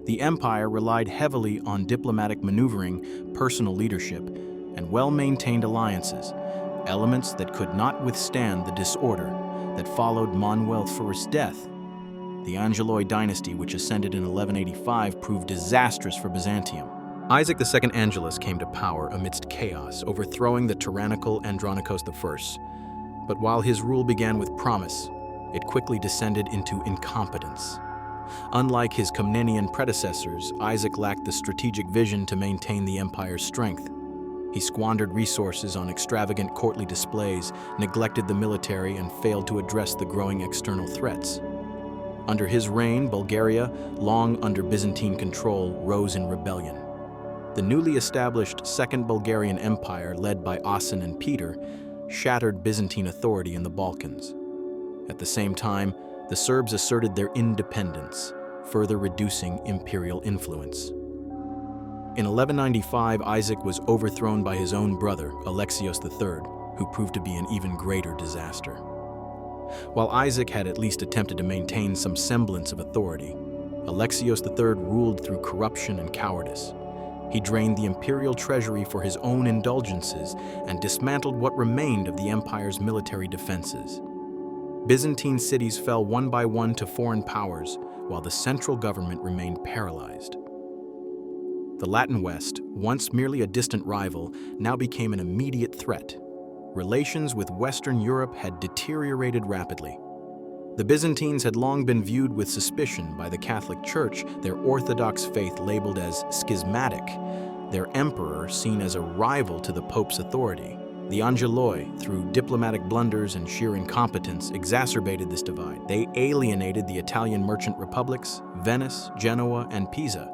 The empire relied heavily on diplomatic maneuvering, personal leadership, and well-maintained alliances, elements that could not withstand the disorder that followed Manuel I's death. The Angeloi dynasty, which ascended in 1185, proved disastrous for Byzantium. Isaac II Angelus came to power amidst chaos, overthrowing the tyrannical Andronikos I. But while his rule began with promise, it quickly descended into incompetence. Unlike his Komnenian predecessors, Isaac lacked the strategic vision to maintain the empire's strength. He squandered resources on extravagant courtly displays, neglected the military, and failed to address the growing external threats. Under his reign, Bulgaria, long under Byzantine control, rose in rebellion. The newly established Second Bulgarian Empire, led by Asen and Peter, shattered Byzantine authority in the Balkans. At the same time, the Serbs asserted their independence, further reducing imperial influence. In 1195, Isaac was overthrown by his own brother, Alexios III, who proved to be an even greater disaster. While Isaac had at least attempted to maintain some semblance of authority, Alexios III ruled through corruption and cowardice. He drained the imperial treasury for his own indulgences and dismantled what remained of the empire's military defenses. Byzantine cities fell one by one to foreign powers, while the central government remained paralyzed. The Latin West, once merely a distant rival, now became an immediate threat. Relations with Western Europe had deteriorated rapidly. The Byzantines had long been viewed with suspicion by the Catholic Church, their Orthodox faith labeled as schismatic, their emperor seen as a rival to the Pope's authority. The Angeloi, through diplomatic blunders and sheer incompetence, exacerbated this divide. They alienated the Italian merchant republics, Venice, Genoa, and Pisa,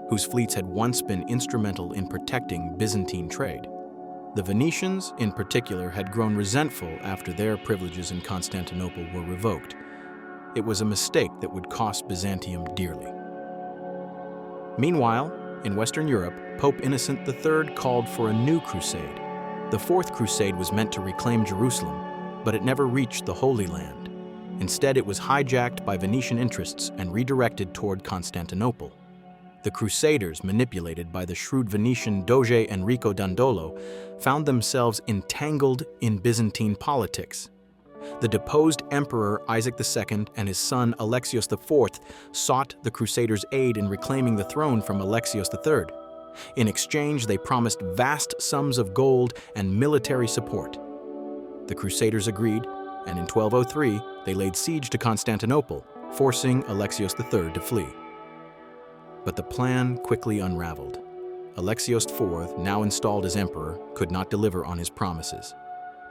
whose fleets had once been instrumental in protecting Byzantine trade. The Venetians, in particular, had grown resentful after their privileges in Constantinople were revoked. It was a mistake that would cost Byzantium dearly. Meanwhile, in Western Europe, Pope Innocent III called for a new crusade. The Fourth Crusade was meant to reclaim Jerusalem, but it never reached the Holy Land. Instead, it was hijacked by Venetian interests and redirected toward Constantinople. The Crusaders, manipulated by the shrewd Venetian Doge Enrico Dandolo, found themselves entangled in Byzantine politics. The deposed Emperor Isaac II and his son Alexios IV sought the Crusaders' aid in reclaiming the throne from Alexios III. In exchange, they promised vast sums of gold and military support. The Crusaders agreed, and in 1203, they laid siege to Constantinople, forcing Alexios III to flee. But the plan quickly unraveled. Alexios IV, now installed as emperor, could not deliver on his promises.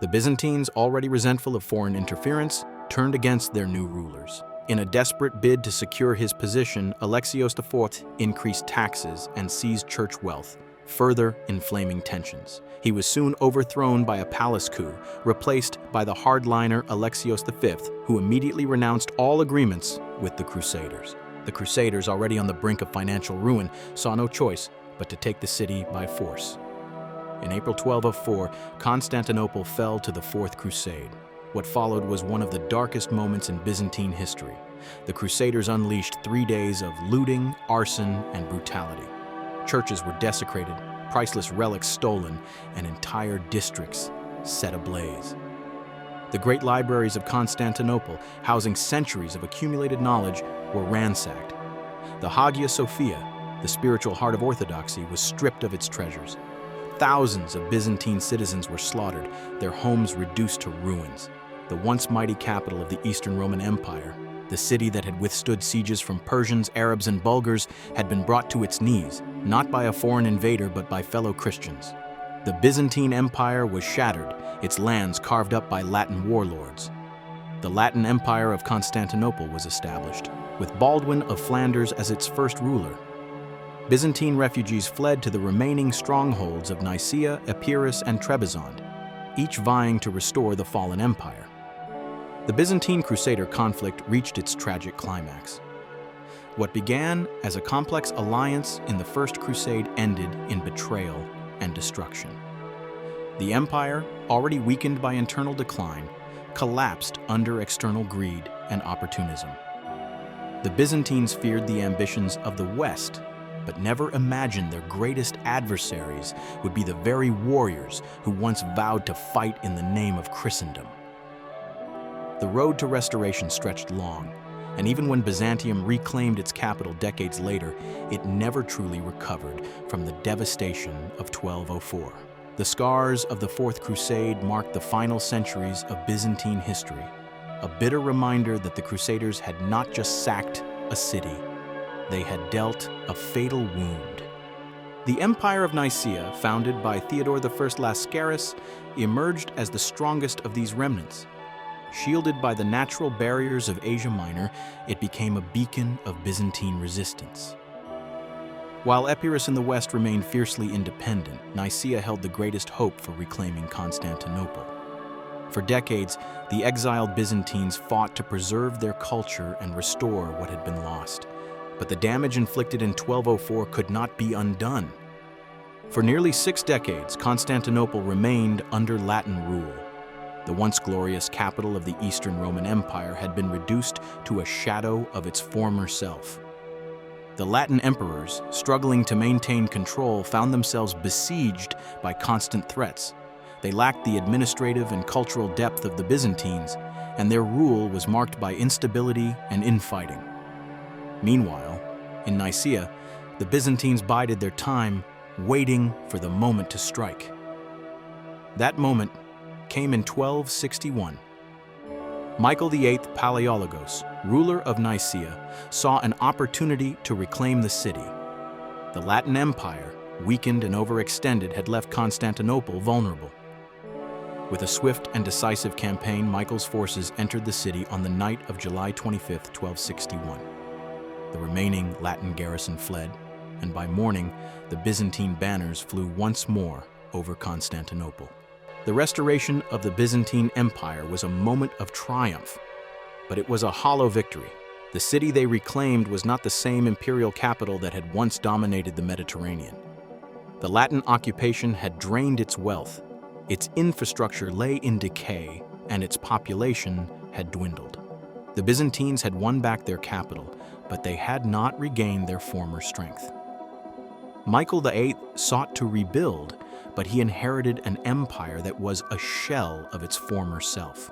The Byzantines, already resentful of foreign interference, turned against their new rulers. In a desperate bid to secure his position, Alexios IV increased taxes and seized church wealth, further inflaming tensions. He was soon overthrown by a palace coup, replaced by the hardliner Alexios V, who immediately renounced all agreements with the Crusaders. The Crusaders, already on the brink of financial ruin, saw no choice but to take the city by force. In April 1204, Constantinople fell to the Fourth Crusade. What followed was one of the darkest moments in Byzantine history. The Crusaders unleashed 3 days of looting, arson, and brutality. Churches were desecrated, priceless relics stolen, and entire districts set ablaze. The great libraries of Constantinople, housing centuries of accumulated knowledge, were ransacked. The Hagia Sophia, the spiritual heart of orthodoxy, was stripped of its treasures. Thousands of Byzantine citizens were slaughtered, their homes reduced to ruins. The once mighty capital of the Eastern Roman Empire, the city that had withstood sieges from Persians, Arabs, and Bulgars, had been brought to its knees, not by a foreign invader but by fellow Christians. The Byzantine Empire was shattered, its lands carved up by Latin warlords. The Latin Empire of Constantinople was established, with Baldwin of Flanders as its first ruler. Byzantine refugees fled to the remaining strongholds of Nicaea, Epirus, and Trebizond, each vying to restore the fallen empire. The Byzantine Crusader conflict reached its tragic climax. What began as a complex alliance in the First Crusade ended in betrayal and destruction. The empire, already weakened by internal decline, collapsed under external greed and opportunism. The Byzantines feared the ambitions of the West, but never imagined their greatest adversaries would be the very warriors who once vowed to fight in the name of Christendom. The road to restoration stretched long, and even when Byzantium reclaimed its capital decades later, it never truly recovered from the devastation of 1204. The scars of the Fourth Crusade marked the final centuries of Byzantine history, a bitter reminder that the Crusaders had not just sacked a city, they had dealt a fatal wound. The Empire of Nicaea, founded by Theodore I Lascaris, emerged as the strongest of these remnants. Shielded by the natural barriers of Asia Minor, it became a beacon of Byzantine resistance. While Epirus in the west remained fiercely independent, Nicaea held the greatest hope for reclaiming Constantinople. For decades, the exiled Byzantines fought to preserve their culture and restore what had been lost. But the damage inflicted in 1204 could not be undone. For nearly 6 decades, Constantinople remained under Latin rule. The once glorious capital of the Eastern Roman Empire had been reduced to a shadow of its former self. The Latin emperors, struggling to maintain control, found themselves besieged by constant threats. They lacked the administrative and cultural depth of the Byzantines, and their rule was marked by instability and infighting. Meanwhile, in Nicaea, the Byzantines bided their time, waiting for the moment to strike. That moment came in 1261. Michael VIII Palaiologos, ruler of Nicaea, saw an opportunity to reclaim the city. The Latin Empire, weakened and overextended, had left Constantinople vulnerable. With a swift and decisive campaign, Michael's forces entered the city on the night of July 25, 1261. The remaining Latin garrison fled, and by morning, the Byzantine banners flew once more over Constantinople. The restoration of the Byzantine Empire was a moment of triumph, but it was a hollow victory. The city they reclaimed was not the same imperial capital that had once dominated the Mediterranean. The Latin occupation had drained its wealth, its infrastructure lay in decay, and its population had dwindled. The Byzantines had won back their capital, but they had not regained their former strength. Michael VIII sought to rebuild, but he inherited an empire that was a shell of its former self.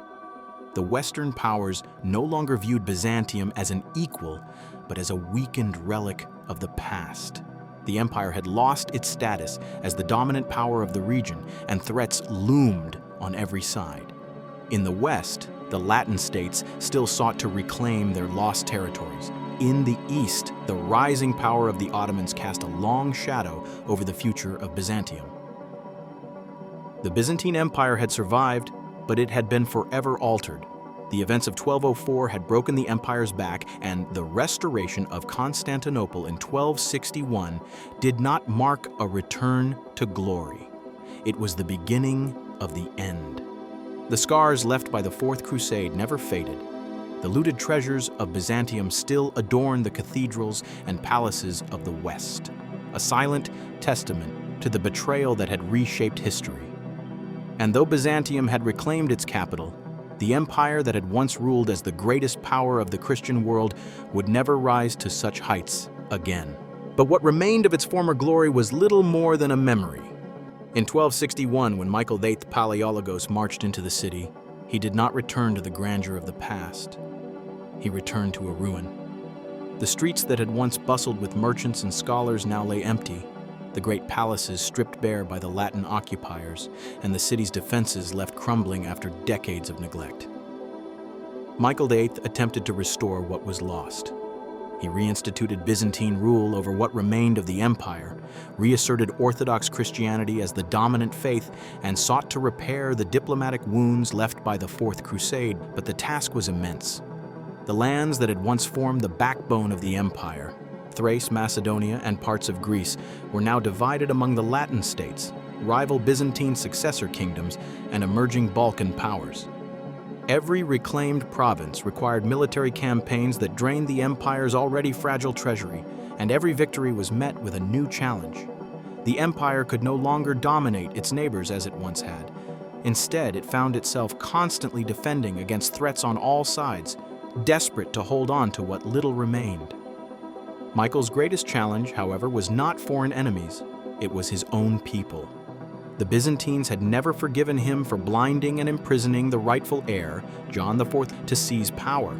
The Western powers no longer viewed Byzantium as an equal, but as a weakened relic of the past. The empire had lost its status as the dominant power of the region, and threats loomed on every side. In the West, the Latin states still sought to reclaim their lost territories. In the East, the rising power of the Ottomans cast a long shadow over the future of Byzantium. The Byzantine Empire had survived, but it had been forever altered. The events of 1204 had broken the empire's back, and the restoration of Constantinople in 1261 did not mark a return to glory. It was the beginning of the end. The scars left by the Fourth Crusade never faded. The looted treasures of Byzantium still adorn the cathedrals and palaces of the West, a silent testament to the betrayal that had reshaped history. And though Byzantium had reclaimed its capital, the empire that had once ruled as the greatest power of the Christian world would never rise to such heights again. But what remained of its former glory was little more than a memory. In 1261, when Michael VIII Palaiologos marched into the city, he did not return to the grandeur of the past. He returned to a ruin. The streets that had once bustled with merchants and scholars now lay empty, the great palaces stripped bare by the Latin occupiers, and the city's defenses left crumbling after decades of neglect. Michael VIII attempted to restore what was lost. He reinstituted Byzantine rule over what remained of the empire, reasserted Orthodox Christianity as the dominant faith, and sought to repair the diplomatic wounds left by the Fourth Crusade, but the task was immense. The lands that had once formed the backbone of the empire, Thrace, Macedonia, and parts of Greece, were now divided among the Latin states, rival Byzantine successor kingdoms, and emerging Balkan powers. Every reclaimed province required military campaigns that drained the empire's already fragile treasury, and every victory was met with a new challenge. The empire could no longer dominate its neighbors as it once had. Instead, it found itself constantly defending against threats on all sides, desperate to hold on to what little remained. Michael's greatest challenge, however, was not foreign enemies. It was his own people. The Byzantines had never forgiven him for blinding and imprisoning the rightful heir, John IV, to seize power.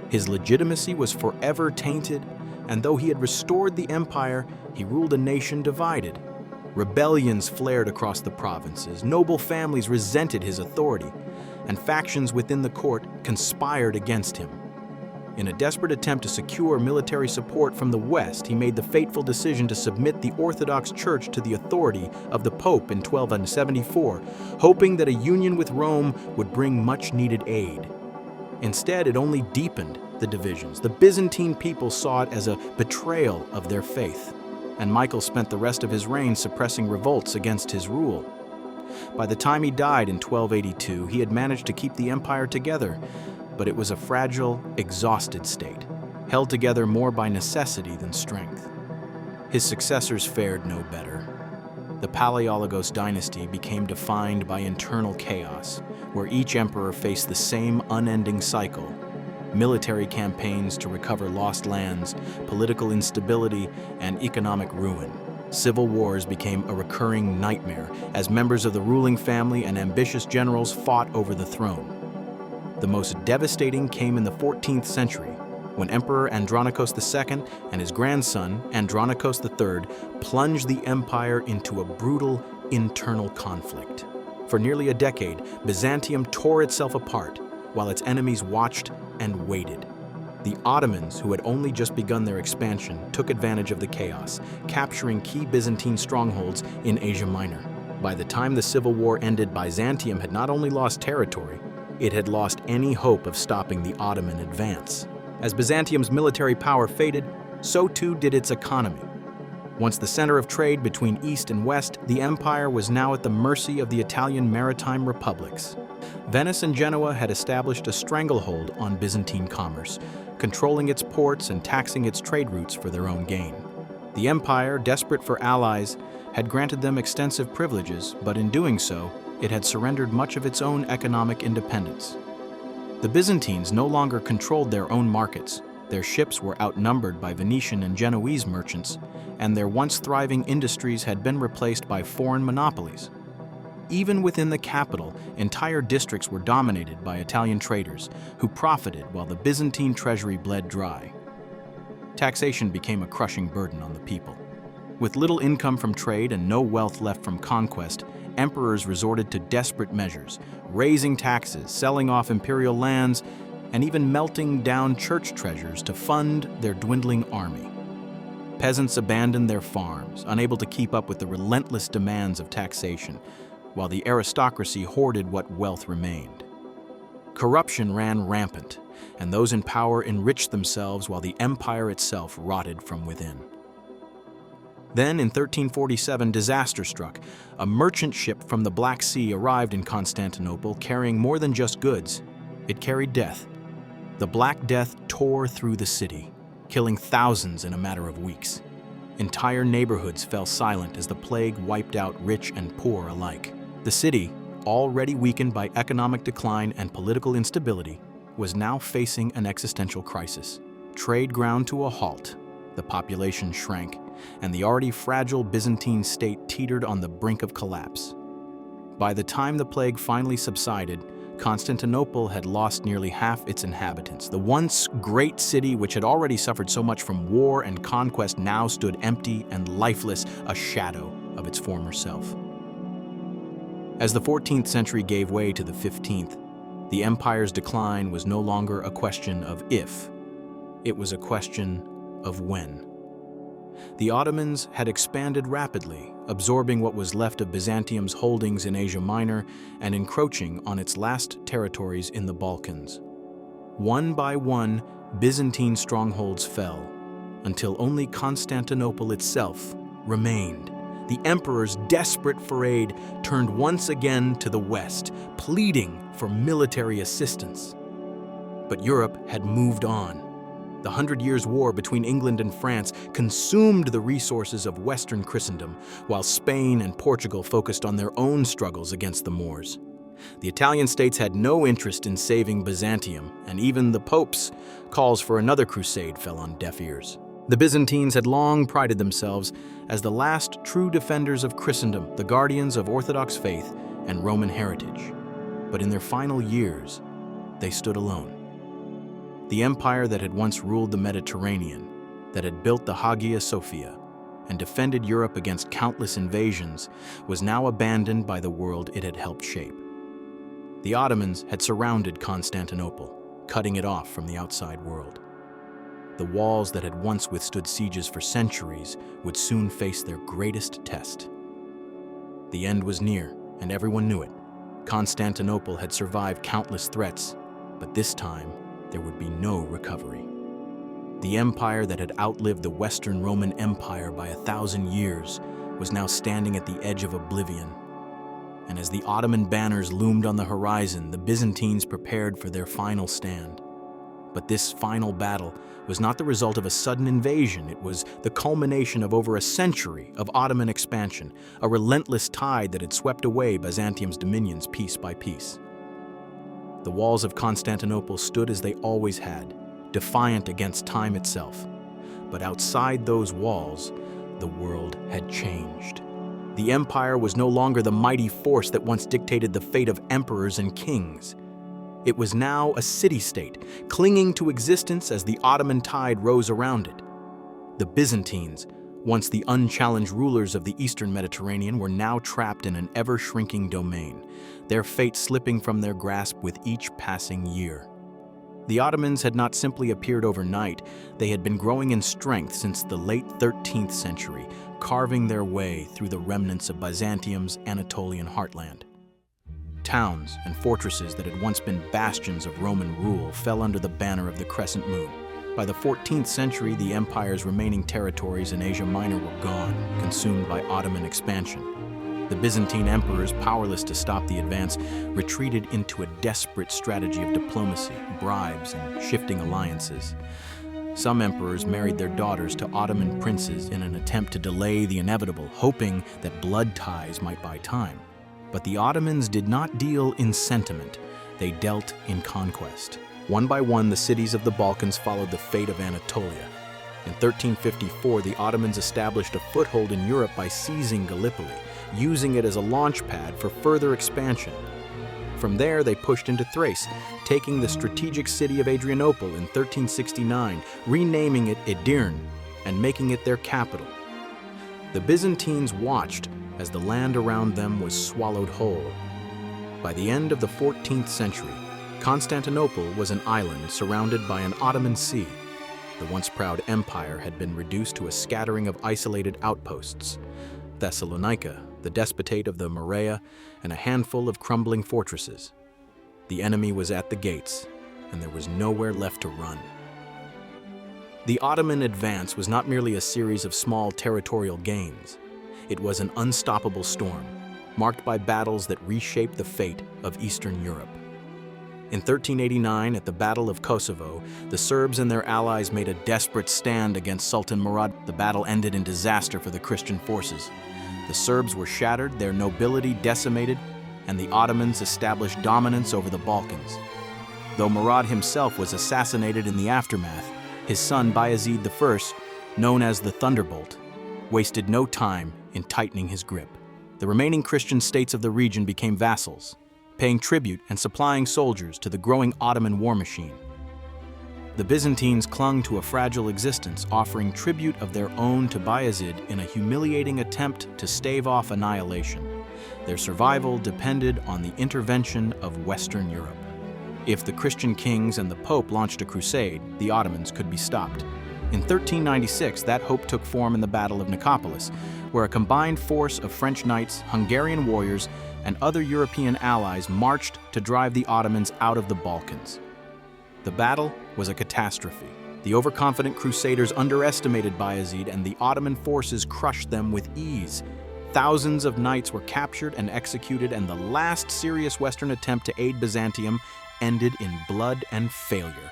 His legitimacy was forever tainted, and though he had restored the empire, he ruled a nation divided. Rebellions flared across the provinces, noble families resented his authority, and factions within the court conspired against him. In a desperate attempt to secure military support from the West, he made the fateful decision to submit the Orthodox Church to the authority of the Pope in 1274, hoping that a union with Rome would bring much-needed aid. Instead, it only deepened the divisions. The Byzantine people saw it as a betrayal of their faith, and Michael spent the rest of his reign suppressing revolts against his rule. By the time he died in 1282, he had managed to keep the empire together, but it was a fragile, exhausted state, held together more by necessity than strength. His successors fared no better. The Palaiologos dynasty became defined by internal chaos, where each emperor faced the same unending cycle: military campaigns to recover lost lands, political instability, and economic ruin. Civil wars became a recurring nightmare as members of the ruling family and ambitious generals fought over the throne. The most devastating came in the 14th century, when Emperor Andronikos II and his grandson, Andronikos III, plunged the empire into a brutal internal conflict. For nearly a decade, Byzantium tore itself apart, while its enemies watched and waited. The Ottomans, who had only just begun their expansion, took advantage of the chaos, capturing key Byzantine strongholds in Asia Minor. By the time the Civil War ended, Byzantium had not only lost territory, it had lost any hope of stopping the Ottoman advance. As Byzantium's military power faded, so too did its economy. Once the center of trade between East and West, the empire was now at the mercy of the Italian maritime republics. Venice and Genoa had established a stranglehold on Byzantine commerce, controlling its ports and taxing its trade routes for their own gain. The empire, desperate for allies, had granted them extensive privileges, but in doing so, it had surrendered much of its own economic independence. The Byzantines no longer controlled their own markets. Their ships were outnumbered by Venetian and Genoese merchants, and their once thriving industries had been replaced by foreign monopolies. Even within the capital, entire districts were dominated by Italian traders, who profited while the Byzantine treasury bled dry. Taxation became a crushing burden on the people. With little income from trade and no wealth left from conquest, emperors resorted to desperate measures, raising taxes, selling off imperial lands, and even melting down church treasures to fund their dwindling army. Peasants abandoned their farms, unable to keep up with the relentless demands of taxation, while the aristocracy hoarded what wealth remained. Corruption ran rampant, and those in power enriched themselves while the empire itself rotted from within. Then, in 1347, disaster struck. A merchant ship from the Black Sea arrived in Constantinople carrying more than just goods. It carried death. The Black Death tore through the city, killing thousands in a matter of weeks. Entire neighborhoods fell silent as the plague wiped out rich and poor alike. The city, already weakened by economic decline and political instability, was now facing an existential crisis. Trade ground to a halt, the population shrank, and the already fragile Byzantine state teetered on the brink of collapse. By the time the plague finally subsided, Constantinople had lost nearly half its inhabitants. The once great city, which had already suffered so much from war and conquest, now stood empty and lifeless, a shadow of its former self. As the 14th century gave way to the 15th, the empire's decline was no longer a question of if, it was a question of when. The Ottomans had expanded rapidly, absorbing what was left of Byzantium's holdings in Asia Minor and encroaching on its last territories in the Balkans. One by one, Byzantine strongholds fell, until only Constantinople itself remained. The emperor's desperate foray turned once again to the west, pleading for military assistance. But Europe had moved on. The 100 Years' War between England and France consumed the resources of Western Christendom, while Spain and Portugal focused on their own struggles against the Moors. The Italian states had no interest in saving Byzantium, and even the Pope's calls for another crusade fell on deaf ears. The Byzantines had long prided themselves as the last true defenders of Christendom, the guardians of Orthodox faith and Roman heritage. But in their final years, they stood alone. The empire that had once ruled the Mediterranean, that had built the Hagia Sophia, and defended Europe against countless invasions, was now abandoned by the world it had helped shape. The Ottomans had surrounded Constantinople, cutting it off from the outside world. The walls that had once withstood sieges for centuries would soon face their greatest test. The end was near, and everyone knew it. Constantinople had survived countless threats, but this time there would be no recovery. The empire that had outlived the Western Roman Empire by 1,000 years was now standing at the edge of oblivion. And as the Ottoman banners loomed on the horizon, the Byzantines prepared for their final stand. But this final battle was not the result of a sudden invasion. It was the culmination of over a century of Ottoman expansion, a relentless tide that had swept away Byzantium's dominions piece by piece. The walls of Constantinople stood as they always had, defiant against time itself. But outside those walls, the world had changed. The empire was no longer the mighty force that once dictated the fate of emperors and kings. It was now a city-state, clinging to existence as the Ottoman tide rose around it. The Byzantines, once the unchallenged rulers of the Eastern Mediterranean, were now trapped in an ever-shrinking domain, their fate slipping from their grasp with each passing year. The Ottomans had not simply appeared overnight, they had been growing in strength since the late 13th century, carving their way through the remnants of Byzantium's Anatolian heartland. Towns and fortresses that had once been bastions of Roman rule fell under the banner of the crescent moon. By the 14th century, the empire's remaining territories in Asia Minor were gone, consumed by Ottoman expansion. The Byzantine emperors, powerless to stop the advance, retreated into a desperate strategy of diplomacy, bribes, and shifting alliances. Some emperors married their daughters to Ottoman princes in an attempt to delay the inevitable, hoping that blood ties might buy time. But the Ottomans did not deal in sentiment, they dealt in conquest. One by one, the cities of the Balkans followed the fate of Anatolia. In 1354, the Ottomans established a foothold in Europe by seizing Gallipoli, using it as a launch pad for further expansion. From there, they pushed into Thrace, taking the strategic city of Adrianople in 1369, renaming it Edirne, and making it their capital. The Byzantines watched as the land around them was swallowed whole. By the end of the 14th century, Constantinople was an island surrounded by an Ottoman sea. The once proud empire had been reduced to a scattering of isolated outposts: Thessalonica, the despotate of the Morea, and a handful of crumbling fortresses. The enemy was at the gates, and there was nowhere left to run. The Ottoman advance was not merely a series of small territorial gains. It was an unstoppable storm, marked by battles that reshaped the fate of Eastern Europe. In 1389, at the Battle of Kosovo, the Serbs and their allies made a desperate stand against Sultan Murad. The battle ended in disaster for the Christian forces. The Serbs were shattered, their nobility decimated, and the Ottomans established dominance over the Balkans. Though Murad himself was assassinated in the aftermath, his son Bayezid I, known as the Thunderbolt, wasted no time in tightening his grip. The remaining Christian states of the region became vassals, paying tribute and supplying soldiers to the growing Ottoman war machine. The Byzantines clung to a fragile existence, offering tribute of their own to Bayezid in a humiliating attempt to stave off annihilation. Their survival depended on the intervention of Western Europe. If the Christian kings and the Pope launched a crusade, the Ottomans could be stopped. In 1396, that hope took form in the Battle of Nicopolis, where a combined force of French knights, Hungarian warriors, and other European allies marched to drive the Ottomans out of the Balkans. The battle was a catastrophe. The overconfident crusaders underestimated Bayezid, and the Ottoman forces crushed them with ease. Thousands of knights were captured and executed, and the last serious Western attempt to aid Byzantium ended in blood and failure.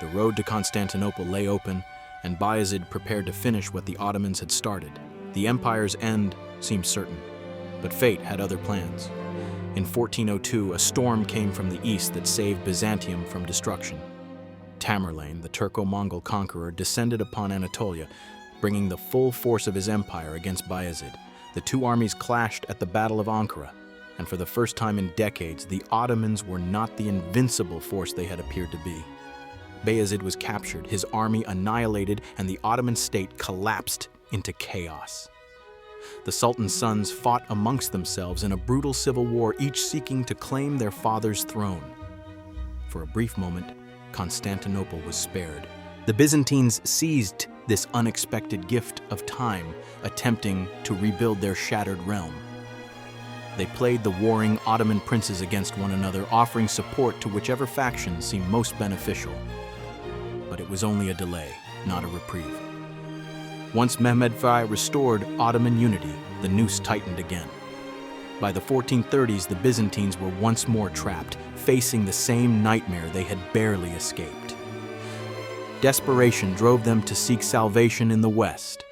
The road to Constantinople lay open, and Bayezid prepared to finish what the Ottomans had started. The empire's end seemed certain, but fate had other plans. In 1402, a storm came from the east that saved Byzantium from destruction. Tamerlane, the Turco-Mongol conqueror, descended upon Anatolia, bringing the full force of his empire against Bayezid. The two armies clashed at the Battle of Ankara, and for the first time in decades, the Ottomans were not the invincible force they had appeared to be. Bayezid was captured, his army annihilated, and the Ottoman state collapsed into chaos. The Sultan's sons fought amongst themselves in a brutal civil war, each seeking to claim their father's throne. For a brief moment, Constantinople was spared. The Byzantines seized this unexpected gift of time, attempting to rebuild their shattered realm. They played the warring Ottoman princes against one another, offering support to whichever faction seemed most beneficial. But it was only a delay, not a reprieve. Once Mehmed I restored Ottoman unity, the noose tightened again. By the 1430s, the Byzantines were once more trapped, facing the same nightmare they had barely escaped. Desperation drove them to seek salvation in the West.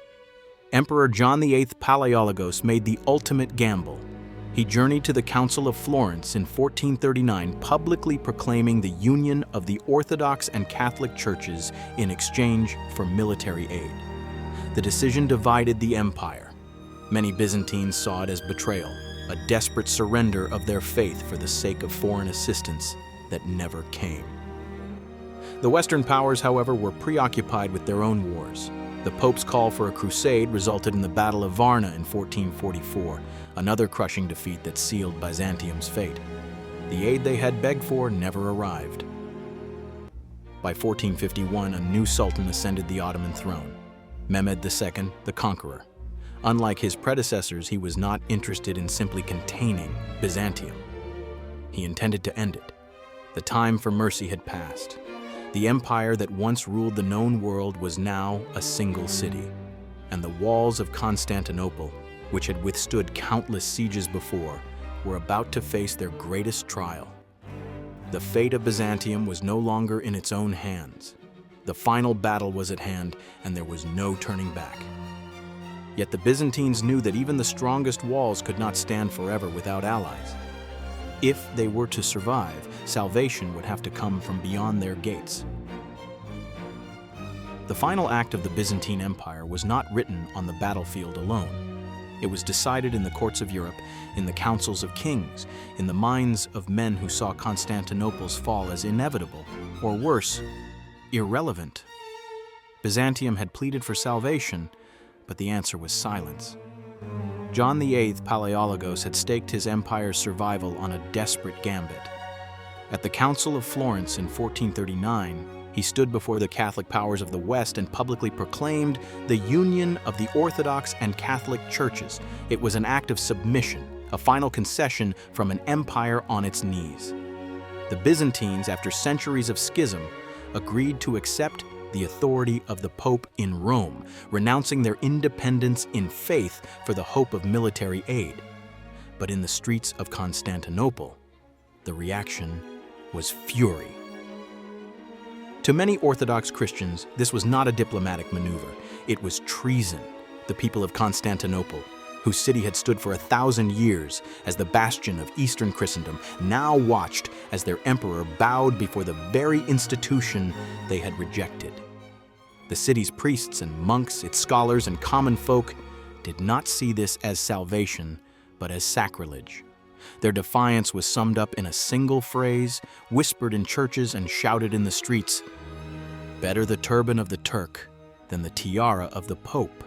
Emperor John VIII Palaiologos made the ultimate gamble. He journeyed to the Council of Florence in 1439, publicly proclaiming the union of the Orthodox and Catholic churches in exchange for military aid. The decision divided the empire. Many Byzantines saw it as betrayal, a desperate surrender of their faith for the sake of foreign assistance that never came. The Western powers, however, were preoccupied with their own wars. The Pope's call for a crusade resulted in the Battle of Varna in 1444, another crushing defeat that sealed Byzantium's fate. The aid they had begged for never arrived. By 1451, a new sultan ascended the Ottoman throne, Mehmed II, the Conqueror. Unlike his predecessors, he was not interested in simply containing Byzantium. He intended to end it. The time for mercy had passed. The empire that once ruled the known world was now a single city, and the walls of Constantinople, which had withstood countless sieges before, were about to face their greatest trial. The fate of Byzantium was no longer in its own hands. The final battle was at hand, and there was no turning back. Yet the Byzantines knew that even the strongest walls could not stand forever without allies. If they were to survive, salvation would have to come from beyond their gates. The final act of the Byzantine Empire was not written on the battlefield alone. It was decided in the courts of Europe, in the councils of kings, in the minds of men who saw Constantinople's fall as inevitable, or worse, irrelevant. Byzantium had pleaded for salvation, but the answer was silence. John VIII Palaiologos had staked his empire's survival on a desperate gambit. At the Council of Florence in 1439, he stood before the Catholic powers of the West and publicly proclaimed the union of the Orthodox and Catholic churches. It was an act of submission, a final concession from an empire on its knees. The Byzantines, after centuries of schism, agreed to accept the authority of the Pope in Rome, renouncing their independence in faith for the hope of military aid. But in the streets of Constantinople, the reaction was fury. To many Orthodox Christians, this was not a diplomatic maneuver. It was treason. The people of Constantinople, whose city had stood for 1,000 years as the bastion of Eastern Christendom, now watched as their emperor bowed before the very institution they had rejected. The city's priests and monks, its scholars and common folk, did not see this as salvation, but as sacrilege. Their defiance was summed up in a single phrase, whispered in churches and shouted in the streets: "Better the turban of the Turk than the tiara of the Pope."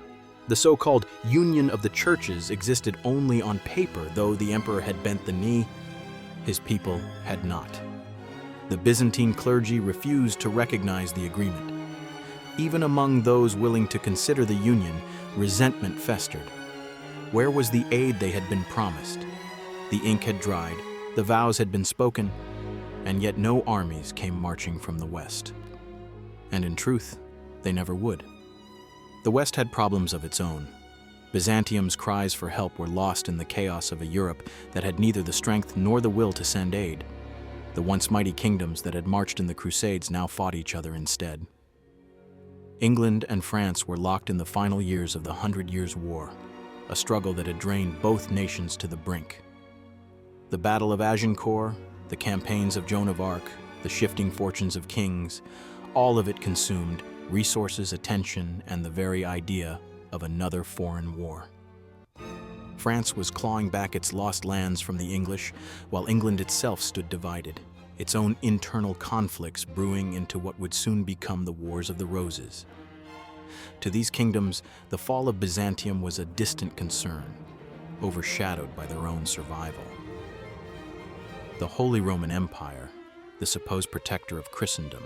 The so-called union of the churches existed only on paper, though the emperor had bent the knee. His people had not. The Byzantine clergy refused to recognize the agreement. Even among those willing to consider the union, resentment festered. Where was the aid they had been promised? The ink had dried, the vows had been spoken, and yet no armies came marching from the West. And in truth, they never would. The West had problems of its own. Byzantium's cries for help were lost in the chaos of a Europe that had neither the strength nor the will to send aid. The once mighty kingdoms that had marched in the Crusades now fought each other instead. England and France were locked in the final years of the 100 Years' War, a struggle that had drained both nations to the brink. The Battle of Agincourt, the campaigns of Joan of Arc, the shifting fortunes of kings, all of it consumed resources, attention, and the very idea of another foreign war. France was clawing back its lost lands from the English, while England itself stood divided, its own internal conflicts brewing into what would soon become the Wars of the Roses. To these kingdoms, the fall of Byzantium was a distant concern, overshadowed by their own survival. The Holy Roman Empire, the supposed protector of Christendom,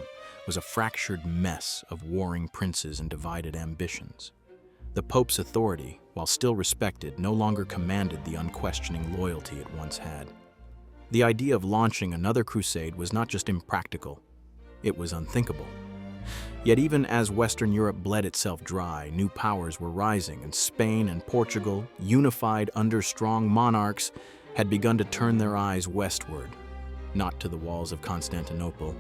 was a fractured mess of warring princes and divided ambitions. The Pope's authority, while still respected, no longer commanded the unquestioning loyalty it once had. The idea of launching another crusade was not just impractical, it was unthinkable. Yet even as Western Europe bled itself dry, new powers were rising, and Spain and Portugal, unified under strong monarchs, had begun to turn their eyes westward, not to the walls of Constantinople,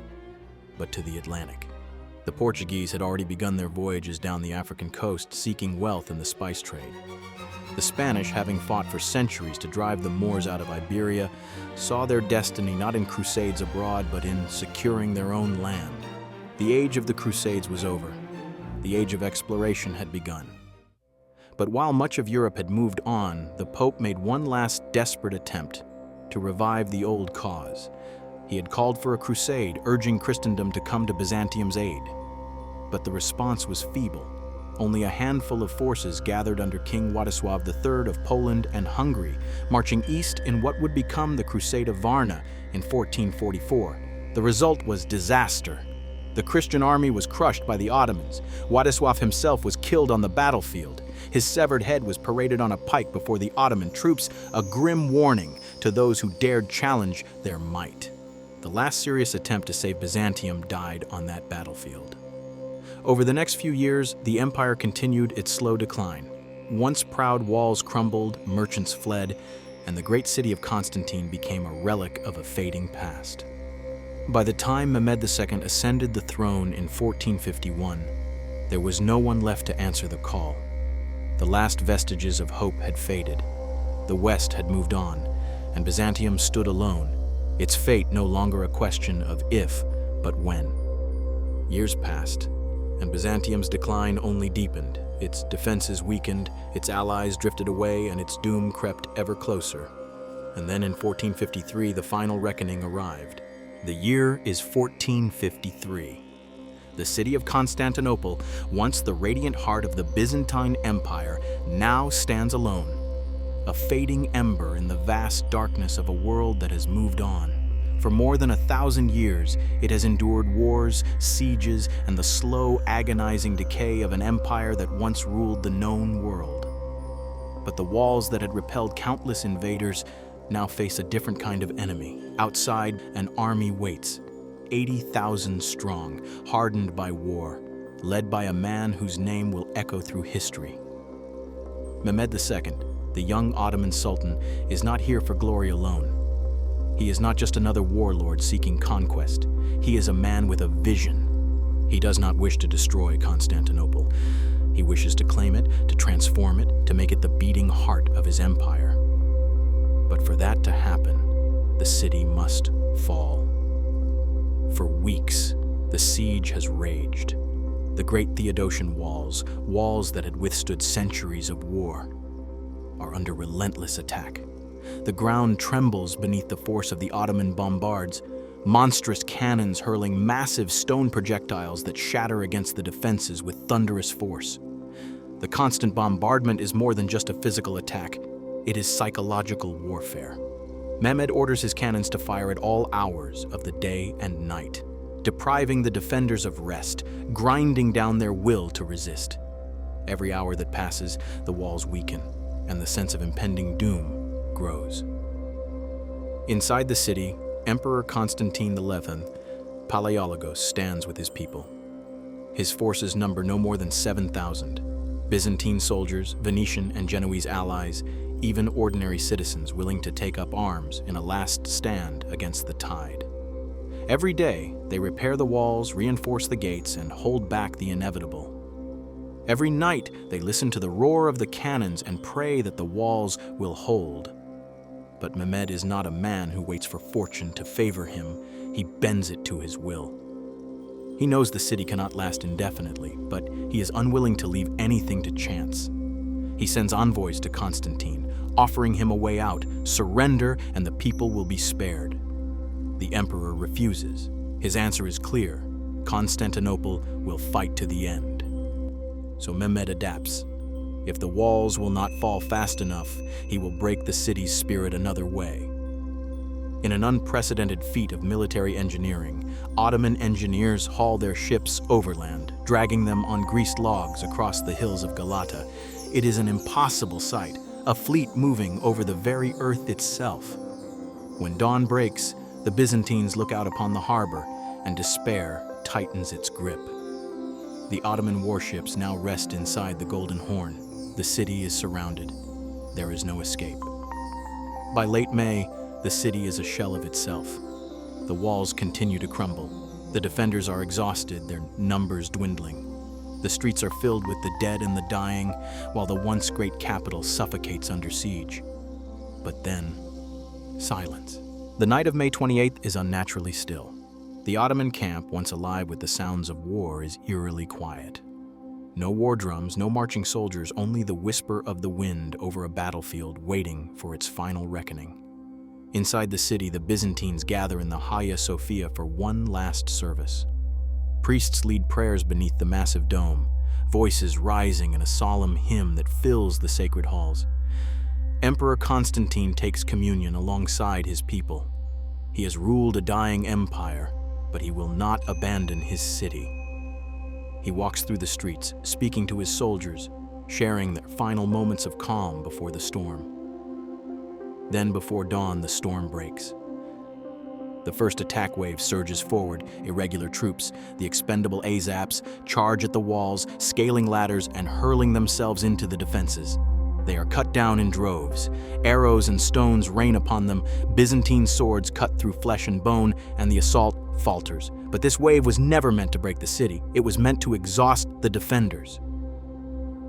but to the Atlantic. The Portuguese had already begun their voyages down the African coast, seeking wealth in the spice trade. The Spanish, having fought for centuries to drive the Moors out of Iberia, saw their destiny not in crusades abroad, but in securing their own land. The age of the Crusades was over. The age of exploration had begun. But while much of Europe had moved on, the Pope made one last desperate attempt to revive the old cause. He had called for a crusade, urging Christendom to come to Byzantium's aid. But the response was feeble. Only a handful of forces gathered under King Władysław III of Poland and Hungary, marching east in what would become the Crusade of Varna in 1444. The result was disaster. The Christian army was crushed by the Ottomans. Władysław himself was killed on the battlefield. His severed head was paraded on a pike before the Ottoman troops, a grim warning to those who dared challenge their might. The last serious attempt to save Byzantium died on that battlefield. Over the next few years, the empire continued its slow decline. Once proud walls crumbled, merchants fled, and the great city of Constantine became a relic of a fading past. By the time Mehmed II ascended the throne in 1451, there was no one left to answer the call. The last vestiges of hope had faded. The West had moved on, and Byzantium stood alone, its fate no longer a question of if, but when. Years passed, and Byzantium's decline only deepened. Its defenses weakened, its allies drifted away, and its doom crept ever closer. And then in 1453, the final reckoning arrived. The year is 1453. The city of Constantinople, once the radiant heart of the Byzantine Empire, now stands alone, a fading ember in the vast darkness of a world that has moved on. For more than 1,000 years, it has endured wars, sieges, and the slow, agonizing decay of an empire that once ruled the known world. But the walls that had repelled countless invaders now face a different kind of enemy. Outside, an army waits, 80,000 strong, hardened by war, led by a man whose name will echo through history. Mehmed II, the young Ottoman Sultan, is not here for glory alone. He is not just another warlord seeking conquest. He is a man with a vision. He does not wish to destroy Constantinople. He wishes to claim it, to transform it, to make it the beating heart of his empire. But for that to happen, the city must fall. For weeks, the siege has raged. The great Theodosian walls, walls that had withstood centuries of war, are under relentless attack. The ground trembles beneath the force of the Ottoman bombards, monstrous cannons hurling massive stone projectiles that shatter against the defenses with thunderous force. The constant bombardment is more than just a physical attack. It is psychological warfare. Mehmed orders his cannons to fire at all hours of the day and night, depriving the defenders of rest, grinding down their will to resist. Every hour that passes, the walls weaken, and the sense of impending doom grows. Inside the city, Emperor Constantine XI, Palaiologos, stands with his people. His forces number no more than 7,000. Byzantine soldiers, Venetian and Genoese allies, even ordinary citizens willing to take up arms in a last stand against the tide. Every day, they repair the walls, reinforce the gates, and hold back the inevitable. Every night, they listen to the roar of the cannons and pray that the walls will hold. But Mehmed is not a man who waits for fortune to favor him. He bends it to his will. He knows the city cannot last indefinitely, but he is unwilling to leave anything to chance. He sends envoys to Constantine, offering him a way out, surrender, and the people will be spared. The emperor refuses. His answer is clear: Constantinople will fight to the end. So Mehmed adapts. If the walls will not fall fast enough, he will break the city's spirit another way. In an unprecedented feat of military engineering, Ottoman engineers haul their ships overland, dragging them on greased logs across the hills of Galata. It is an impossible sight, a fleet moving over the very earth itself. When dawn breaks, the Byzantines look out upon the harbor, and despair tightens its grip. The Ottoman warships now rest inside the Golden Horn. The city is surrounded. There is no escape. By late May, the city is a shell of itself. The walls continue to crumble. The defenders are exhausted, their numbers dwindling. The streets are filled with the dead and the dying, while the once great capital suffocates under siege. But then, silence. The night of May 28th is unnaturally still. The Ottoman camp, once alive with the sounds of war, is eerily quiet. No war drums, no marching soldiers, only the whisper of the wind over a battlefield waiting for its final reckoning. Inside the city, the Byzantines gather in the Hagia Sophia for one last service. Priests lead prayers beneath the massive dome, voices rising in a solemn hymn that fills the sacred halls. Emperor Constantine takes communion alongside his people. He has ruled a dying empire, but he will not abandon his city. He walks through the streets, speaking to his soldiers, sharing their final moments of calm before the storm. Then before dawn, the storm breaks. The first attack wave surges forward, irregular troops, the expendable ASAPs, charge at the walls, scaling ladders and hurling themselves into the defenses. They are cut down in droves. Arrows and stones rain upon them, Byzantine swords cut through flesh and bone, and the assault falters. But this wave was never meant to break the city. It was meant to exhaust the defenders.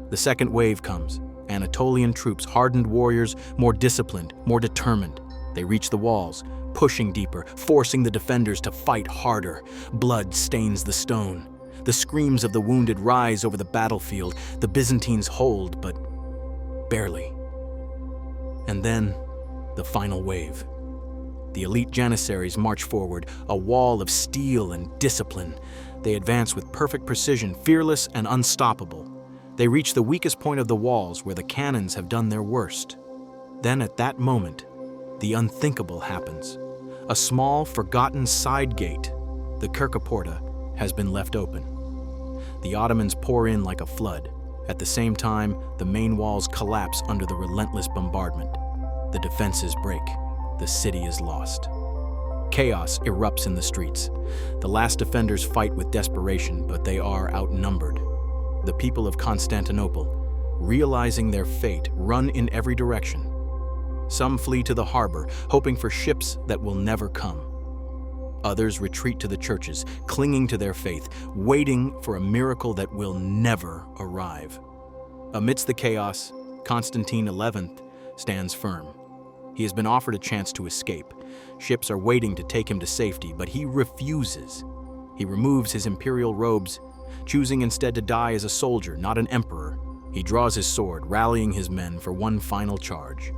The second wave comes. Anatolian troops, hardened warriors, more disciplined, more determined. They reach the walls, pushing deeper, forcing the defenders to fight harder. Blood stains the stone. The screams of the wounded rise over the battlefield. The Byzantines hold, but barely. And then, the final wave. The elite Janissaries march forward, a wall of steel and discipline. They advance with perfect precision, fearless and unstoppable. They reach the weakest point of the walls where the cannons have done their worst. Then at that moment, the unthinkable happens. A small, forgotten side gate, the Kirkaporta, has been left open. The Ottomans pour in like a flood. At the same time, the main walls collapse under the relentless bombardment. The defenses break. The city is lost. Chaos erupts in the streets. The last defenders fight with desperation, but they are outnumbered. The people of Constantinople, realizing their fate, run in every direction. Some flee to the harbor, hoping for ships that will never come. Others retreat to the churches, clinging to their faith, waiting for a miracle that will never arrive. Amidst the chaos, Constantine XI stands firm. He has been offered a chance to escape. Ships are waiting to take him to safety, but he refuses. He removes his imperial robes, choosing instead to die as a soldier, not an emperor. He draws his sword, rallying his men for one final charge.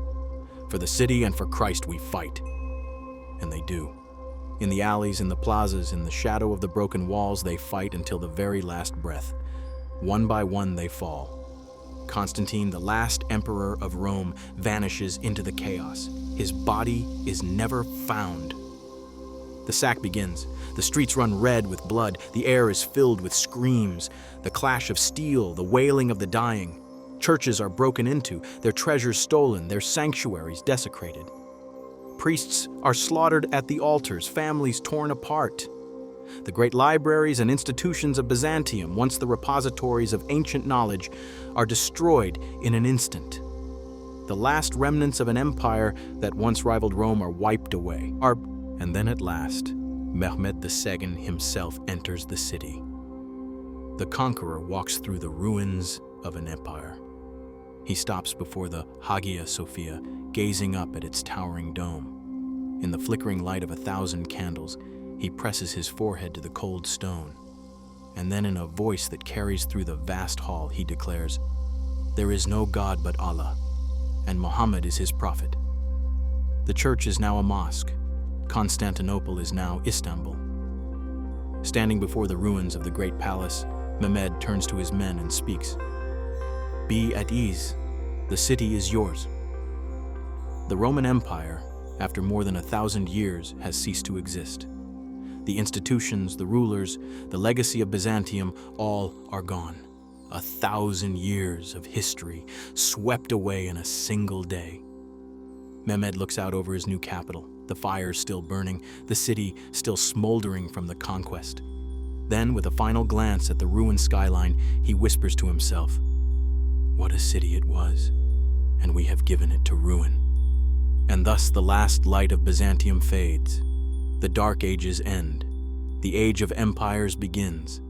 For the city and for Christ we fight. And they do. In the alleys, in the plazas, in the shadow of the broken walls, they fight until the very last breath. One by one they fall. Constantine, the last emperor of Rome, vanishes into the chaos. His body is never found. The sack begins. The streets run red with blood. The air is filled with screams, the clash of steel, the wailing of the dying. Churches are broken into, their treasures stolen, their sanctuaries desecrated. Priests are slaughtered at the altars, families torn apart. The great libraries and institutions of Byzantium, once the repositories of ancient knowledge, are destroyed in an instant. The last remnants of an empire that once rivaled Rome are wiped away. And then at last, Mehmed II himself enters the city. The conqueror walks through the ruins of an empire. He stops before the Hagia Sophia, gazing up at its towering dome. In the flickering light of 1,000 candles, he presses his forehead to the cold stone. And then in a voice that carries through the vast hall, he declares, "There is no God but Allah, and Muhammad is his prophet." The church is now a mosque. Constantinople is now Istanbul. Standing before the ruins of the great palace, Mehmed turns to his men and speaks. "Be at ease. The city is yours." The Roman Empire, after more than 1,000 years, has ceased to exist. The institutions, the rulers, the legacy of Byzantium, all are gone. 1,000 years of history swept away in a single day. Mehmed looks out over his new capital, the fires still burning, the city still smoldering from the conquest. Then, with a final glance at the ruined skyline, he whispers to himself, "What a city it was, and we have given it to ruin." And thus the last light of Byzantium fades. The Dark Ages end. The Age of Empires begins.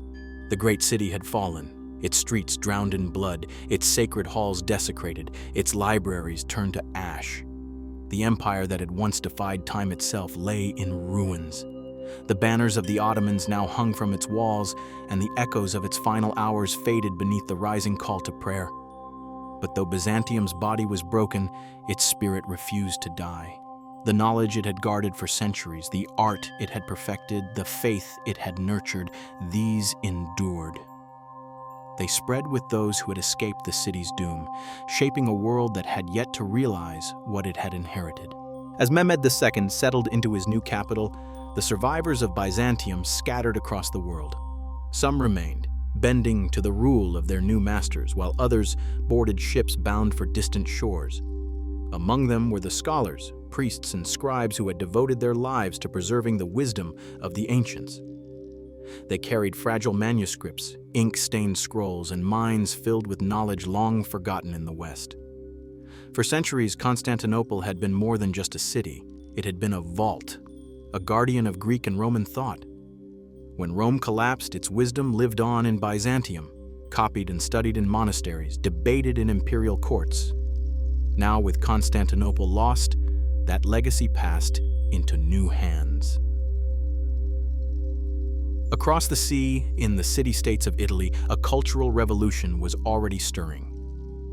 The great city had fallen, its streets drowned in blood, its sacred halls desecrated, its libraries turned to ash. The empire that had once defied time itself lay in ruins. The banners of the Ottomans now hung from its walls, and the echoes of its final hours faded beneath the rising call to prayer. But though Byzantium's body was broken, its spirit refused to die. The knowledge it had guarded for centuries, the art it had perfected, the faith it had nurtured, these endured. They spread with those who had escaped the city's doom, shaping a world that had yet to realize what it had inherited. As Mehmed II settled into his new capital, the survivors of Byzantium scattered across the world. Some remained, bending to the rule of their new masters, while others boarded ships bound for distant shores. Among them were the scholars, priests, and scribes who had devoted their lives to preserving the wisdom of the ancients. They carried fragile manuscripts, ink-stained scrolls, and minds filled with knowledge long forgotten in the West. For centuries, Constantinople had been more than just a city. It had been a vault, a guardian of Greek and Roman thought. When Rome collapsed, its wisdom lived on in Byzantium, copied and studied in monasteries, debated in imperial courts. Now, with Constantinople lost, that legacy passed into new hands. Across the sea, in the city-states of Italy, a cultural revolution was already stirring.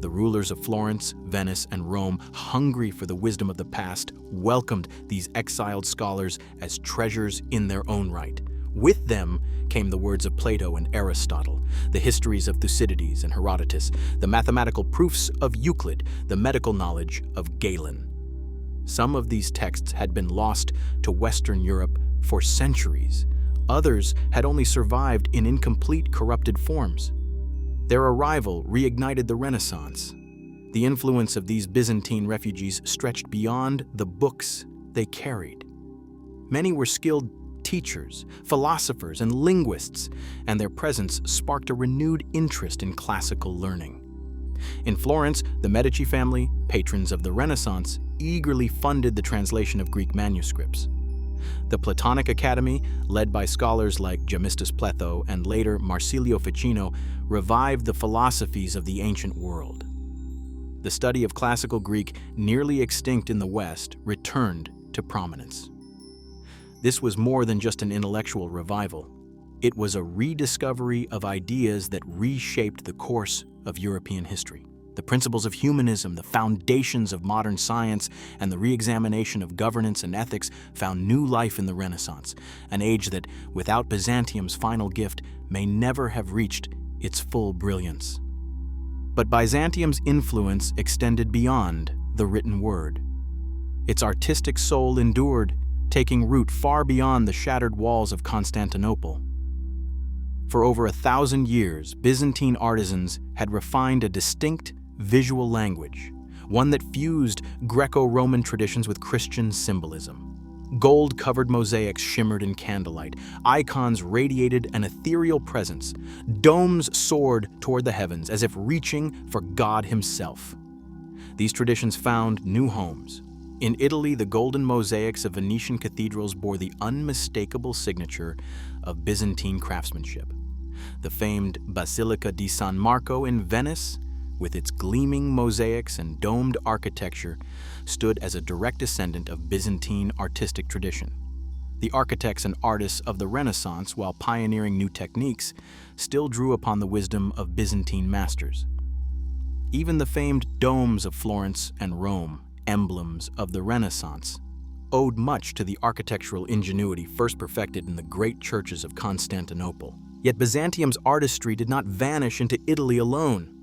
The rulers of Florence, Venice, and Rome, hungry for the wisdom of the past, welcomed these exiled scholars as treasures in their own right. With them came the words of Plato and Aristotle, the histories of Thucydides and Herodotus, the mathematical proofs of Euclid, the medical knowledge of Galen. Some of these texts had been lost to Western Europe for centuries. Others had only survived in incomplete, corrupted forms. Their arrival reignited the Renaissance. The influence of these Byzantine refugees stretched beyond the books they carried. Many were skilled teachers, philosophers, and linguists, and their presence sparked a renewed interest in classical learning. In Florence, the Medici family, patrons of the Renaissance, eagerly funded the translation of Greek manuscripts. The Platonic Academy, led by scholars like Gemistus Pletho and later Marsilio Ficino, revived the philosophies of the ancient world. The study of classical Greek, nearly extinct in the West, returned to prominence. This was more than just an intellectual revival. It was a rediscovery of ideas that reshaped the course of European history. The principles of humanism, the foundations of modern science, and the re-examination of governance and ethics found new life in the Renaissance, an age that, without Byzantium's final gift, may never have reached its full brilliance. But Byzantium's influence extended beyond the written word. Its artistic soul endured, taking root far beyond the shattered walls of Constantinople. For over 1,000 years, Byzantine artisans had refined a distinct visual language, one that fused Greco-Roman traditions with Christian symbolism. Gold-covered mosaics shimmered in candlelight, icons radiated an ethereal presence, domes soared toward the heavens as if reaching for God himself. These traditions found new homes. In Italy, the golden mosaics of Venetian cathedrals bore the unmistakable signature of Byzantine craftsmanship. The famed Basilica di San Marco in Venice, with its gleaming mosaics and domed architecture, stood as a direct descendant of Byzantine artistic tradition. The architects and artists of the Renaissance, while pioneering new techniques, still drew upon the wisdom of Byzantine masters. Even the famed domes of Florence and Rome, emblems of the Renaissance, owed much to the architectural ingenuity first perfected in the great churches of Constantinople. Yet Byzantium's artistry did not vanish into Italy alone.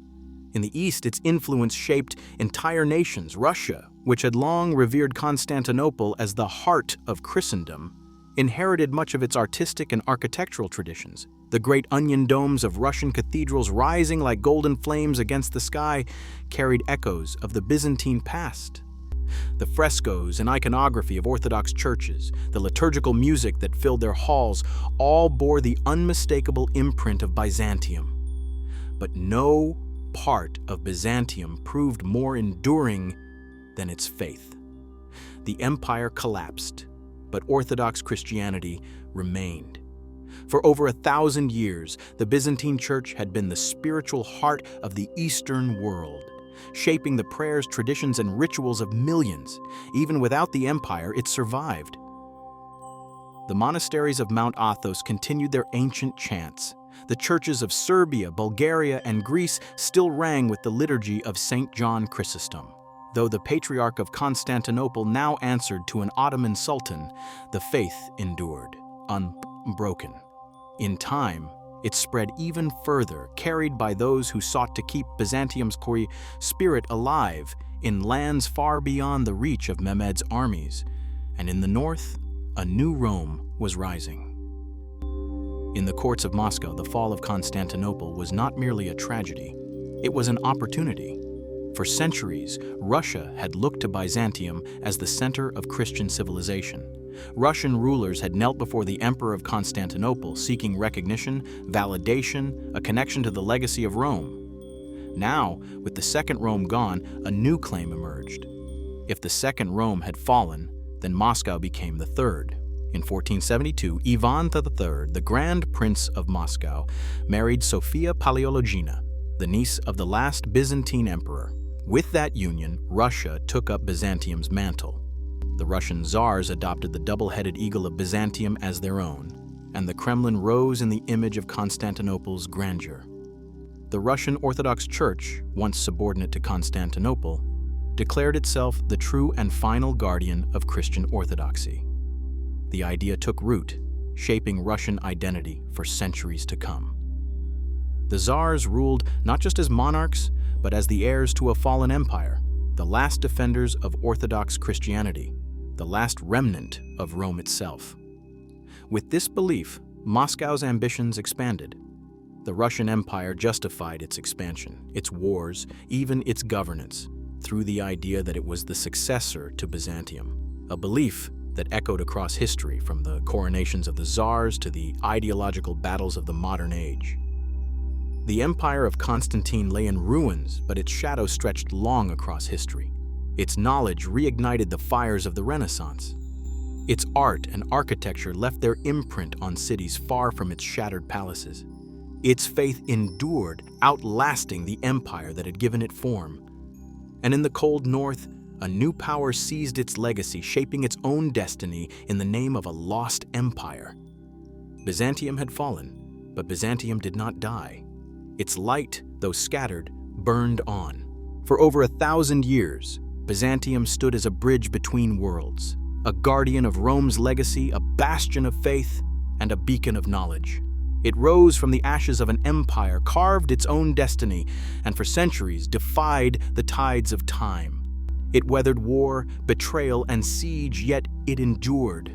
In the East, its influence shaped entire nations. Russia, which had long revered Constantinople as the heart of Christendom, inherited much of its artistic and architectural traditions. The great onion domes of Russian cathedrals rising like golden flames against the sky carried echoes of the Byzantine past. The frescoes and iconography of Orthodox churches, the liturgical music that filled their halls, all bore the unmistakable imprint of Byzantium. But no part of Byzantium proved more enduring than its faith. The empire collapsed, but Orthodox Christianity remained. For over 1,000 years, the Byzantine Church had been the spiritual heart of the Eastern world, shaping the prayers, traditions, and rituals of millions. Even without the empire, it survived. The monasteries of Mount Athos continued their ancient chants. The churches of Serbia, Bulgaria, and Greece still rang with the liturgy of St. John Chrysostom. Though the Patriarch of Constantinople now answered to an Ottoman sultan, the faith endured, unbroken. In time, it spread even further, carried by those who sought to keep Byzantium's spirit alive in lands far beyond the reach of Mehmed's armies. And in the north, a new Rome was rising. In the courts of Moscow, the fall of Constantinople was not merely a tragedy, it was an opportunity. For centuries, Russia had looked to Byzantium as the center of Christian civilization. Russian rulers had knelt before the Emperor of Constantinople, seeking recognition, validation, a connection to the legacy of Rome. Now, with the Second Rome gone, a new claim emerged. If the Second Rome had fallen, then Moscow became the third. In 1472, Ivan III, the Grand Prince of Moscow, married Sophia Paleologina, the niece of the last Byzantine emperor. With that union, Russia took up Byzantium's mantle. The Russian czars adopted the double-headed eagle of Byzantium as their own, and the Kremlin rose in the image of Constantinople's grandeur. The Russian Orthodox Church, once subordinate to Constantinople, declared itself the true and final guardian of Christian orthodoxy. The idea took root, shaping Russian identity for centuries to come. The czars ruled not just as monarchs, but as the heirs to a fallen empire, the last defenders of Orthodox Christianity, the last remnant of Rome itself. With this belief, Moscow's ambitions expanded. The Russian Empire justified its expansion, its wars, even its governance, through the idea that it was the successor to Byzantium, a belief that echoed across history from the coronations of the czars to the ideological battles of the modern age. The empire of Constantine lay in ruins, but its shadow stretched long across history. Its knowledge reignited the fires of the Renaissance. Its art and architecture left their imprint on cities far from its shattered palaces. Its faith endured, outlasting the empire that had given it form. And in the cold north, a new power seized its legacy, shaping its own destiny in the name of a lost empire. Byzantium had fallen, but Byzantium did not die. Its light, though scattered, burned on. For over 1,000 years, Byzantium stood as a bridge between worlds, a guardian of Rome's legacy, a bastion of faith, and a beacon of knowledge. It rose from the ashes of an empire, carved its own destiny, and for centuries defied the tides of time. It weathered war, betrayal, and siege, yet it endured.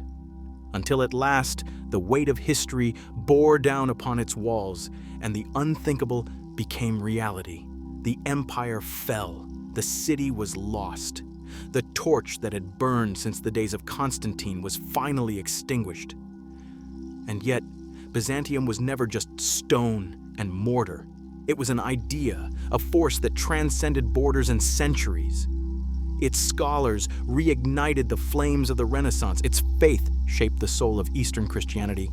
Until at last, the weight of history bore down upon its walls, and the unthinkable became reality. The empire fell. The city was lost. The torch that had burned since the days of Constantine was finally extinguished. And yet, Byzantium was never just stone and mortar. It was an idea, a force that transcended borders and centuries. Its scholars reignited the flames of the Renaissance. Its faith shaped the soul of Eastern Christianity,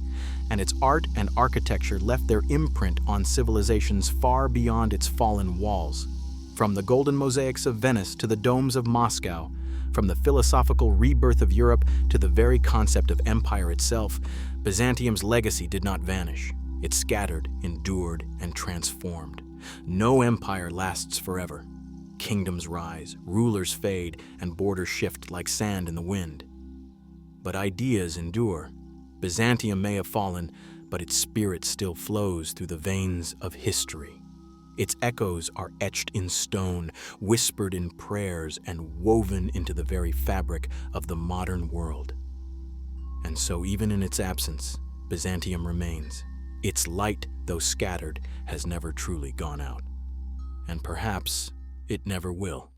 and its art and architecture left their imprint on civilizations far beyond its fallen walls. From the golden mosaics of Venice to the domes of Moscow, from the philosophical rebirth of Europe to the very concept of empire itself, Byzantium's legacy did not vanish. It scattered, endured, and transformed. No empire lasts forever. Kingdoms rise, rulers fade, and borders shift like sand in the wind. But ideas endure. Byzantium may have fallen, but its spirit still flows through the veins of history. Its echoes are etched in stone, whispered in prayers, and woven into the very fabric of the modern world. And so even in its absence, Byzantium remains. Its light, though scattered, has never truly gone out. And perhaps it never will.